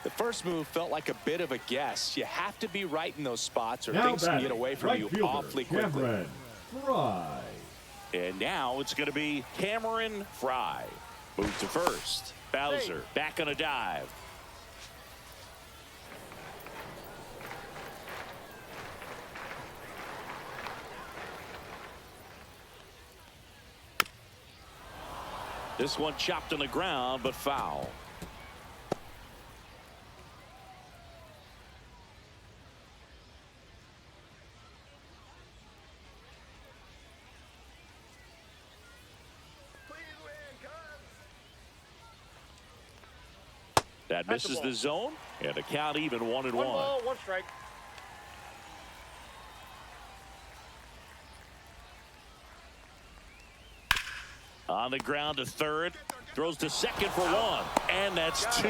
The first move felt like a bit of a guess. You have to be right in those spots or Now things can batting, get away from right you fielder, awfully quickly. Cameron Fry. And now it's going to be Cameron Fry. Move to first. Bowser back on a dive. This one chopped on the ground, but foul. That misses the zone, and the count even 1-1. 1 ball, 1 strike. On the ground to 3rd, throws to 2nd for 1, and that's 2.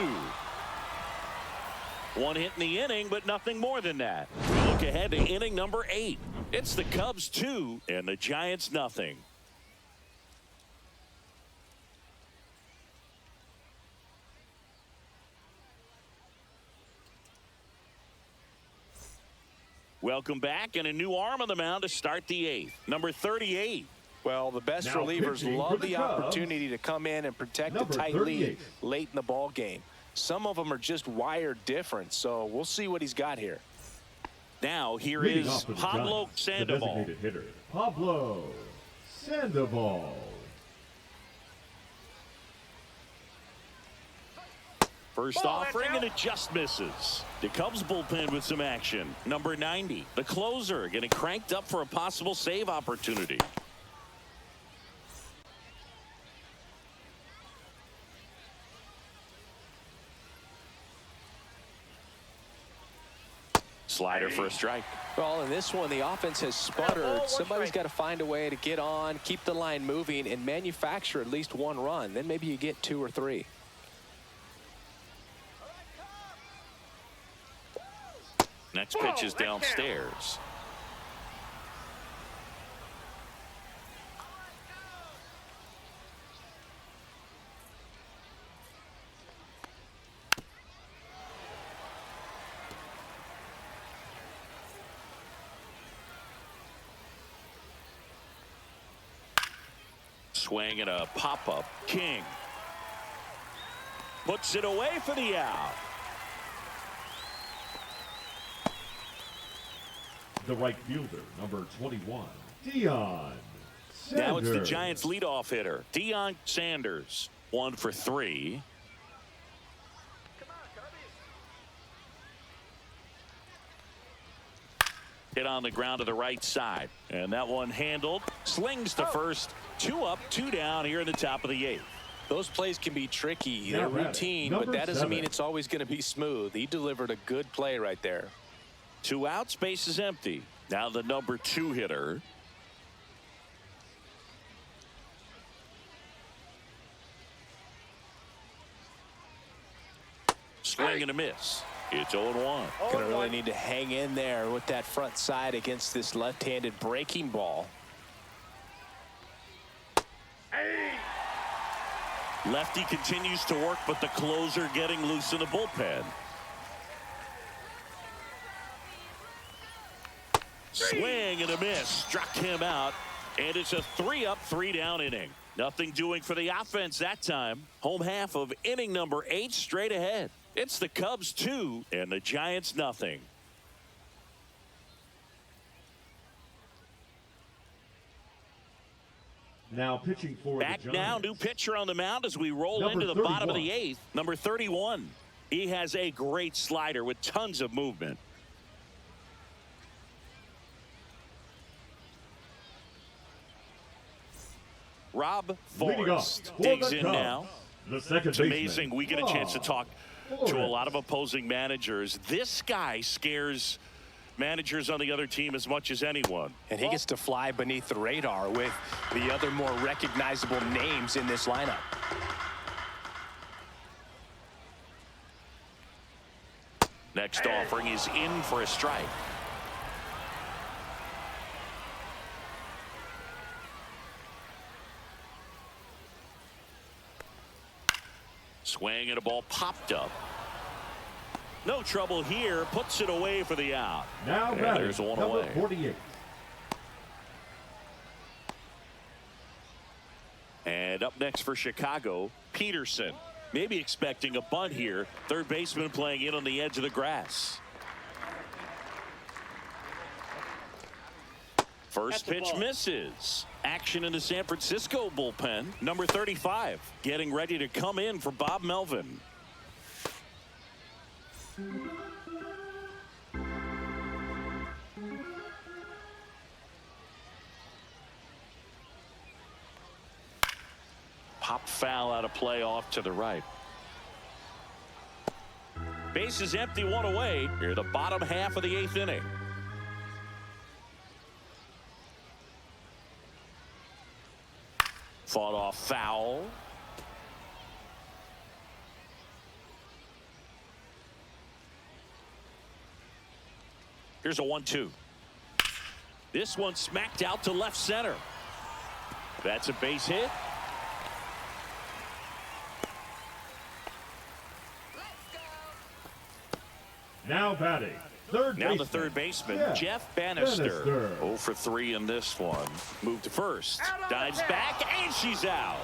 1 hit in the inning, but nothing more than that. We look ahead to inning number 8. It's the Cubs 2 and the Giants nothing. Welcome back, and a new arm on the mound to start the 8th. Number 38. Well, the best Now relievers pitching love for the the Cubs, opportunity to come in and protect a number tight 38. lead late in the ball game. Some of them are just wired different, so we'll see what he's got here. Now here Leading is off for the Pablo Giants, the Sandoval. designated hitter, Pablo Sandoval. First offering, and it just misses. The Cubs bullpen with some action. Number 90, the closer, getting cranked up for a possible save opportunity. Slider for a strike. Well, in this one, the offense has sputtered. Somebody's got to find a way to get on, keep the line moving, and manufacture at least one run. Then maybe you get 2 or 3. Next pitch is downstairs. Swing and a pop-up. King puts it away for the out. The right fielder, number 21, Deion Sanders. Now it's the Giants' leadoff hitter, Deion Sanders. 1 for 3. Hit on the ground to the right side, and that one handled. Slings to first. 2 up, 2 down here in the top of the 8th. Those plays can be tricky. They're routine, but that doesn't mean it's always going to be smooth. He delivered a good play right there. 2 outs, base is empty. Now the number 2 hitter. Swing and a miss. It's 0-1. Going to really need to hang in there with that front side against this left-handed breaking ball. Lefty continues to work, but the closer getting loose in the bullpen. Swing and a miss. Struck him out. And it's a 3-up, 3-down inning. Nothing doing for the offense that time. Home half of inning number 8 straight ahead. It's the Cubs 2 and the Giants nothing. Now pitching for Back the now, Giants. new pitcher on the mound as we roll Number into the bottom of 31. the 8th. Number 31. He has a great slider with tons of movement. Rob Leading off Forrest for digs the in Cubs, now. the second It's amazing. We get a chance to talk to a lot of opposing managers. This guy scares managers on the other team as much as anyone. And he gets to fly beneath the radar with the other more recognizable names in this lineup. Next offering is in for a strike. Swing and a ball popped up. No trouble here. Puts it away for the out. Now And batting, there's one number away. 48. And up next for Chicago, Peterson. Maybe expecting a bunt here. Third baseman playing in on the edge of the grass. First pitch misses. Action in the San Francisco bullpen. Number 35 getting ready to come in for Bob Melvin. Pop foul out of play off to the right. Base is empty, 1 away. Here the bottom half of the 8th inning. Fought off foul. Here's a 1-2. This one smacked out to left center. That's a base hit. Now batting, third Now baseman. the third baseman, Jeff Bannister. Bannister. 0 for 3 in this one. Move to first. Dives back, and she's out.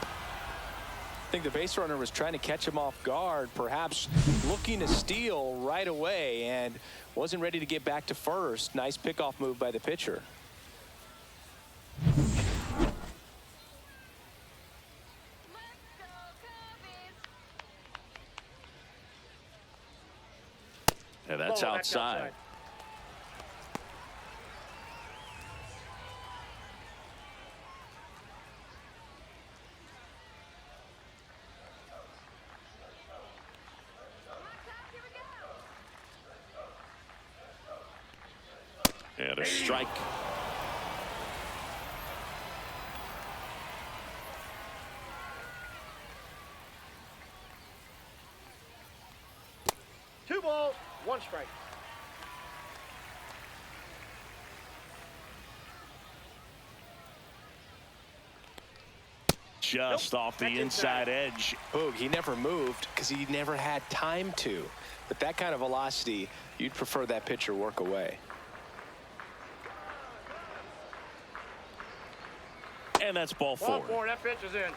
I think the base runner was trying to catch him off guard, perhaps looking to steal right away, and wasn't ready to get back to first. Nice pickoff move by the pitcher. And that's outside. And a strike. Two balls, one strike. Just off the inside edge. Boog, he never moved because he never had time to. But that kind of velocity, you'd prefer that pitcher work away. And that's ball four. That pitch is in.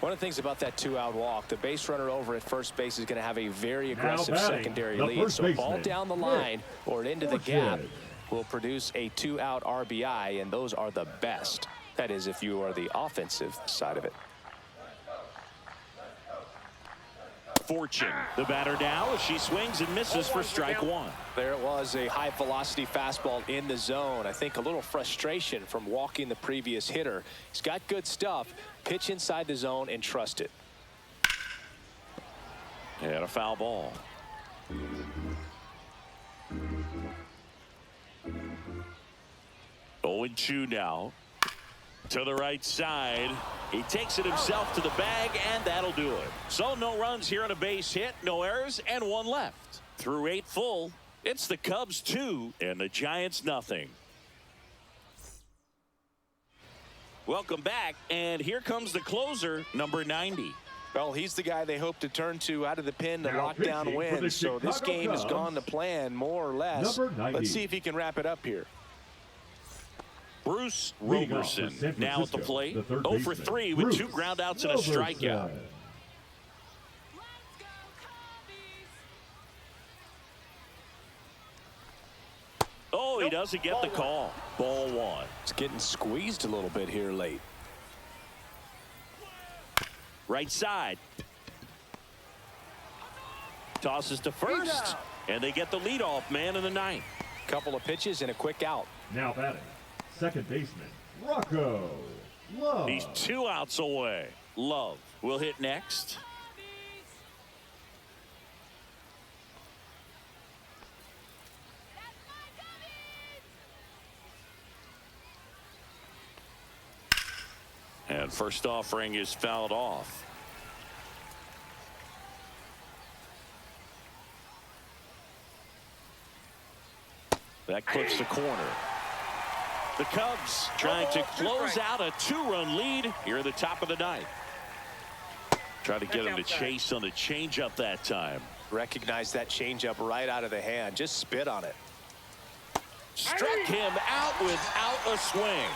One of the things about that 2-out walk, the base runner over at first base is going to have a very aggressive batting, secondary the lead. first So ball baseman, down the line or into the gap Fortune. will produce a 2-out RBI, and those are the best. That is, if you are the offensive side of it. Fortune, the batter now, as she swings and misses for strike one. There it was, a high velocity fastball in the zone. I think a little frustration from walking the previous hitter. He's got good stuff. Pitch inside the zone and trust it. And a foul ball. Oh, 0-2 now. To the right side. He takes it himself to the bag, and that'll do it. So no runs here on a base hit, no errors, and one left. Through 8 full, it's the Cubs 2 and the Giants nothing. Welcome back, and here comes the closer, number 90. Well, he's the guy they hope to turn to out of the pen to Now lock down pitching for the wins. So this Chicago game has Cubs, gone to plan, more or less. number 90. Let's see if he can wrap it up here. Bruce Leading off for Roberson San now at the Francisco, plate. the third 0 for baseman, 3 with Bruce 2 groundouts and a Roberson. strikeout. Oh, he doesn't get the call. Ball one. It's getting squeezed a little bit here late. Right side. Tosses to first. And they get the leadoff man in the ninth. Couple of pitches and a quick out. Now batting, second baseman, Rocco Love. He's 2 outs away. Love will hit next. And first offering is fouled off. That clips the corner. The Cubs trying to close out a 2-run lead here at the top of the ninth. Try to get him to chase on the changeup that time. Recognize that changeup right out of the hand. Just spit on it. Struck him out without a swing.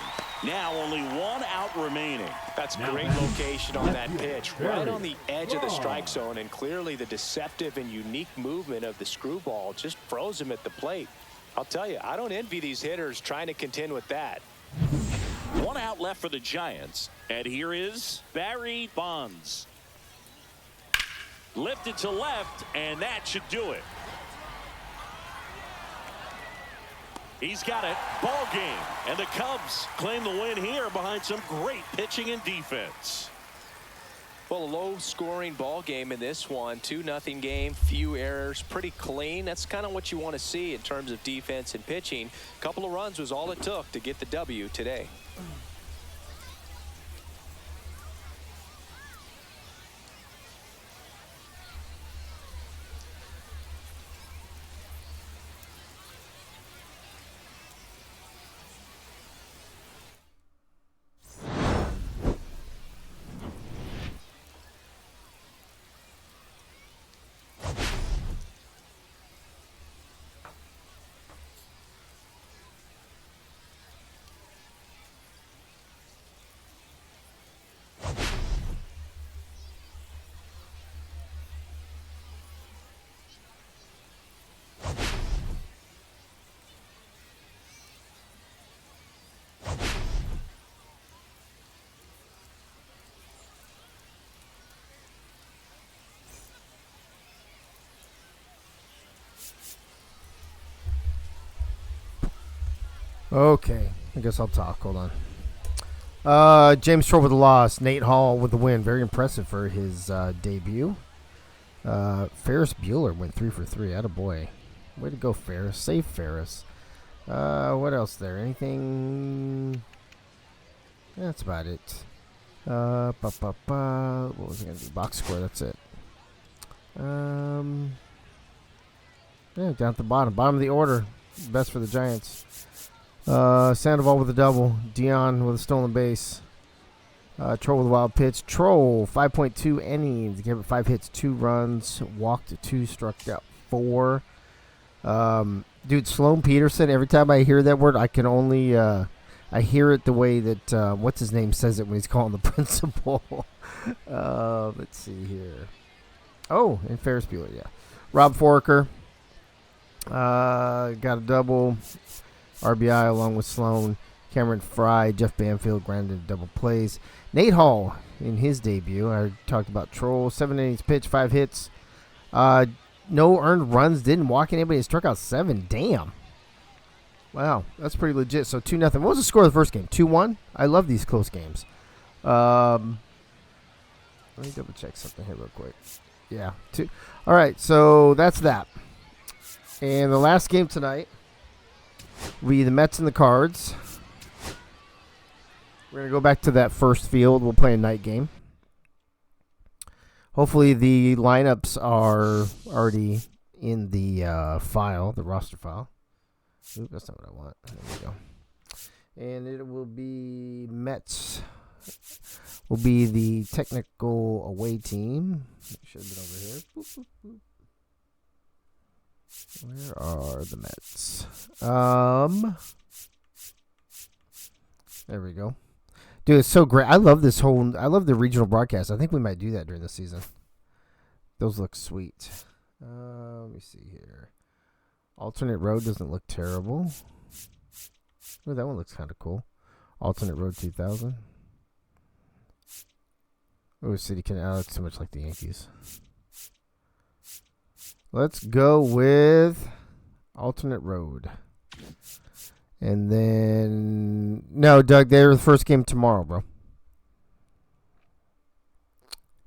Now only 1 out remaining. That's Now great batting, location on that left field, pitch. Barry Right on the edge of the strike Bonds. zone, and clearly the deceptive and unique movement of the screwball just froze him at the plate. I'll tell you, I don't envy these hitters trying to contend with that. 1 out left for the Giants. And here is Barry Bonds. Lifted to left, and that should do it. He's got it. Ball game. And the Cubs claim the win here behind some great pitching and defense. Well, a low-scoring ball game in this one. 2-0 game, few errors, pretty clean. That's kind of what you want to see in terms of defense and pitching. A couple of runs was all it took to get the W today. Okay, I guess I'll talk. Hold on. James Troll with the loss. Nate Hall with the win. Very impressive for his debut. Ferris Bueller went 3 for 3. Attaboy. Way to go, Ferris. Save Ferris. What else there? Anything? That's about it. What was I going to do? Box score. That's it. Yeah, down at the bottom. Bottom of the order. Best for the Giants. Sandoval with a double. Dion with a stolen base. Troll with a wild pitch. Troll, 5.2 innings. Gave it 5 hits, 2 runs. Walked 2, struck out 4. Dude, Sloan Peterson, every time I hear that word, I can only... I hear it the way that, what's his name says it when he's calling the principal. Let's see here. Oh, and Ferris Bueller, yeah. Rob Forker. Got a double. RBI along with Sloan. Cameron Fry, Jeff Banfield grounded double plays. Nate Hall in his debut. I talked about Troll. 7 innings pitched, 5 hits. No earned runs, didn't walk anybody, struck out 7. Damn. Wow, that's pretty legit. So 2-0. What was the score of the first game? 2-1? I love these close games. Let me double check something here real quick. Yeah. 2. All right, so that's that. And the last game tonight will be the Mets and the Cards. We're going to go back to that first field. We'll play a night game. Hopefully the lineups are already in the file, the roster file. Oop, that's not what I want. There we go. And it will be Mets. Will be the technical away team. It should have been over here. Boop, boop, boop. Where are the Mets? There we go. Dude, it's so great. I love the regional broadcast. I think we might do that during the season. Those look sweet. Let me see here. Alternate road doesn't look terrible. Oh, that one looks kind of cool. Alternate road 2000. Oh, City can. Oh, it's too much like the Yankees. Let's go with alternate road. And then... No, Doug, they're the first game tomorrow, bro.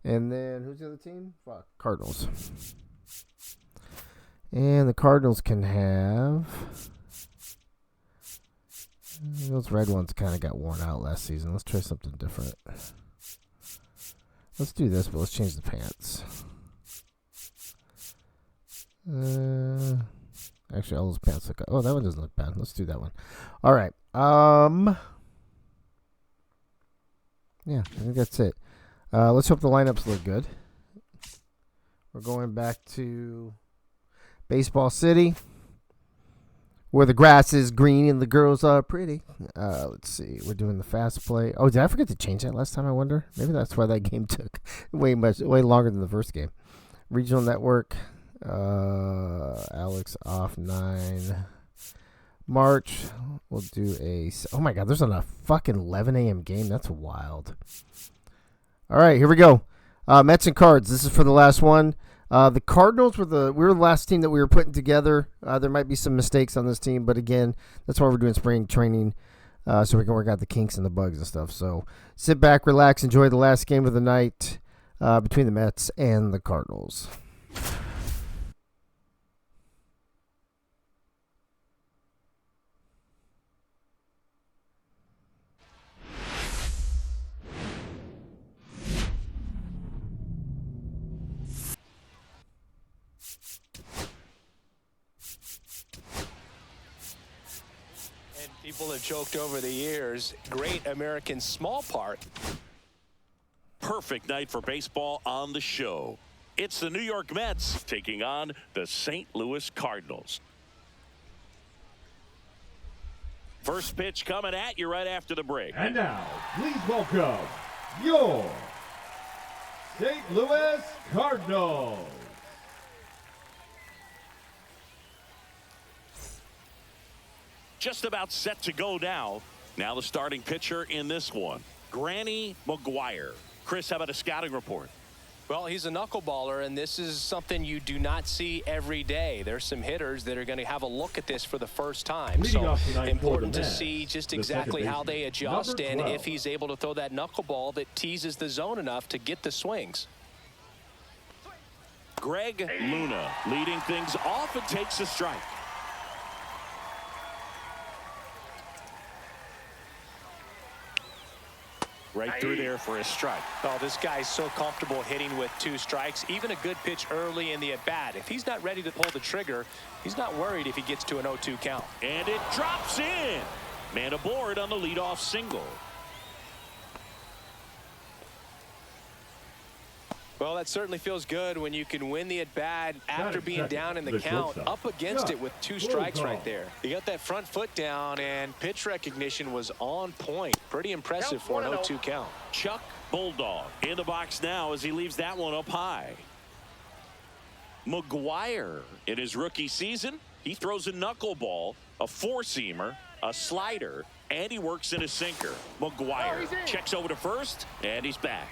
And then, who's the other team? Fuck, Cardinals. And the Cardinals can have... Those red ones kind of got worn out last season. Let's try something different. Let's do this, but let's change the pants. Actually, all those pants look... Oh, that one doesn't look bad. Let's do that one. All right. Yeah, I think that's it. Let's hope the lineups look good. We're going back to Baseball City, where the grass is green and the girls are pretty. Let's see. We're doing the fast play. Oh, did I forget to change that last time, I wonder? Maybe that's why that game took way longer than the first game. Regional Network. Alex off 9 March. We'll do a... Oh, my God. There's a fucking 11 a.m. game. That's wild. All right. Here we go. Mets and Cards. This is for the last one. The Cardinals were the last team that we were putting together. There might be some mistakes on this team, but again, that's why we're doing spring training, so we can work out the kinks and the bugs and stuff. So sit back, relax, enjoy the last game of the night between the Mets and the Cardinals. People have joked over the years, great American small part. Perfect night for baseball on the show. It's the New York Mets taking on the St. Louis Cardinals. First pitch coming at you right after the break. And now, please welcome your St. Louis Cardinals. Just about set to go now. Now the starting pitcher in this one, Granny McGuire. Chris, how about a scouting report? Well, he's a knuckleballer, and this is something you do not see every day. There's some hitters that are going to have a look at this for the first time. So important to see just exactly how they adjust and if he's able to throw that knuckleball that teases the zone enough to get the swings. Greg Luna leading things off and takes a strike. Right through there for a strike. Oh, this guy's so comfortable hitting with 2 strikes. Even a good pitch early in the at-bat. If he's not ready to pull the trigger, he's not worried if he gets to an 0-2 count. And it drops in. Man aboard on the leadoff single. Well, that certainly feels good when you can win the at-bat after being down in the count, up against it with 2 strikes right there. He got that front foot down, and pitch recognition was on point. Pretty impressive for an 0-2 count. Chuck Bulldog in the box now as he leaves that one up high. McGuire in his rookie season, he throws a knuckleball, a 4-seamer, a slider, and he works in a sinker. McGuire checks over to first, and he's back.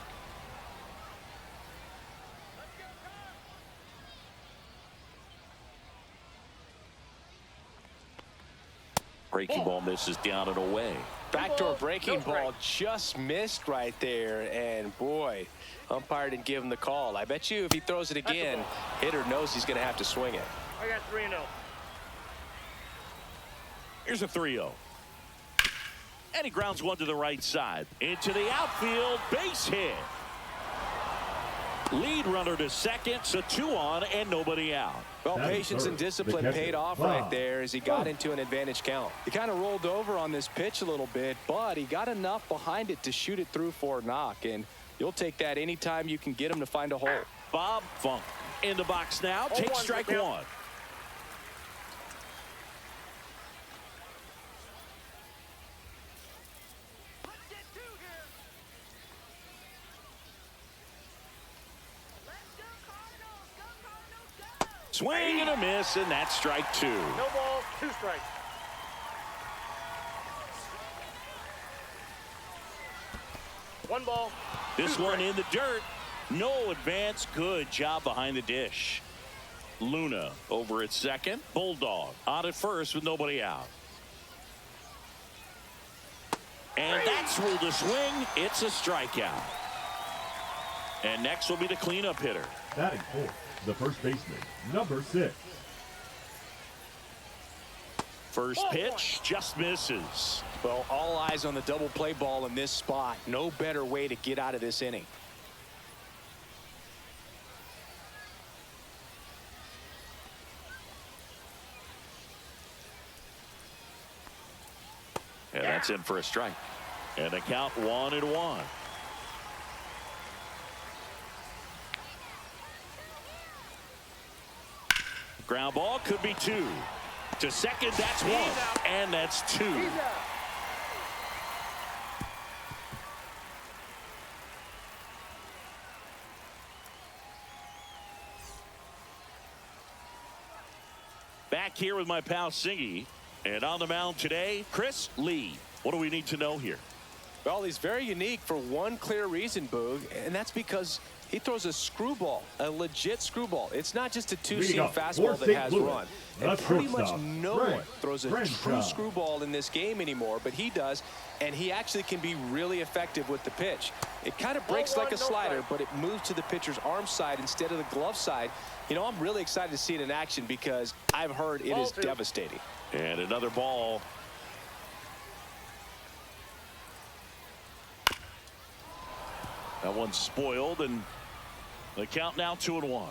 Breaking ball misses down and away. Backdoor breaking ball just missed right there, and boy, umpire didn't give him the call. I bet you if he throws it again, hitter knows he's going to have to swing it. I got 3-0. Here's a 3-0. And he grounds one to the right side. Into the outfield, base hit. Lead runner to second, so 2 on and nobody out. Well, patience and discipline paid off right there as he got into an advantage count. He kind of rolled over on this pitch a little bit, but he got enough behind it to shoot it through for a knock, and you'll take that anytime you can get him to find a hole. Bob Funk in the box now, takes strike 1. Swing and a miss, and that's strike 2. No balls, 2 strikes. One ball. This one in the dirt. No advance. Good job behind the dish. Luna over at second. Bulldog on at first with nobody out. And that's ruled a swing. It's a strikeout. And next will be the cleanup hitter. Batting fourth, the first baseman, number 6. First pitch just misses. Well, all eyes on the double play ball in this spot. No better way to get out of this inning. And that's in for a strike. And the count 1-1. Ground ball could be 2. To second, that's 1. And that's 2. Back here with my pal Singy. And on the mound today, Chris Lee. What do we need to know here? Well, he's very unique for one clear reason, Boog, and that's because he throws a screwball, a legit screwball. It's not just a 2-seam fastball that has run. And pretty much no one throws a true screwball in this game anymore, but he does, and he actually can be really effective with the pitch. It kind of breaks like a slider, but it moves to the pitcher's arm side instead of the glove side. You know, I'm really excited to see it in action because I've heard it is devastating. And another ball. That one's spoiled, and the count now 2-1.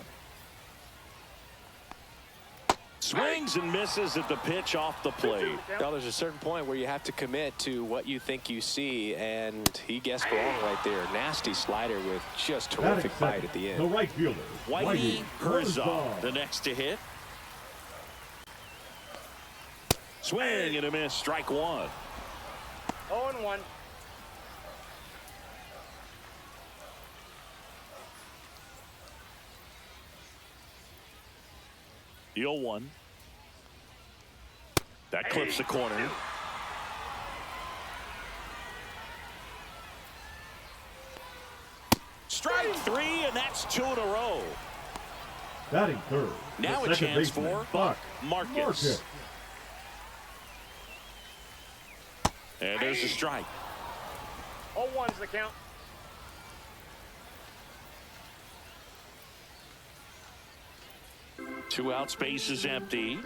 Swings and misses at the pitch off the plate. Now there's a certain point where you have to commit to what you think you see, and he guessed wrong right there. Nasty slider with just terrific bite at the end. The right fielder, Whitey Herzog, the next to hit. Swing and a miss, strike 1. 0-1. The 0-1. That clips the corner. Strike 3, and that's 2 in a row. Batting third. Now a chance for Buck Marcus. And there's a strike. 0-1's the count. Two out, space is empty.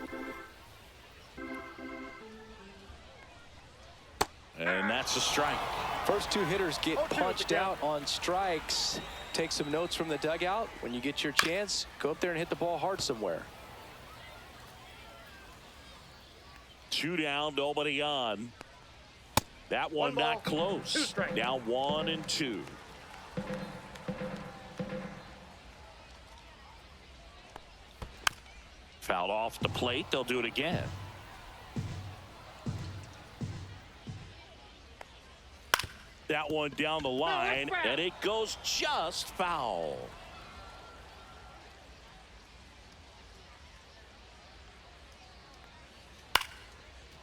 And that's a strike. First two hitters get punched out on strikes. Take some notes from the dugout. When you get your chance, go up there and hit the ball hard somewhere. 2 down, nobody on. That one not close. Now 1-2. Fouled off the plate. They'll do it again. That one down the line, and it goes just foul.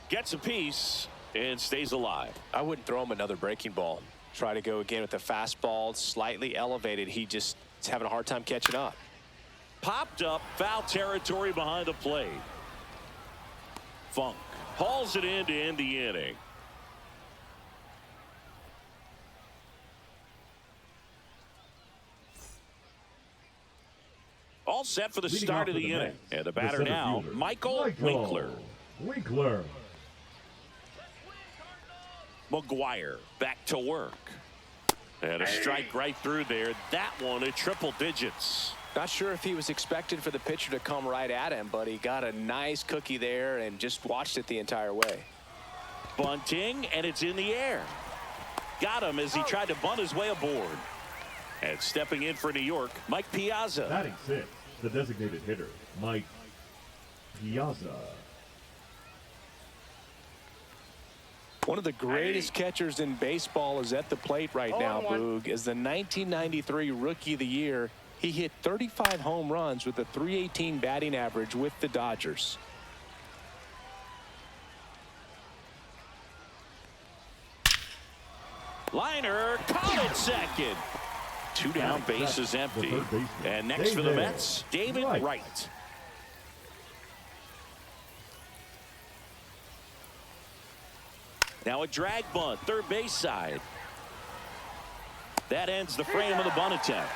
Gets a piece and stays alive. I wouldn't throw him another breaking ball. Try to go again with the fastball, slightly elevated. He just is having a hard time catching up. Popped up, foul territory behind the plate. Funk hauls it in to end the inning. All set for the start of the inning. And the batter now, Michael Winkler. McGuire back to work. And a strike right through there. That one at triple digits. Not sure if he was expected for the pitcher to come right at him, but he got a nice cookie there and just watched it the entire way. Bunting, and it's in the air. Got him as he tried to bunt his way aboard. And stepping in for New York, Mike Piazza. Batting sixth, the designated hitter, Mike Piazza. One of the greatest catchers in baseball is at the plate right now, Boog. As the 1993 Rookie of the Year, he hit 35 home runs with a .318 batting average with the Dodgers. Liner, caught it second. 2 down, base is empty. And next for the Mets, David Wright. Now a drag bunt, third base side. That ends the frame of the bunt attempt.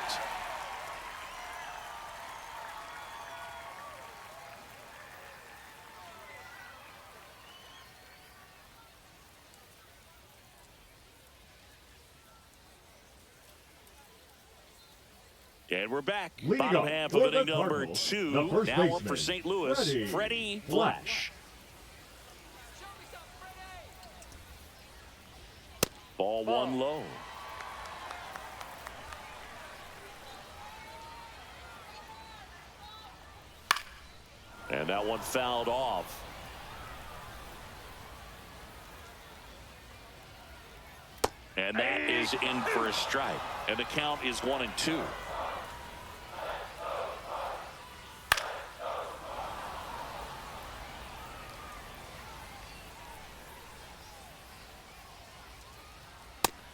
And we're back. Bottom half of inning number 2. Now up for St. Louis, Freddie Flash. Ball 1 low. And that one fouled off. And that is in for a strike. And the count is 1-2.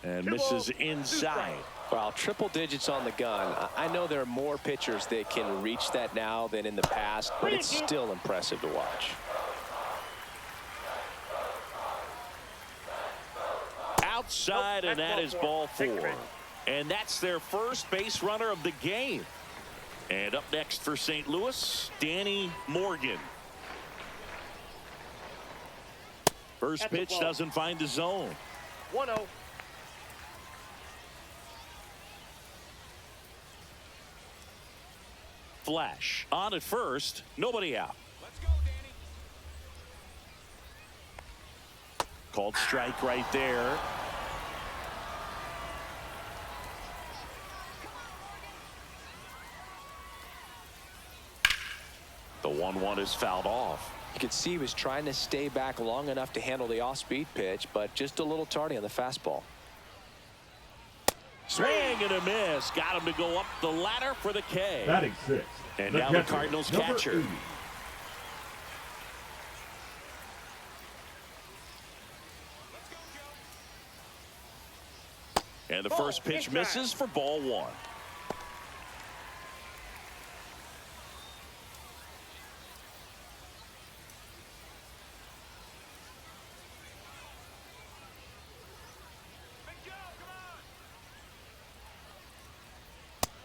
And misses inside. Wow, triple digits on the gun. I know there are more pitchers that can reach that now than in the past, but it's still impressive to watch. Outside, and that is ball 4. And that's their first base runner of the game. And up next for St. Louis, Danny Morgan. First pitch doesn't find the zone. 1-0. Flash on at first, nobody out. Let's go, Danny. Called strike right there. The 1-1 is fouled off. You could see he was trying to stay back long enough to handle the off-speed pitch, but just a little tardy on the fastball. Swing and a miss. Got him to go up the ladder for the K. Batting sixth. And now the Cardinals catcher. 80. And the first pitch misses for ball 1.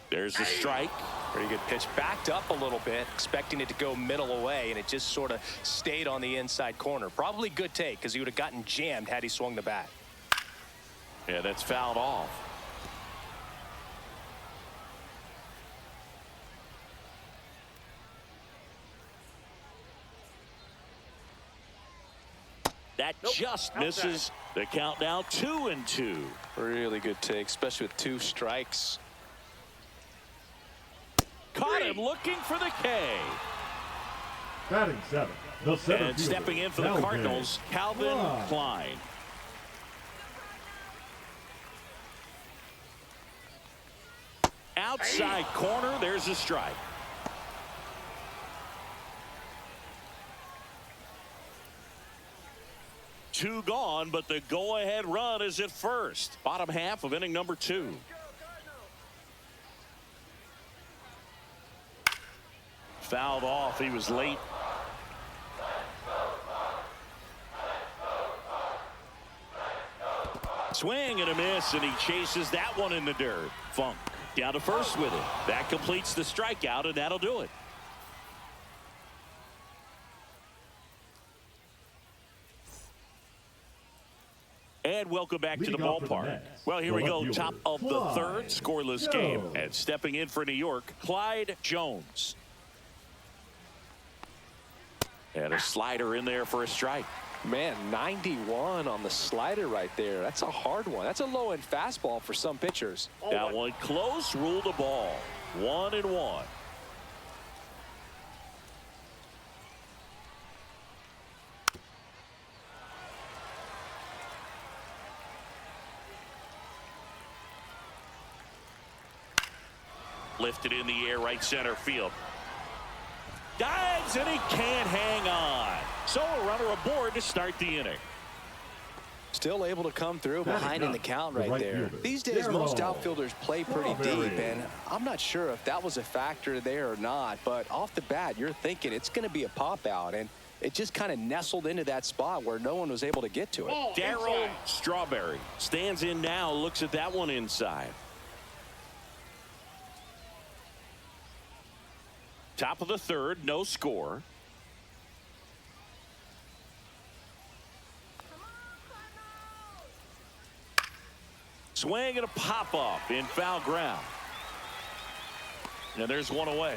There's the strike. Pretty good pitch. Backed up a little bit, expecting it to go middle away, and it just sort of stayed on the inside corner. Probably good take, because he would have gotten jammed had he swung the bat. Yeah, that's fouled off. That just misses. The count now 2-2. Really good take, especially with 2 strikes. Caught him looking for the K. Batting 7, the center And fielder, stepping in for the Calvin Cardinals, Calvin Klein. Klein. Outside corner, there's a strike. Two gone, but the go-ahead run is at first. Bottom half of inning number 2. Fouled off. He was late. Swing and a miss, and he chases that one in the dirt. Funk down to first with it. That completes the strikeout, and that'll do it. And welcome back to the ballpark. Well, here we go. Top of the third, scoreless game. And stepping in for New York, Clyde Jones. And a slider in there for a strike. Man, 91 on the slider right there. That's a hard one. That's a low-end fastball for some pitchers. That one close, ruled the ball. 1-1. Lifted in the air, right center field. Dives, and he can't hang on. So a runner aboard to start the inning. Still able to come through behind in the count right there. These days, most outfielders play pretty deep, and I'm not sure if that was a factor there or not, but off the bat, you're thinking it's going to be a pop-out, and it just kind of nestled into that spot where no one was able to get to it. Darryl Strawberry stands in now, looks at that one inside. Top of the third, no score. Swing and a pop-up in foul ground. And there's one away.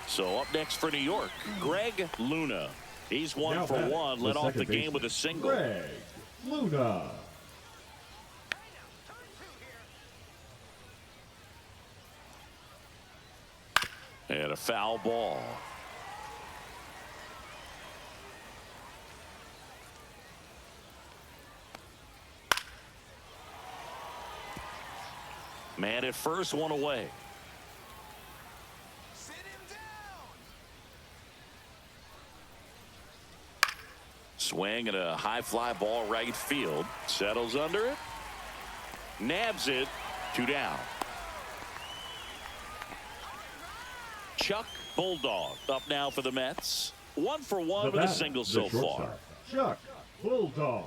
So up next for New York, Greg Luna. He's 1 for 1, led off the game with a single. Greg Luna. And a foul ball. Man at first, one away. Swing and a high fly ball right field. Settles under it. Nabs it. 2 down. Chuck Bulldog up now for the Mets. 1 for 1 with a single so far. Chuck Bulldog.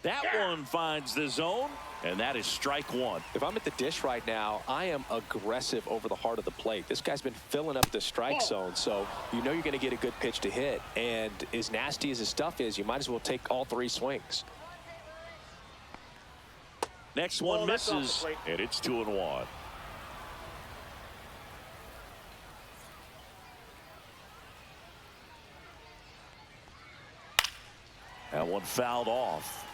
That one finds the zone, and that is strike 1. If I'm at the dish right now, I am aggressive over the heart of the plate. This guy's been filling up the strike zone, so you know you're going to get a good pitch to hit. And as nasty as his stuff is, you might as well take all 3 swings. Next one misses, and it's 2-1. That one fouled off.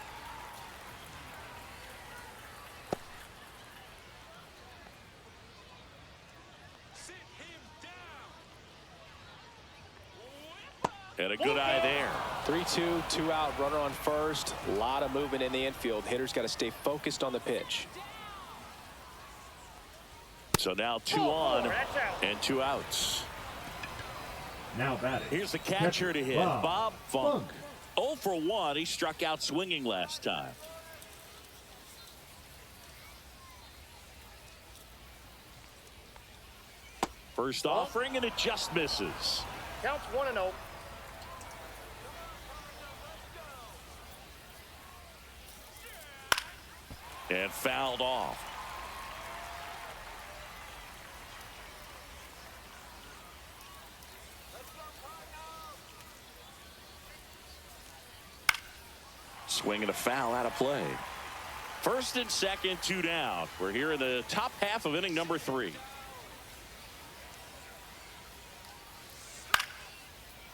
And a good eye there. 3-2, 2 out, runner on first. A lot of movement in the infield. Hitters got to stay focused on the pitch. So now 2 on and 2 outs. Now batting. Here's the catcher to hit, Bob Funk. 0 for 1. He struck out swinging last time. First offering, and it just misses. Counts 1-0. And fouled off. Swing and a foul out of play. First and second, 2 down. We're here in the top half of inning number 3.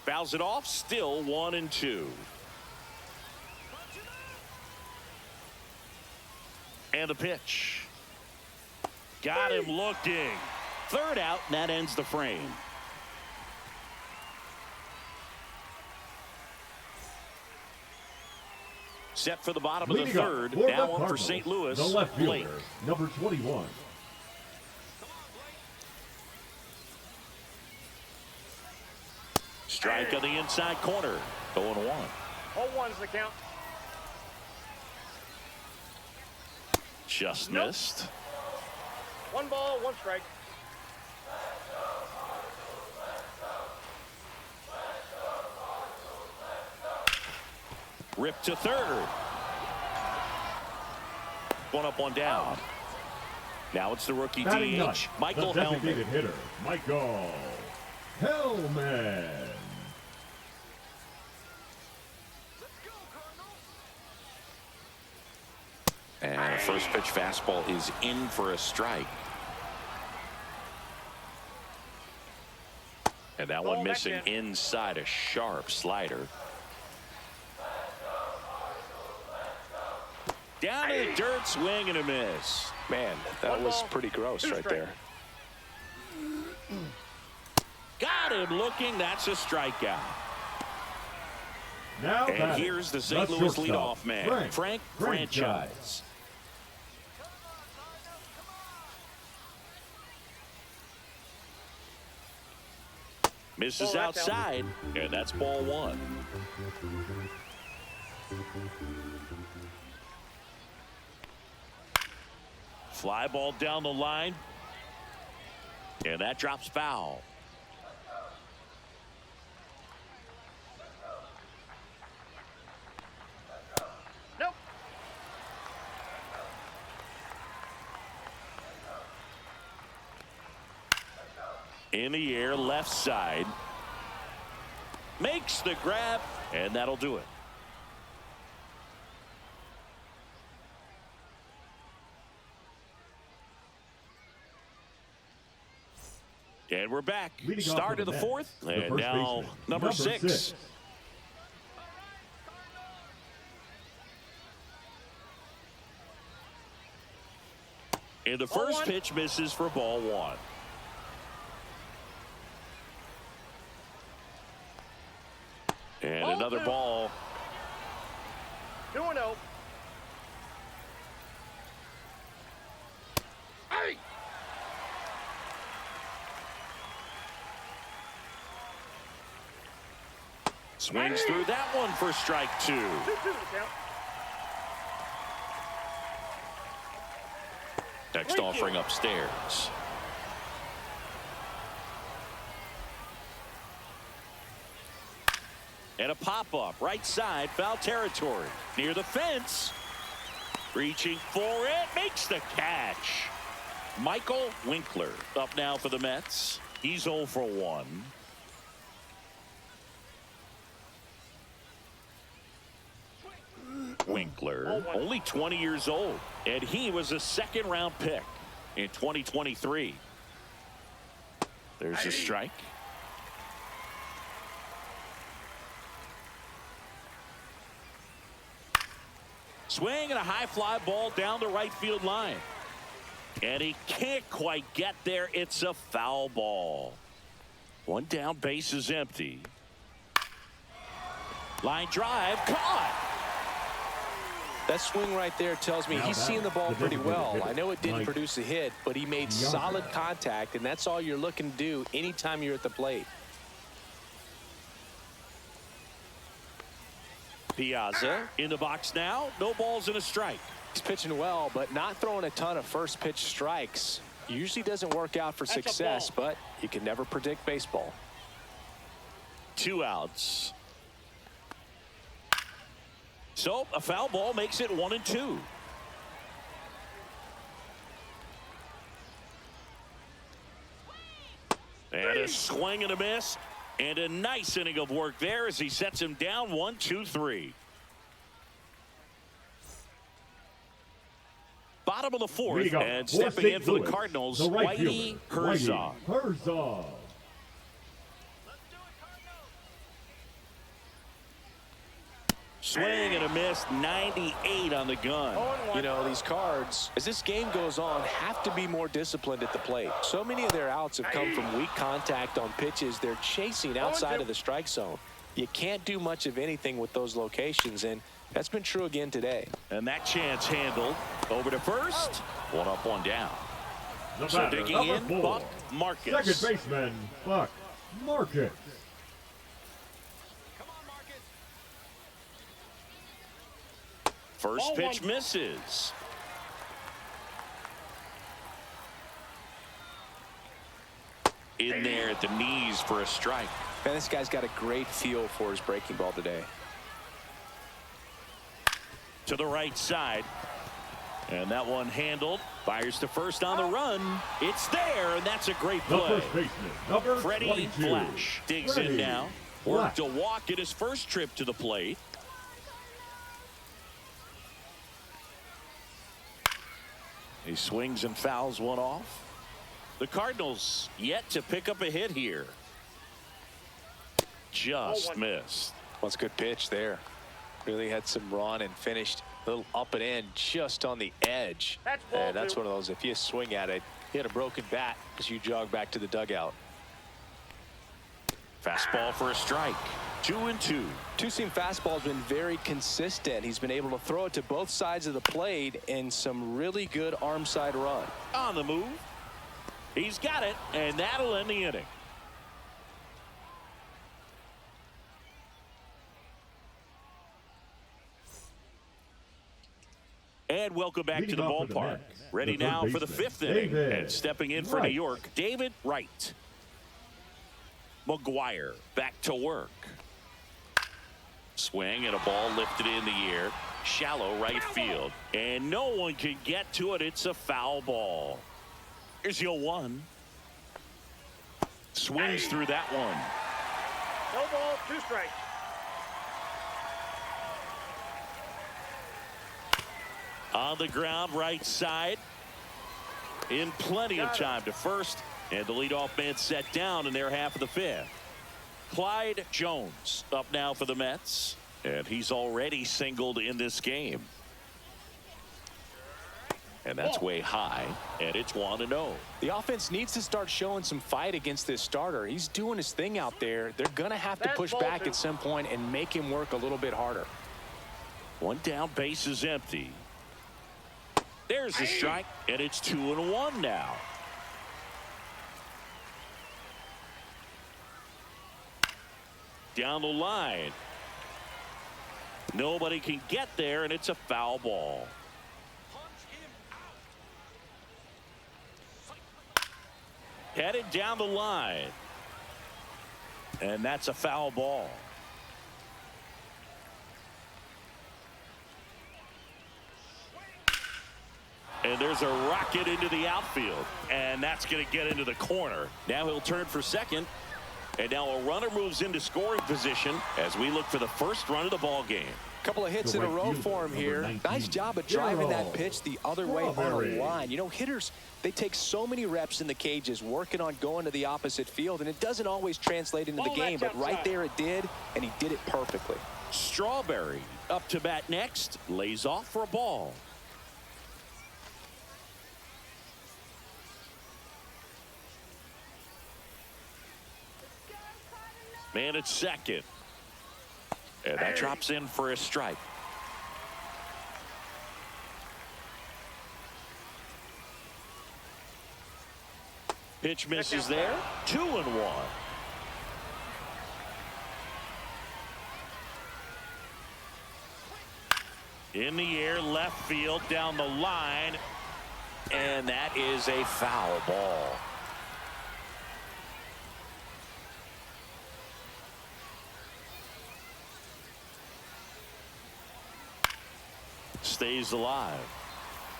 Fouls it off, still 1-2. And the pitch. Got him looking. Third out, and that ends the frame. Set for the bottom of the third. Now on for St. Louis. The left Blake. fielder, number 21. Strike on the inside corner. 0-1. 0-1's the count. Just missed. 1 ball, 1 strike. Ripped to third. 1 up, 1 down. Now it's the rookie Batting DH, ninth, Michael the Hellman. designated hitter, Michael Hellman. And the first pitch fastball is in for a strike. And that one missing inside, a sharp slider. Down in the dirt, swing and a miss. Man, that was pretty gross right there. Got him looking. That's a strikeout. Now And here's the St. Louis shortstop, leadoff man, Frank Franchise. Franchise. Misses outside, and that's ball 1. Fly ball down the line, and that drops foul. Nope. In the air, left side. Makes the grab, and that'll do it. And we're back. Leading off Start for of the the fourth, Mets, the and first now baseman, number 6. And the first pitch misses for ball 1. And another ball. 2-0. Swings through that one for strike 2. 2-2 the count. Next offering upstairs. And a pop-up, right side, foul territory. Near the fence. Reaching for it, makes the catch. Michael Winkler up now for the Mets. He's 0 for 1. Winkler, only 20 years old, and he was a 2nd-round pick in 2023. There's a strike. Swing and a high fly ball down the right field line. And he can't quite get there. It's a foul ball. 1 down, base is empty. Line drive, caught. That swing right there tells me Now he's seeing the ball the pretty designated well. hitter, I know it didn't Mike produce a hit, but he made solid contact, and that's all you're looking to do anytime you're at the plate. Piazza in the box now. No balls and a strike. He's pitching well, but not throwing a ton of first pitch strikes. Usually doesn't work out for success, but you can never predict baseball. 2 outs. So a foul ball makes it 1-2. A swing and a miss. And a nice inning of work there as he sets him down 1-2-3. Bottom of the fourth, and stepping in for the Cardinals, Whitey Herzog. Swing and a miss, 98 on the gun. You know, these Cards, as this game goes on, have to be more disciplined at the plate. So many of their outs have come from weak contact on pitches they're chasing outside of the strike zone. You can't do much of anything with those locations, and that's been true again today. And that chance handled. Over to first. One up, one down. So digging in, Buck Marcus. Second baseman, Buck Marcus. First pitch misses. In there at the knees for a strike. And this guy's got a great feel for his breaking ball today. To the right side. And that one handled. Fires to first on the run. It's there, and that's a great play. The first baseman, number Freddie 22. Flash digs in now. Worked a walk in his first trip to the plate. He swings and fouls one off. The Cardinals yet to pick up a hit here. Just missed. Well, it's a good pitch there. Really had some run and finished a little up and in just on the edge. And that's one of those, if you swing at it, hit a broken bat as you jog back to the dugout. Fastball for a strike. 2-2. Two-seam fastball has been very consistent. He's been able to throw it to both sides of the plate in some really good arm side run. On the move. He's got it, and that'll end the inning. And welcome back to the ballpark. Ready now for the fifth inning. And stepping in for New York, David Wright. McGuire back to work. Swing and a ball lifted in the air. Shallow right field. And no one can get to it. It's a foul ball. Here's your one. Swings through that one. No ball, 2 strikes. On the ground, right side. In plenty of time to first. And the leadoff man set down in their half of the fifth. Clyde Jones up now for the Mets. And he's already singled in this game. And that's way high. And it's 1-0. The offense needs to start showing some fight against this starter. He's doing his thing out there. They're going to have to push back at some point and make him work a little bit harder. One down, base is empty. There's the strike, and it's 2-1 now. Down the line. Nobody can get there, and it's a foul ball. Headed down the line. And that's a foul ball. And there's a rocket into the outfield. And that's going to get into the corner. Now he'll turn for second. And now a runner moves into scoring position as we look for the first run of the ball game. Couple of hits in a row for him here. Nice job of driving that pitch the other way on the line. You know, hitters, they take so many reps in the cages working on going to the opposite field, and it doesn't always translate into the game, but right there it did, and he did it perfectly. Strawberry up to bat next, lays off for a ball. Man at second. And that drops in for a strike. Pitch misses there. 2-1. In the air, left field, down the line. And that is a foul ball. Stays alive.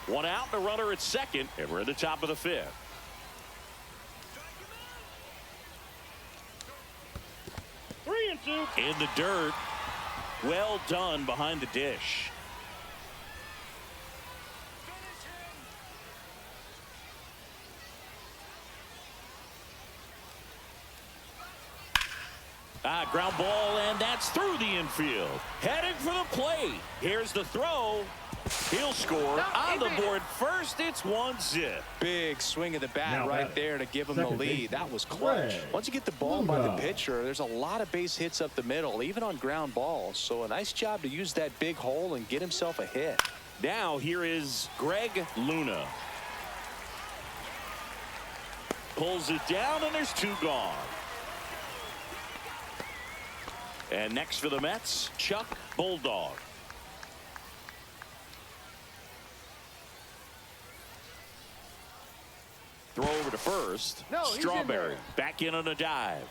One out and a runner at second, and we're at the top of the fifth. In the dirt. Well done behind the dish. Ground ball, and that's through the infield. Heading for the plate. Here's the throw. He'll score on the board first. It's 1-0. Big swing of the bat right there to give him the lead. That was clutch. Once you get the ball by the pitcher, there's a lot of base hits up the middle, even on ground balls. So a nice job to use that big hole and get himself a hit. Now here is Greg Luna. Pulls it down, and there's 2 gone. And next for the Mets, Chuck Bulldog. Throw over to first. Strawberry back in on a dive.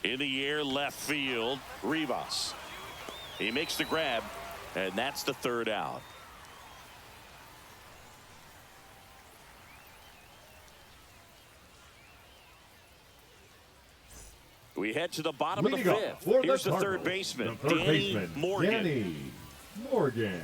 In the air, left field, Rivas. He makes the grab, and that's the 3rd out. We head to the bottom of the 5th. Here's the third baseman, Danny Morgan. Danny Morgan.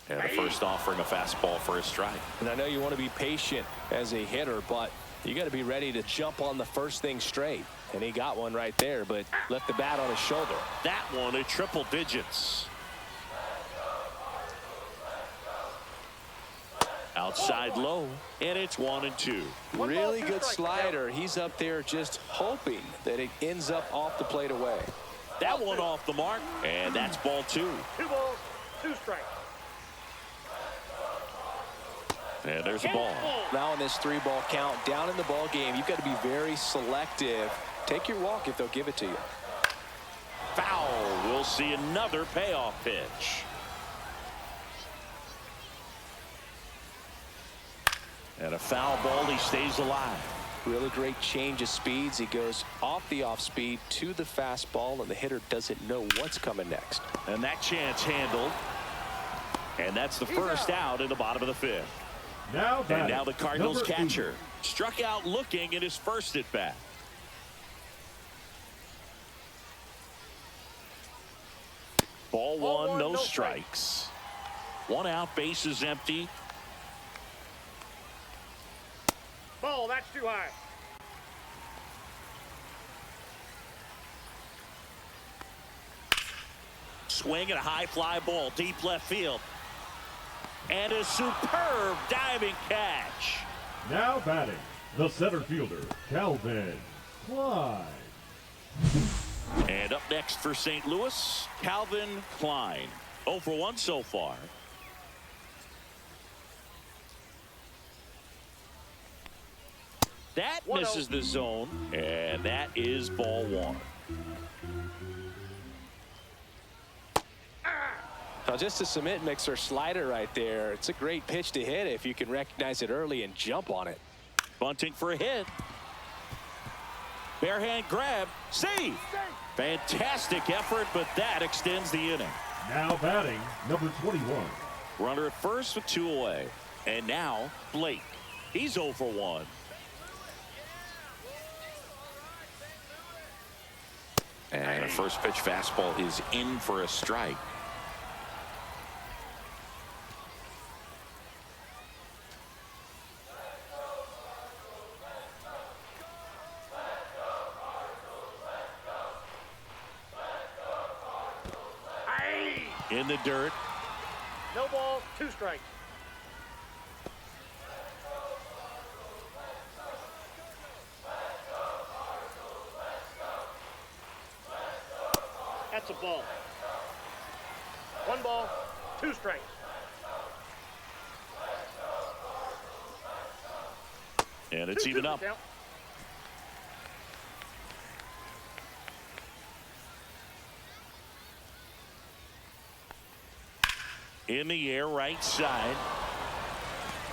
And the first offering a fastball for a strike. And I know you want to be patient as a hitter, but you got to be ready to jump on the first thing straight. And he got one right there, but left the bat on his shoulder. That one at triple digits. Outside low, and it's 1-2. Really good slider. He's up there just hoping that it ends up off the plate away. That one off the mark, and that's ball 2. 2 balls, 2 strikes. And there's a ball. Now in this 3-ball count, down in the ball game, you've got to be very selective. Take your walk if they'll give it to you. Foul. We'll see another payoff pitch. And a foul ball. He stays alive. Really great change of speeds. He goes off the off speed to the fastball, and the hitter doesn't know what's coming next. And that chance handled. And that's the first out in the bottom of the 5th. And now the Cardinals catcher struck out looking at his first at bat. Ball 1, no strikes. 1 out, base is empty. Ball, that's too high. Swing and a high fly ball, deep left field. And a superb diving catch. Now batting, the center fielder, Calvin Klein. And up next for St. Louis, Calvin Klein. 0 for 1 so far. That misses the zone, and that is ball 1. Now just a cement mixer slider right there. It's a great pitch to hit if you can recognize it early and jump on it. Bunting for a hit. Bare hand grab. Save. Fantastic effort, but that extends the inning. Now batting, number 21. Runner at first with 2 away. And now Blake. He's 0 for 1. And a first pitch fastball is in for a strike. In the dirt. No balls, 2 strikes. That's a ball. 1 ball, 2 strikes. And it's even up. In the air, right side.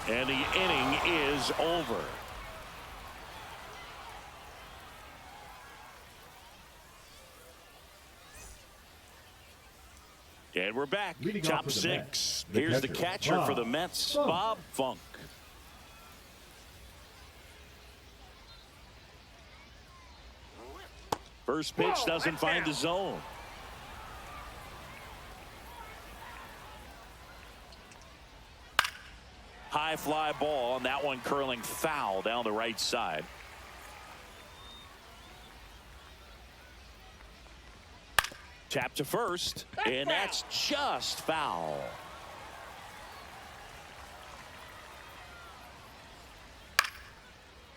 And the inning is over. And we're back. Leading off Top for the 6. Mets, the Here's the catcher, catcher for the Mets, Bob Funk. First pitch doesn't find the zone. High fly ball, and that one curling foul down the right side. Tap to first, and that's just foul.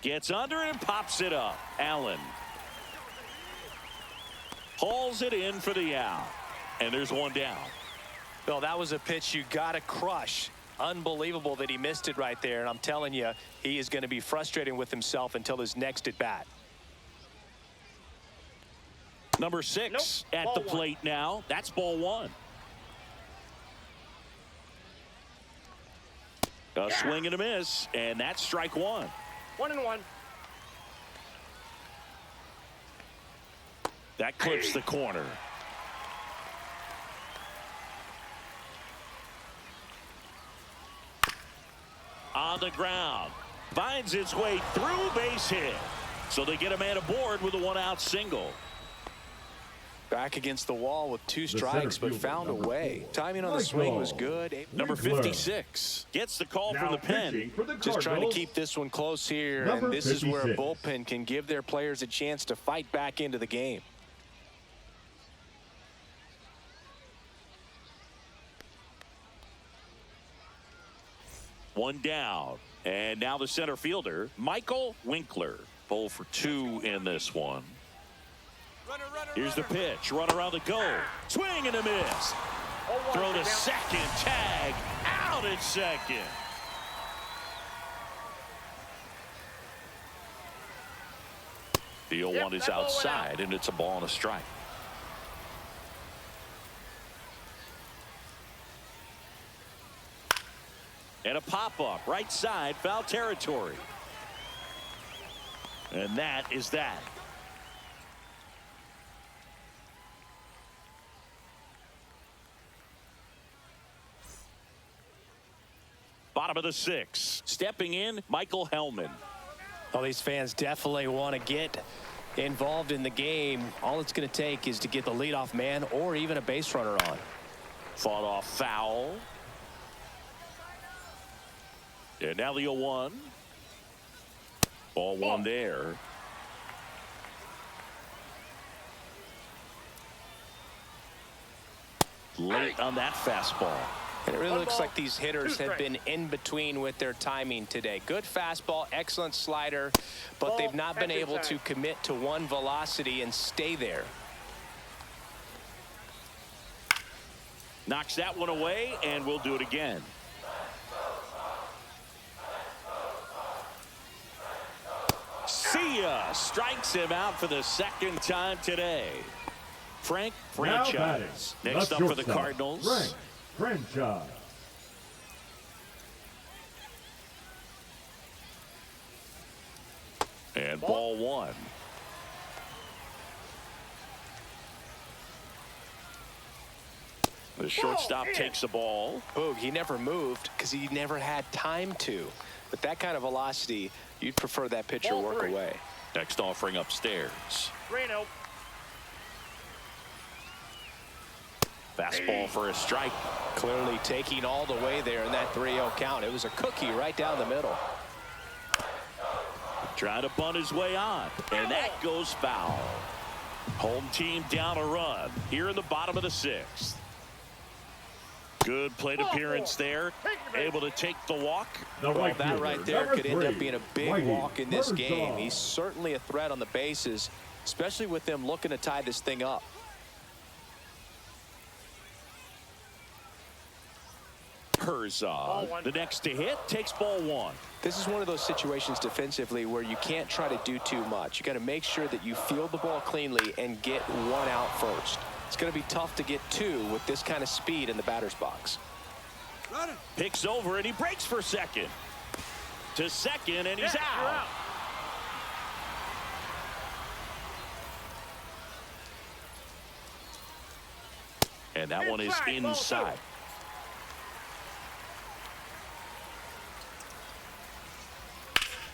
Gets under and pops it up. Allen hauls it in for the out, and there's one down. Well, that was a pitch you got to crush. Unbelievable that he missed it right there, and I'm telling you, he is going to be frustrated with himself until his next at bat. Number 6 at the plate now. That's ball 1. A swing and a miss, and that's strike 1. 1-1. That clips the corner. On the ground. Finds its way through, base hit. So they get a man aboard with a 1-out single. Back against the wall with 2 strikes, but found a way. Timing on the swing was good. Number 56 gets the call from the pen. Just trying to keep this one close here, and this is where a bullpen can give their players a chance to fight back into the game. One down, and now the center fielder, Michael Winkler. Pull for 2 in this one. Here's the pitch. Run around the goal. Swing and a miss. Throw to second. Tag. Out at second. The 0-1 is outside, and it's a ball and a strike. And a pop-up. Right side. Foul territory. And that is that. Bottom of the 6th. Stepping in, Michael Hellman. Well, these fans definitely want to get involved in the game. All it's going to take is to get the leadoff man or even a base runner on. Fought off foul. And now the 0-1. Ball 1 there. Late on that fastball. And it really looks like these hitters have been in between with their timing today. Good fastball, excellent slider, but they've not been able to commit to one velocity and stay there. Knocks that one away, and we'll do it again. See ya! Strikes him out for the 2nd time today. Frank Franchise. Next up for the Cardinals. Frank Franchise. And ball 1. The shortstop takes the ball. Boog, he never moved because he never had time to. With that kind of velocity, you'd prefer that pitcher work away. Next offering upstairs. Reno. Fastball for a strike. Clearly taking all the way there in that 3-0 count. It was a cookie right down the middle. Trying to bunt his way on, and that goes foul. Home team down a run here in the bottom of the 6th. Good plate appearance there. Able to take the walk. Well, that right there could end up being a big walk in this game. He's certainly a threat on the bases, especially with them looking to tie this thing up. Herzog, the next to hit, takes ball 1. This is one of those situations defensively where you can't try to do too much. You got to make sure that you field the ball cleanly and get 1 out first. It's going to be tough to get 2 with this kind of speed in the batter's box. Picks over, and he breaks for second. To second, and he's out. And that one is inside.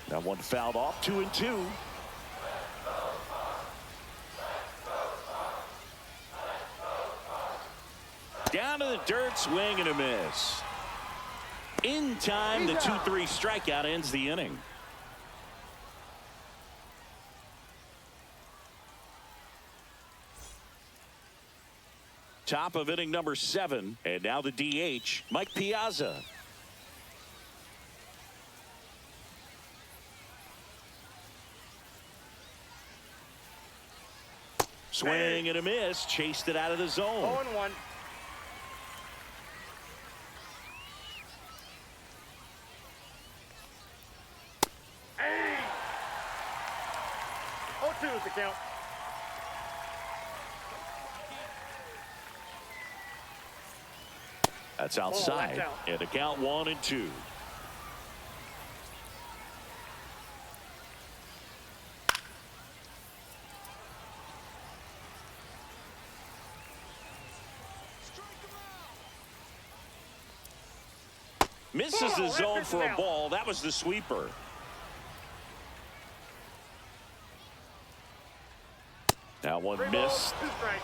That one fouled off, 2-2. Down to the dirt, swing and a miss. In time, the 2-3 strikeout ends the inning. Top of inning number 7, and now the DH, Mike Piazza. Swing and a miss, chased it out of the zone. 0-1. Hey! 0-2 is the count. That's outside. that's out. And the count 1-2. Misses the zone for a ball. That was the sweeper. That one missed. 2 strikes.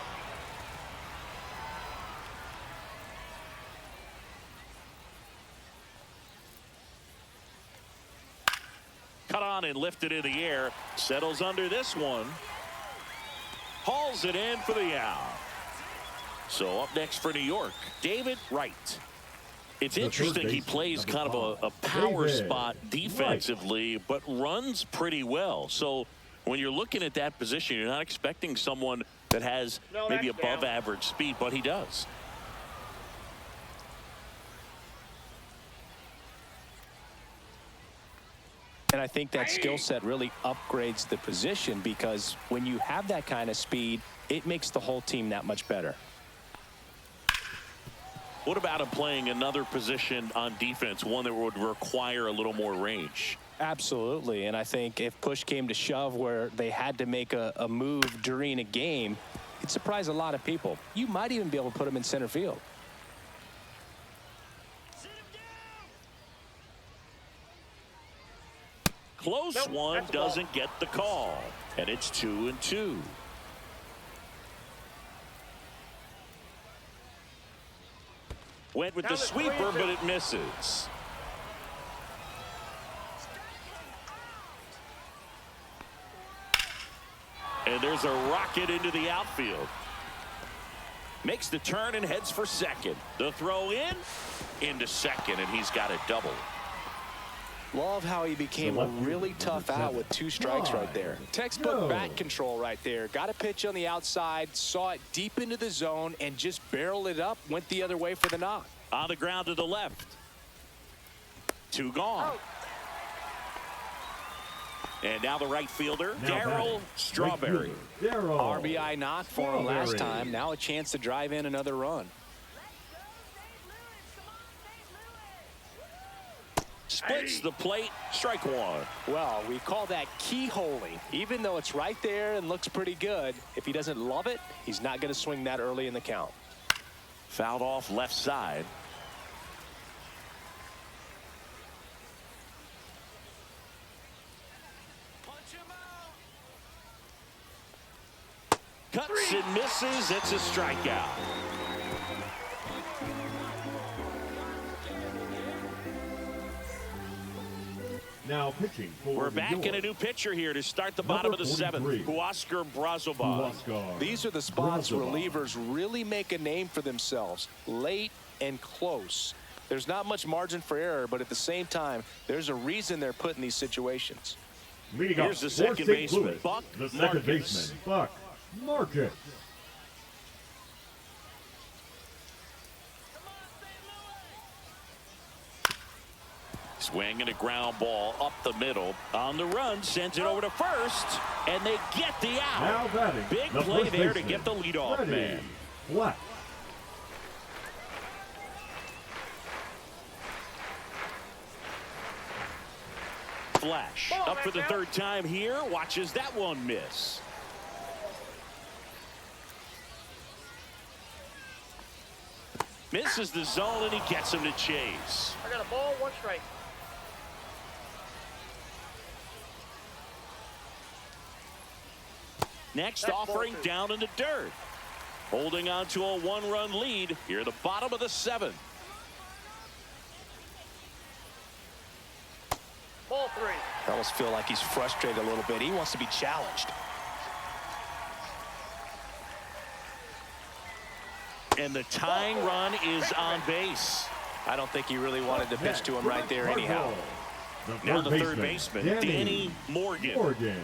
Cut on and lifted in the air. Settles under this one. Hauls it in for the out. So up next for New York, David Wright. It's interesting he plays kind of a power spot defensively, but runs pretty well. So when you're looking at that position, you're not expecting someone that has maybe above average speed, but he does. And I think that skill set really upgrades the position, because when you have that kind of speed, it makes the whole team that much better. What about him playing another position on defense, one that would require a little more range? Absolutely. And I think if push came to shove where they had to make a move during a game, it'd surprise a lot of people. You might even be able to put him in center field. Close one, doesn't get the call. And it's 2-2. Went with the sweeper, but it misses. And there's a rocket into the outfield. Makes the turn and heads for second. The throw in, into second, and he's got a double. Love how he became a really tough out with 2 strikes right there. Textbook bat control right there. Got a pitch on the outside, saw it deep into the zone, and just barreled it up, went the other way for the knock. On the ground to the left. 2 gone. And now the right fielder, Darryl Strawberry. RBI knock for him last time. Now a chance to drive in another run. Splits the plate, strike 1. Well, we call that keyholing. Even though it's right there and looks pretty good, if he doesn't love it, he's not going to swing that early in the count. Fouled off left side. Cuts and misses. It's a strikeout. Now pitching for We're back in a new pitcher here to start the bottom of the 7th. Huascar Brazoban. These are the spots relievers really make a name for themselves. Late and close. There's not much margin for error, but at the same time, there's a reason they're put in these situations. Here's the second baseman, Buck The second Marcus. baseman, Buck Marcus. Swing and a ground ball up the middle. On the run, sends it over to first, and they get the out. Now batting, Big the play first there to baseman, get the leadoff Freddie man. Black. Flash up for the 3rd time here. Watches that one miss. Misses the zone, and he gets him to chase. I got a ball, 1 strike. Next offering down in the dirt. Holding on to a 1-run lead here at the bottom of the 7th. Ball 3. I almost feel like he's frustrated a little bit. He wants to be challenged. And the tying run is on base. I don't think he really wanted to pitch to him right there anyhow. Now the third baseman, Danny Morgan.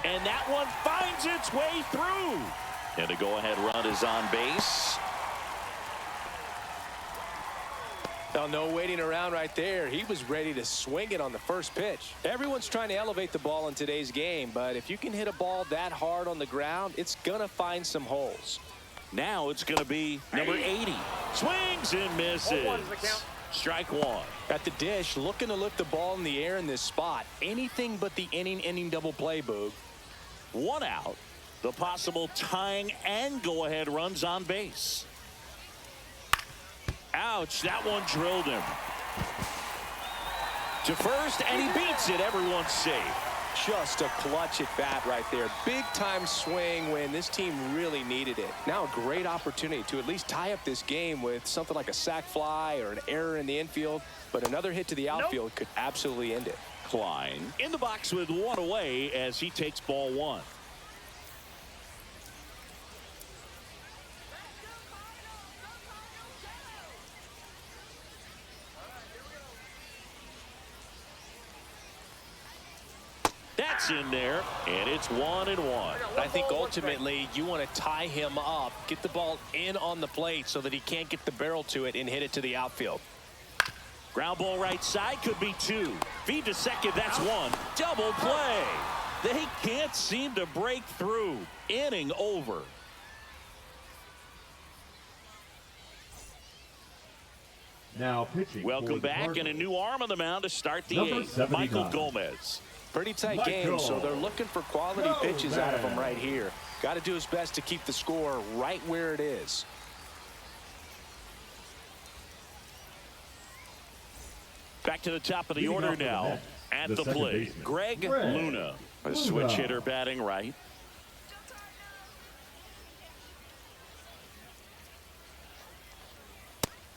And that one finds its way through. And the go-ahead run is on base. Now, no waiting around right there. He was ready to swing it on the first pitch. Everyone's trying to elevate the ball in today's game, but if you can hit a ball that hard on the ground, it's going to find some holes. Now it's going to be number 80. Swings and misses. Strike 1. At the dish, looking to lift the ball in the air in this spot. Anything but the inning double play, Boog. 1 out. The possible tying and go-ahead runs on base. Ouch, that one drilled him. To first, and he beats it. Everyone's safe. Just a clutch at bat right there. Big time swing when this team really needed it. Now a great opportunity to at least tie up this game with something like a sac fly or an error in the infield. But another hit to the outfield could absolutely end it. Klein in the box with 1 away as he takes ball 1. That's in there, and it's 1-1. I think ultimately you want to tie him up, get the ball in on the plate so that he can't get the barrel to it and hit it to the outfield. Ground ball right side could be 2. Feed to second, that's 1. Double play. They can't seem to break through. Inning over. Now pitching. Welcome back, and a new arm on the mound to start the 8th. Michael Gomez. Pretty tight game, so they're looking for quality pitches out of him right here. Got to do his best to keep the score right where it is. Back to the top of the order now. At the plate, Greg Luna. A switch hitter batting right.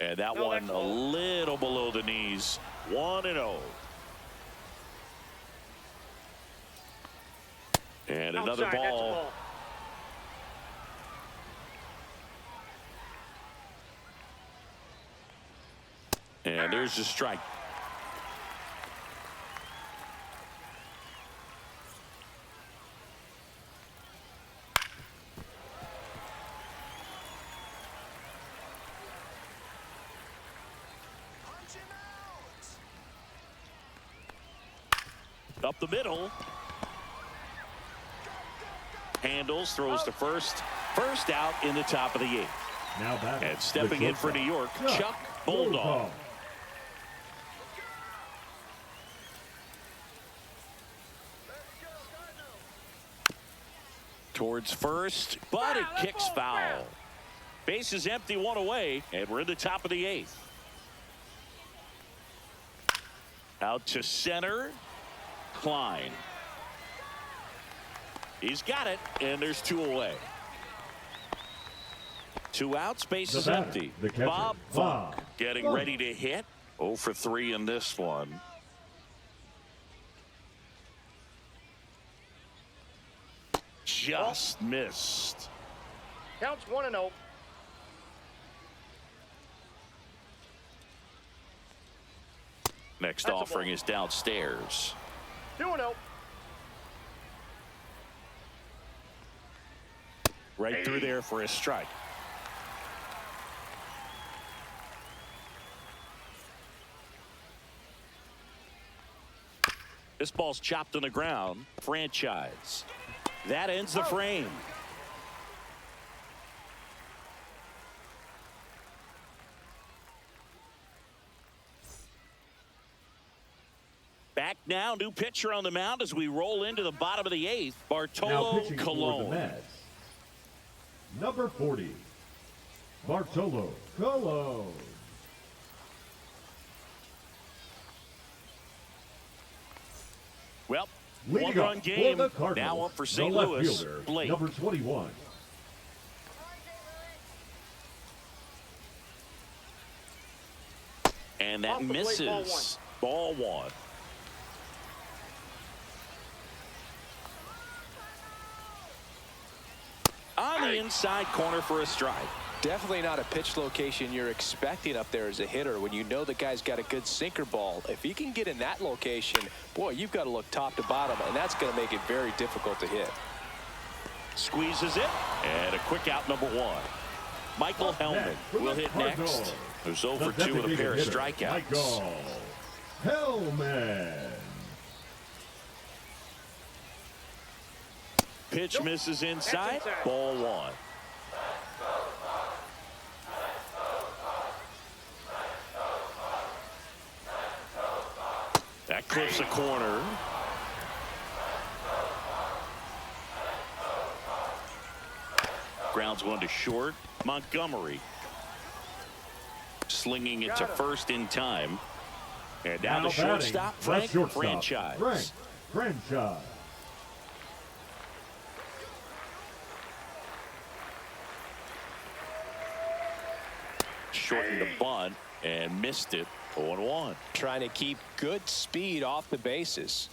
And that one a little below the knees. 1-0. And another ball. And there's the strike. Up the middle. Handles, throws to first. First out in the top of the 8th. Now back. And stepping in for New York, Chuck Bulldog. Towards first, but it kicks foul. Base is empty, 1 away, and we're in the top of the 8th. Out to center, Klein. He's got it, and there's 2 away. 2 outs, base is empty. Bob Funk getting ready to hit. 0 for 3 in this one. Just missed. Counts 1-0. Next offering is downstairs. 2-0. Right through there for a strike. This ball's chopped on the ground. Franchise. That ends the frame. Back now, new pitcher on the mound as we roll into the bottom of the 8th. Now Bartolo pitching for the Colon. Mets, number 40, Bartolo Colon. Well, Leading one-run up game. for the Cardinals, Now up for the St. left Louis. fielder, Blake. number 21. And that Off the plate, misses. Ball one. On the inside corner for a strike. Definitely not a pitch location you're expecting up there as a hitter when you know the guy's got a good sinker ball. If he can get in that location, boy, you've got to look top to bottom, and that's going to make it very difficult to hit. Squeezes it. And a quick out, number 1. Michael Hellman will hit next. Who's 0 for 2 with a pair of strikeouts. Michael Hellman. Pitch misses inside. Ball 1. That clips a corner. Grounds one to short. Montgomery slinging it to first in time. And down Now to batting, shortstop, the Frank shortstop, Franchise. Frank Franchise. Shortened the bunt and missed it. 0-1. Trying to keep good speed off the bases.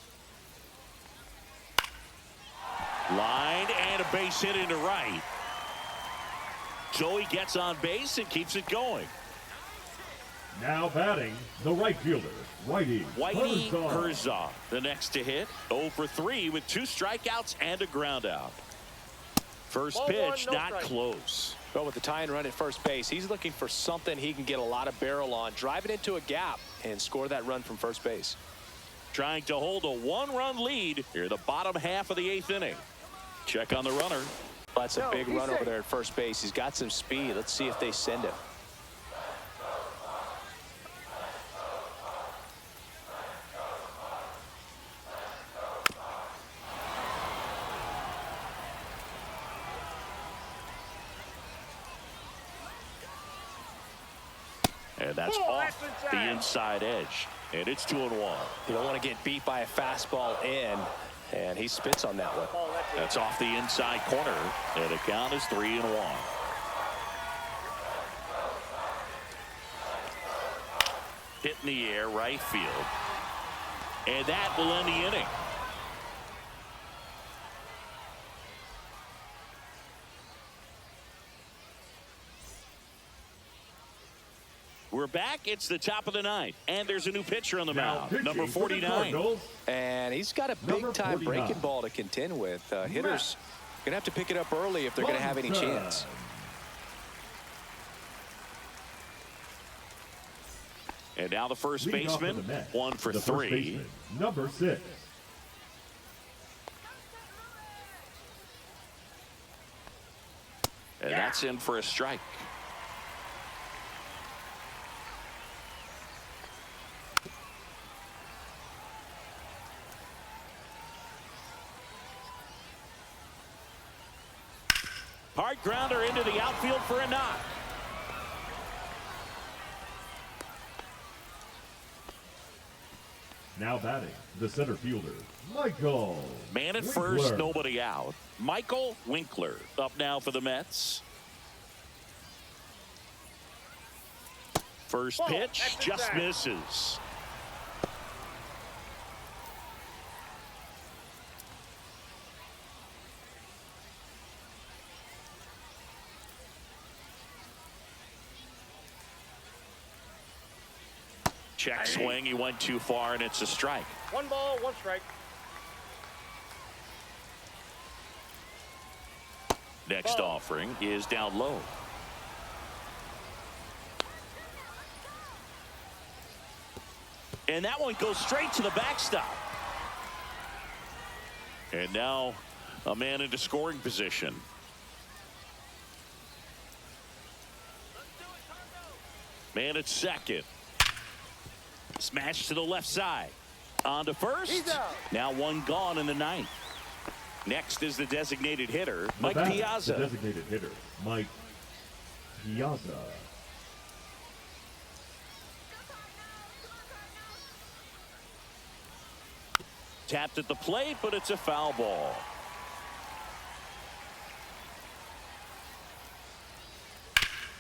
Line and a base hit into right. So he gets on base and keeps it going. Now batting, the right fielder, Whitey Herzog, the next to hit. 0 for 3 with 2 strikeouts and a ground out. First Ball pitch, one, no not strike. close. But with the tying run at first base, he's looking for something he can get a lot of barrel on, drive it into a gap, and score that run from first base. Trying to hold a 1-run lead here the bottom half of the 8th inning. Check on the runner. That's a big run over there at first base. He's got some speed. Let's see if they send him. And that's off the inside edge. And it's 2-1. You don't want to get beat by a fastball in, and he spits on that one. That's off the inside corner. And the count is 3-1. Hit in the air, right field. And that will end the inning. We're back. It's the top of the 9th. And there's a new pitcher on the mound. Number 49. And he's got a big-time breaking ball to contend with. Hitters going to have to pick it up early if they're going to have any chance. And now the first baseman, 1 for 3. Number 6. And that's in for a strike. Hard grounder into the outfield for a knock. Now batting, the center fielder, Michael. Man at Winkler. first, nobody out. Michael Winkler up now for the Mets. First pitch just misses. Check swing. He went too far, and it's a strike. 1 ball, 1 strike. Next offering is down low. And that one goes straight to the backstop. And now a man into scoring position. Man at second. Smash to the left side. On to first. Now one gone in the ninth. Next is the designated hitter, Mike Piazza. The designated hitter, Mike Piazza. Tapped at the plate, but it's a foul ball.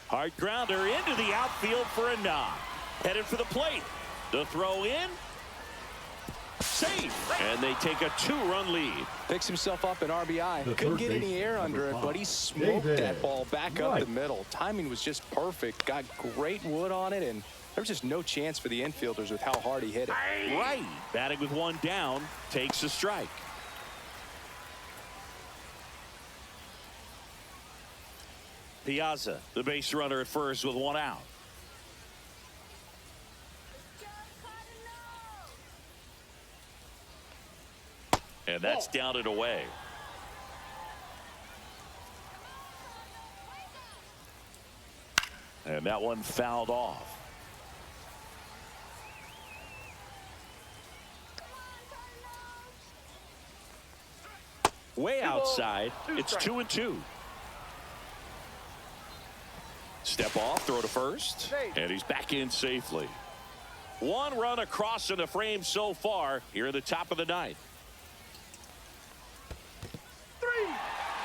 Hard grounder into the outfield for a knock. Headed for the plate. The throw in. Safe. And they take a 2-run lead. Picks himself up an RBI. Couldn't get any air under it, but he smoked that ball back up the middle. Timing was just perfect. Got great wood on it, and there was just no chance for the infielders with how hard he hit it. Right. Batting with one down, takes a strike. Piazza, the base runner at first with one out. And that's down and away. And that one fouled off. Way outside. It's 2-2. Step off, throw to first, and he's back in safely. One run across in the frame so far here at the top of the ninth.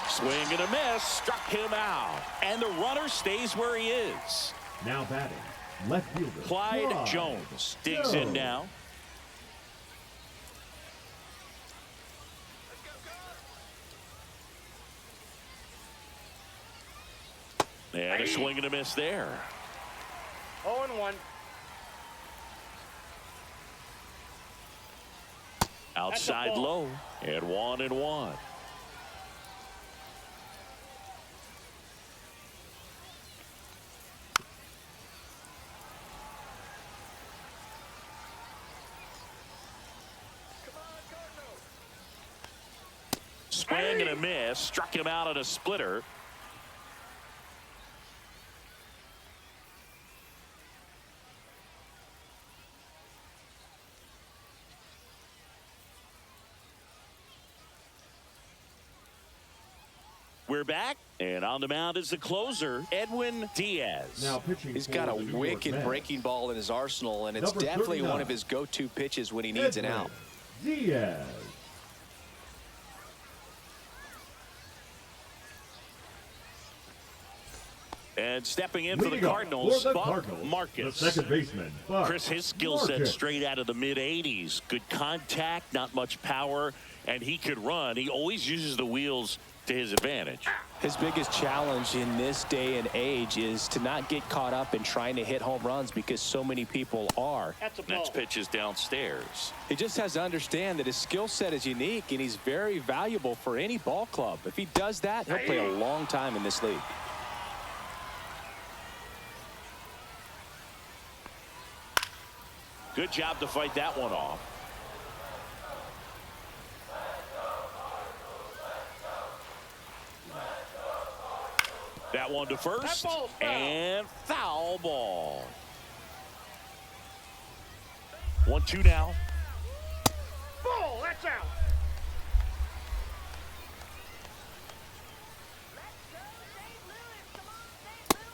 Swing and a miss, struck him out, and the runner stays where he is. Now batting, left fielder Clyde Jones digs in now. And a swing and a miss there. 0-1. Outside low, and 1-1. Swing and a miss, struck him out at a splitter. We're back, and on the mound is the closer, Edwin Diaz. Now pitching. He's got a wicked breaking ball in his arsenal, and it's definitely one of his go-to pitches when he needs an out. Diaz. And stepping in for the Cardinals, Buck Marcus. The second baseman, Buck Chris, his skill set straight out of the mid-80s. Good contact, not much power, and he could run. He always uses the wheels to his advantage. His biggest challenge in this day and age is to not get caught up in trying to hit home runs because so many people are. Next pitch is downstairs. He just has to understand that his skill set is unique and he's very valuable for any ball club. If he does that, he'll play a long time in this league. Good job to fight that one off. That one to first, and foul ball. 1-2 now. Ball, that's out.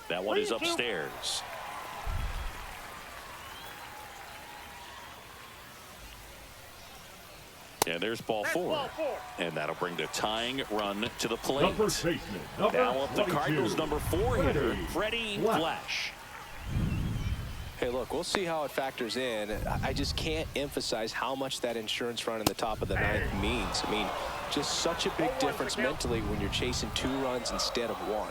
That one is upstairs. And there's ball four. And that'll bring the tying run to the plate. The first baseman, now up the Cardinals' number 4 hitter, Freddie Flesh. Hey, look, we'll see how it factors in. I just can't emphasize how much that insurance run in the top of the ninth means. I mean, just such a big difference mentally when you're chasing 2 runs instead of 1.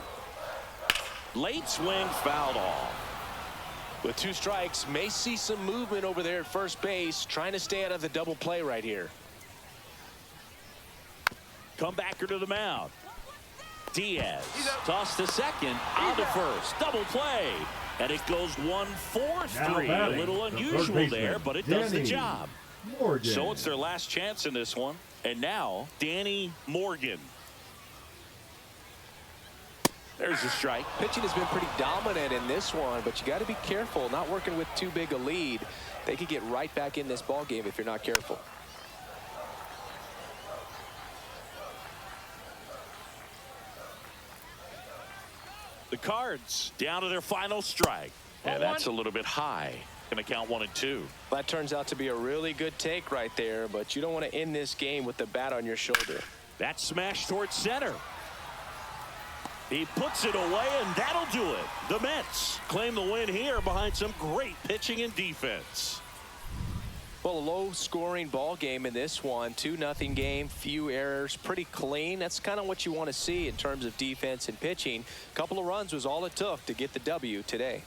Late swing, fouled off. With 2 strikes, may see some movement over there at first base, trying to stay out of the double play right here. Comebacker to the mound. Diaz tossed to second, on to first, double play, and it goes 1-4-3. A little unusual there, but it does the job. Morgan. So it's their last chance in this one, and now Danny Morgan. There's a strike. Pitching has been pretty dominant in this one, but you got to be careful. Not working with too big a lead. They could get right back in this ball game if you're not careful. The Cards down to their final strike. And that's a little bit high. Going to count 1 and 2. That turns out to be a really good take right there, but you don't want to end this game with the bat on your shoulder. That smash towards center. He puts it away, and that'll do it. The Mets claim the win here behind some great pitching and defense. Well, a low-scoring ball game in this one. 2-0 game, few errors, pretty clean. That's kind of what you want to see in terms of defense and pitching. A couple of runs was all it took to get the W today.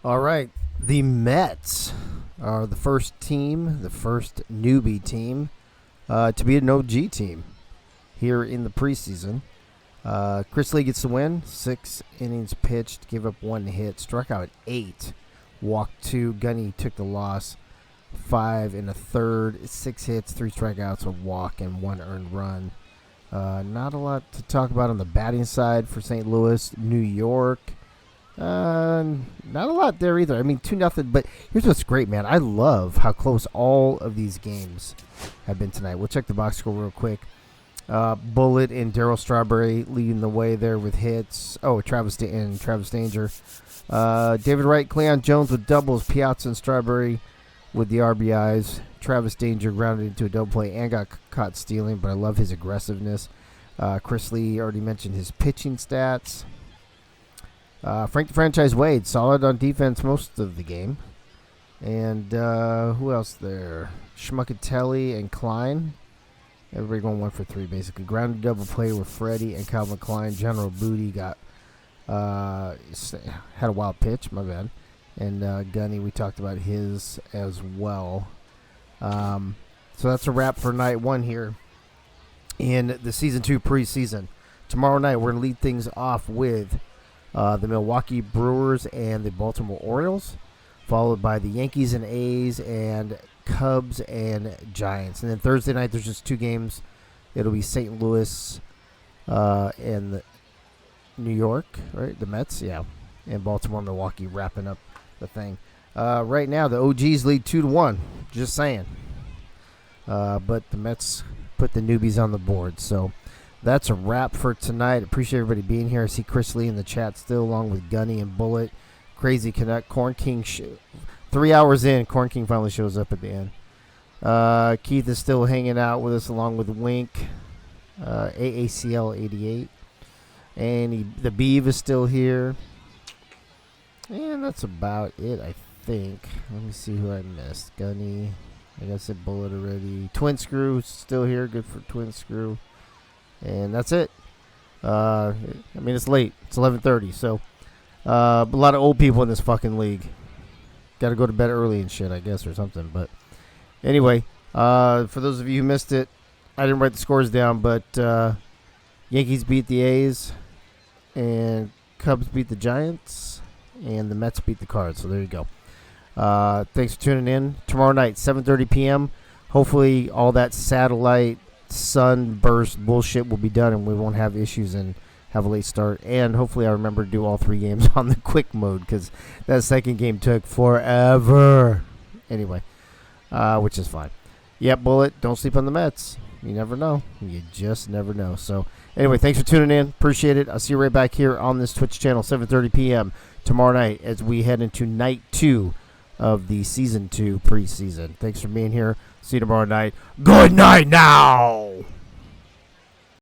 All right, the Mets are the first team, the first newbie team to be an OG team here in the preseason. Chris Lee gets the win, 6 innings pitched, gave up 1 hit, struck out 8, walked 2. Gunny took the loss, 5 1/3, 6 hits, 3 strikeouts, a walk, and 1 earned run. Not a lot to talk about on the batting side for St. Louis. New York, not a lot there either. I mean, 2-0, but here's what's great, man. I love how close all of these games have been tonight. We'll check the box score real quick. Bullet and Darryl Strawberry leading the way there with hits. Oh, Travis Danger. David Wright, Cleon Jones with doubles. Piazza and Strawberry with the RBIs. Travis Danger grounded into a double play and got caught stealing, but I love his aggressiveness. Chris Lee, already mentioned his pitching stats. Frank the Franchise Wade, solid on defense most of the game. And who else there? Schmuckatelli and Klein. Everybody going 1 for 3, basically. Grounded double play with Freddie and Calvin Klein. General Booty got had a wild pitch, my bad. And Gunny, we talked about his as well. So that's a wrap for night 1 here in the Season 2 preseason. Tomorrow night, we're going to lead things off with the Milwaukee Brewers and the Baltimore Orioles, followed by the Yankees and A's and Cubs and Giants. And then Thursday night, there's just 2 games. It'll be St. Louis and New York, right? The Mets, yeah. And Baltimore, Milwaukee wrapping up the thing. Right now, the OGs lead 2-1. Just saying. But the Mets put the newbies on the board. So that's a wrap for tonight. Appreciate everybody being here. I see Chris Lee in the chat still, along with Gunny and Bullet. Crazy Connect. Corn King, 3 hours in, Corn King finally shows up at the end. Keith is still hanging out with us, along with Wink, AACL 88. And the Beeve is still here. And that's about it, I think. Let me see who I missed. Gunny. Like I said, Bullet already. Twin Screw still here. Good for Twin Screw. And that's it. I mean, it's late. It's 11:30. So, a lot of old people in this fucking league. Got to go to bed early and shit, I guess, or something. But anyway, for those of you who missed it, I didn't write the scores down, but Yankees beat the A's, and Cubs beat the Giants, and the Mets beat the Cards. So there you go. Thanks for tuning in. Tomorrow night, 7:30 p.m. Hopefully all that satellite sunburst bullshit will be done, and we won't have issues and have a late start. And hopefully I remember to do all 3 games on the quick mode, because that second game took forever. Anyway, which is fine. Yep, Bullet, don't sleep on the Mets. You never know. You just never know. So anyway, thanks for tuning in. Appreciate it. I'll see you right back here on this Twitch channel, 7:30 p.m. tomorrow night as we head into night 2 of the season 2 preseason. Thanks for being here. See you tomorrow night. Good night now.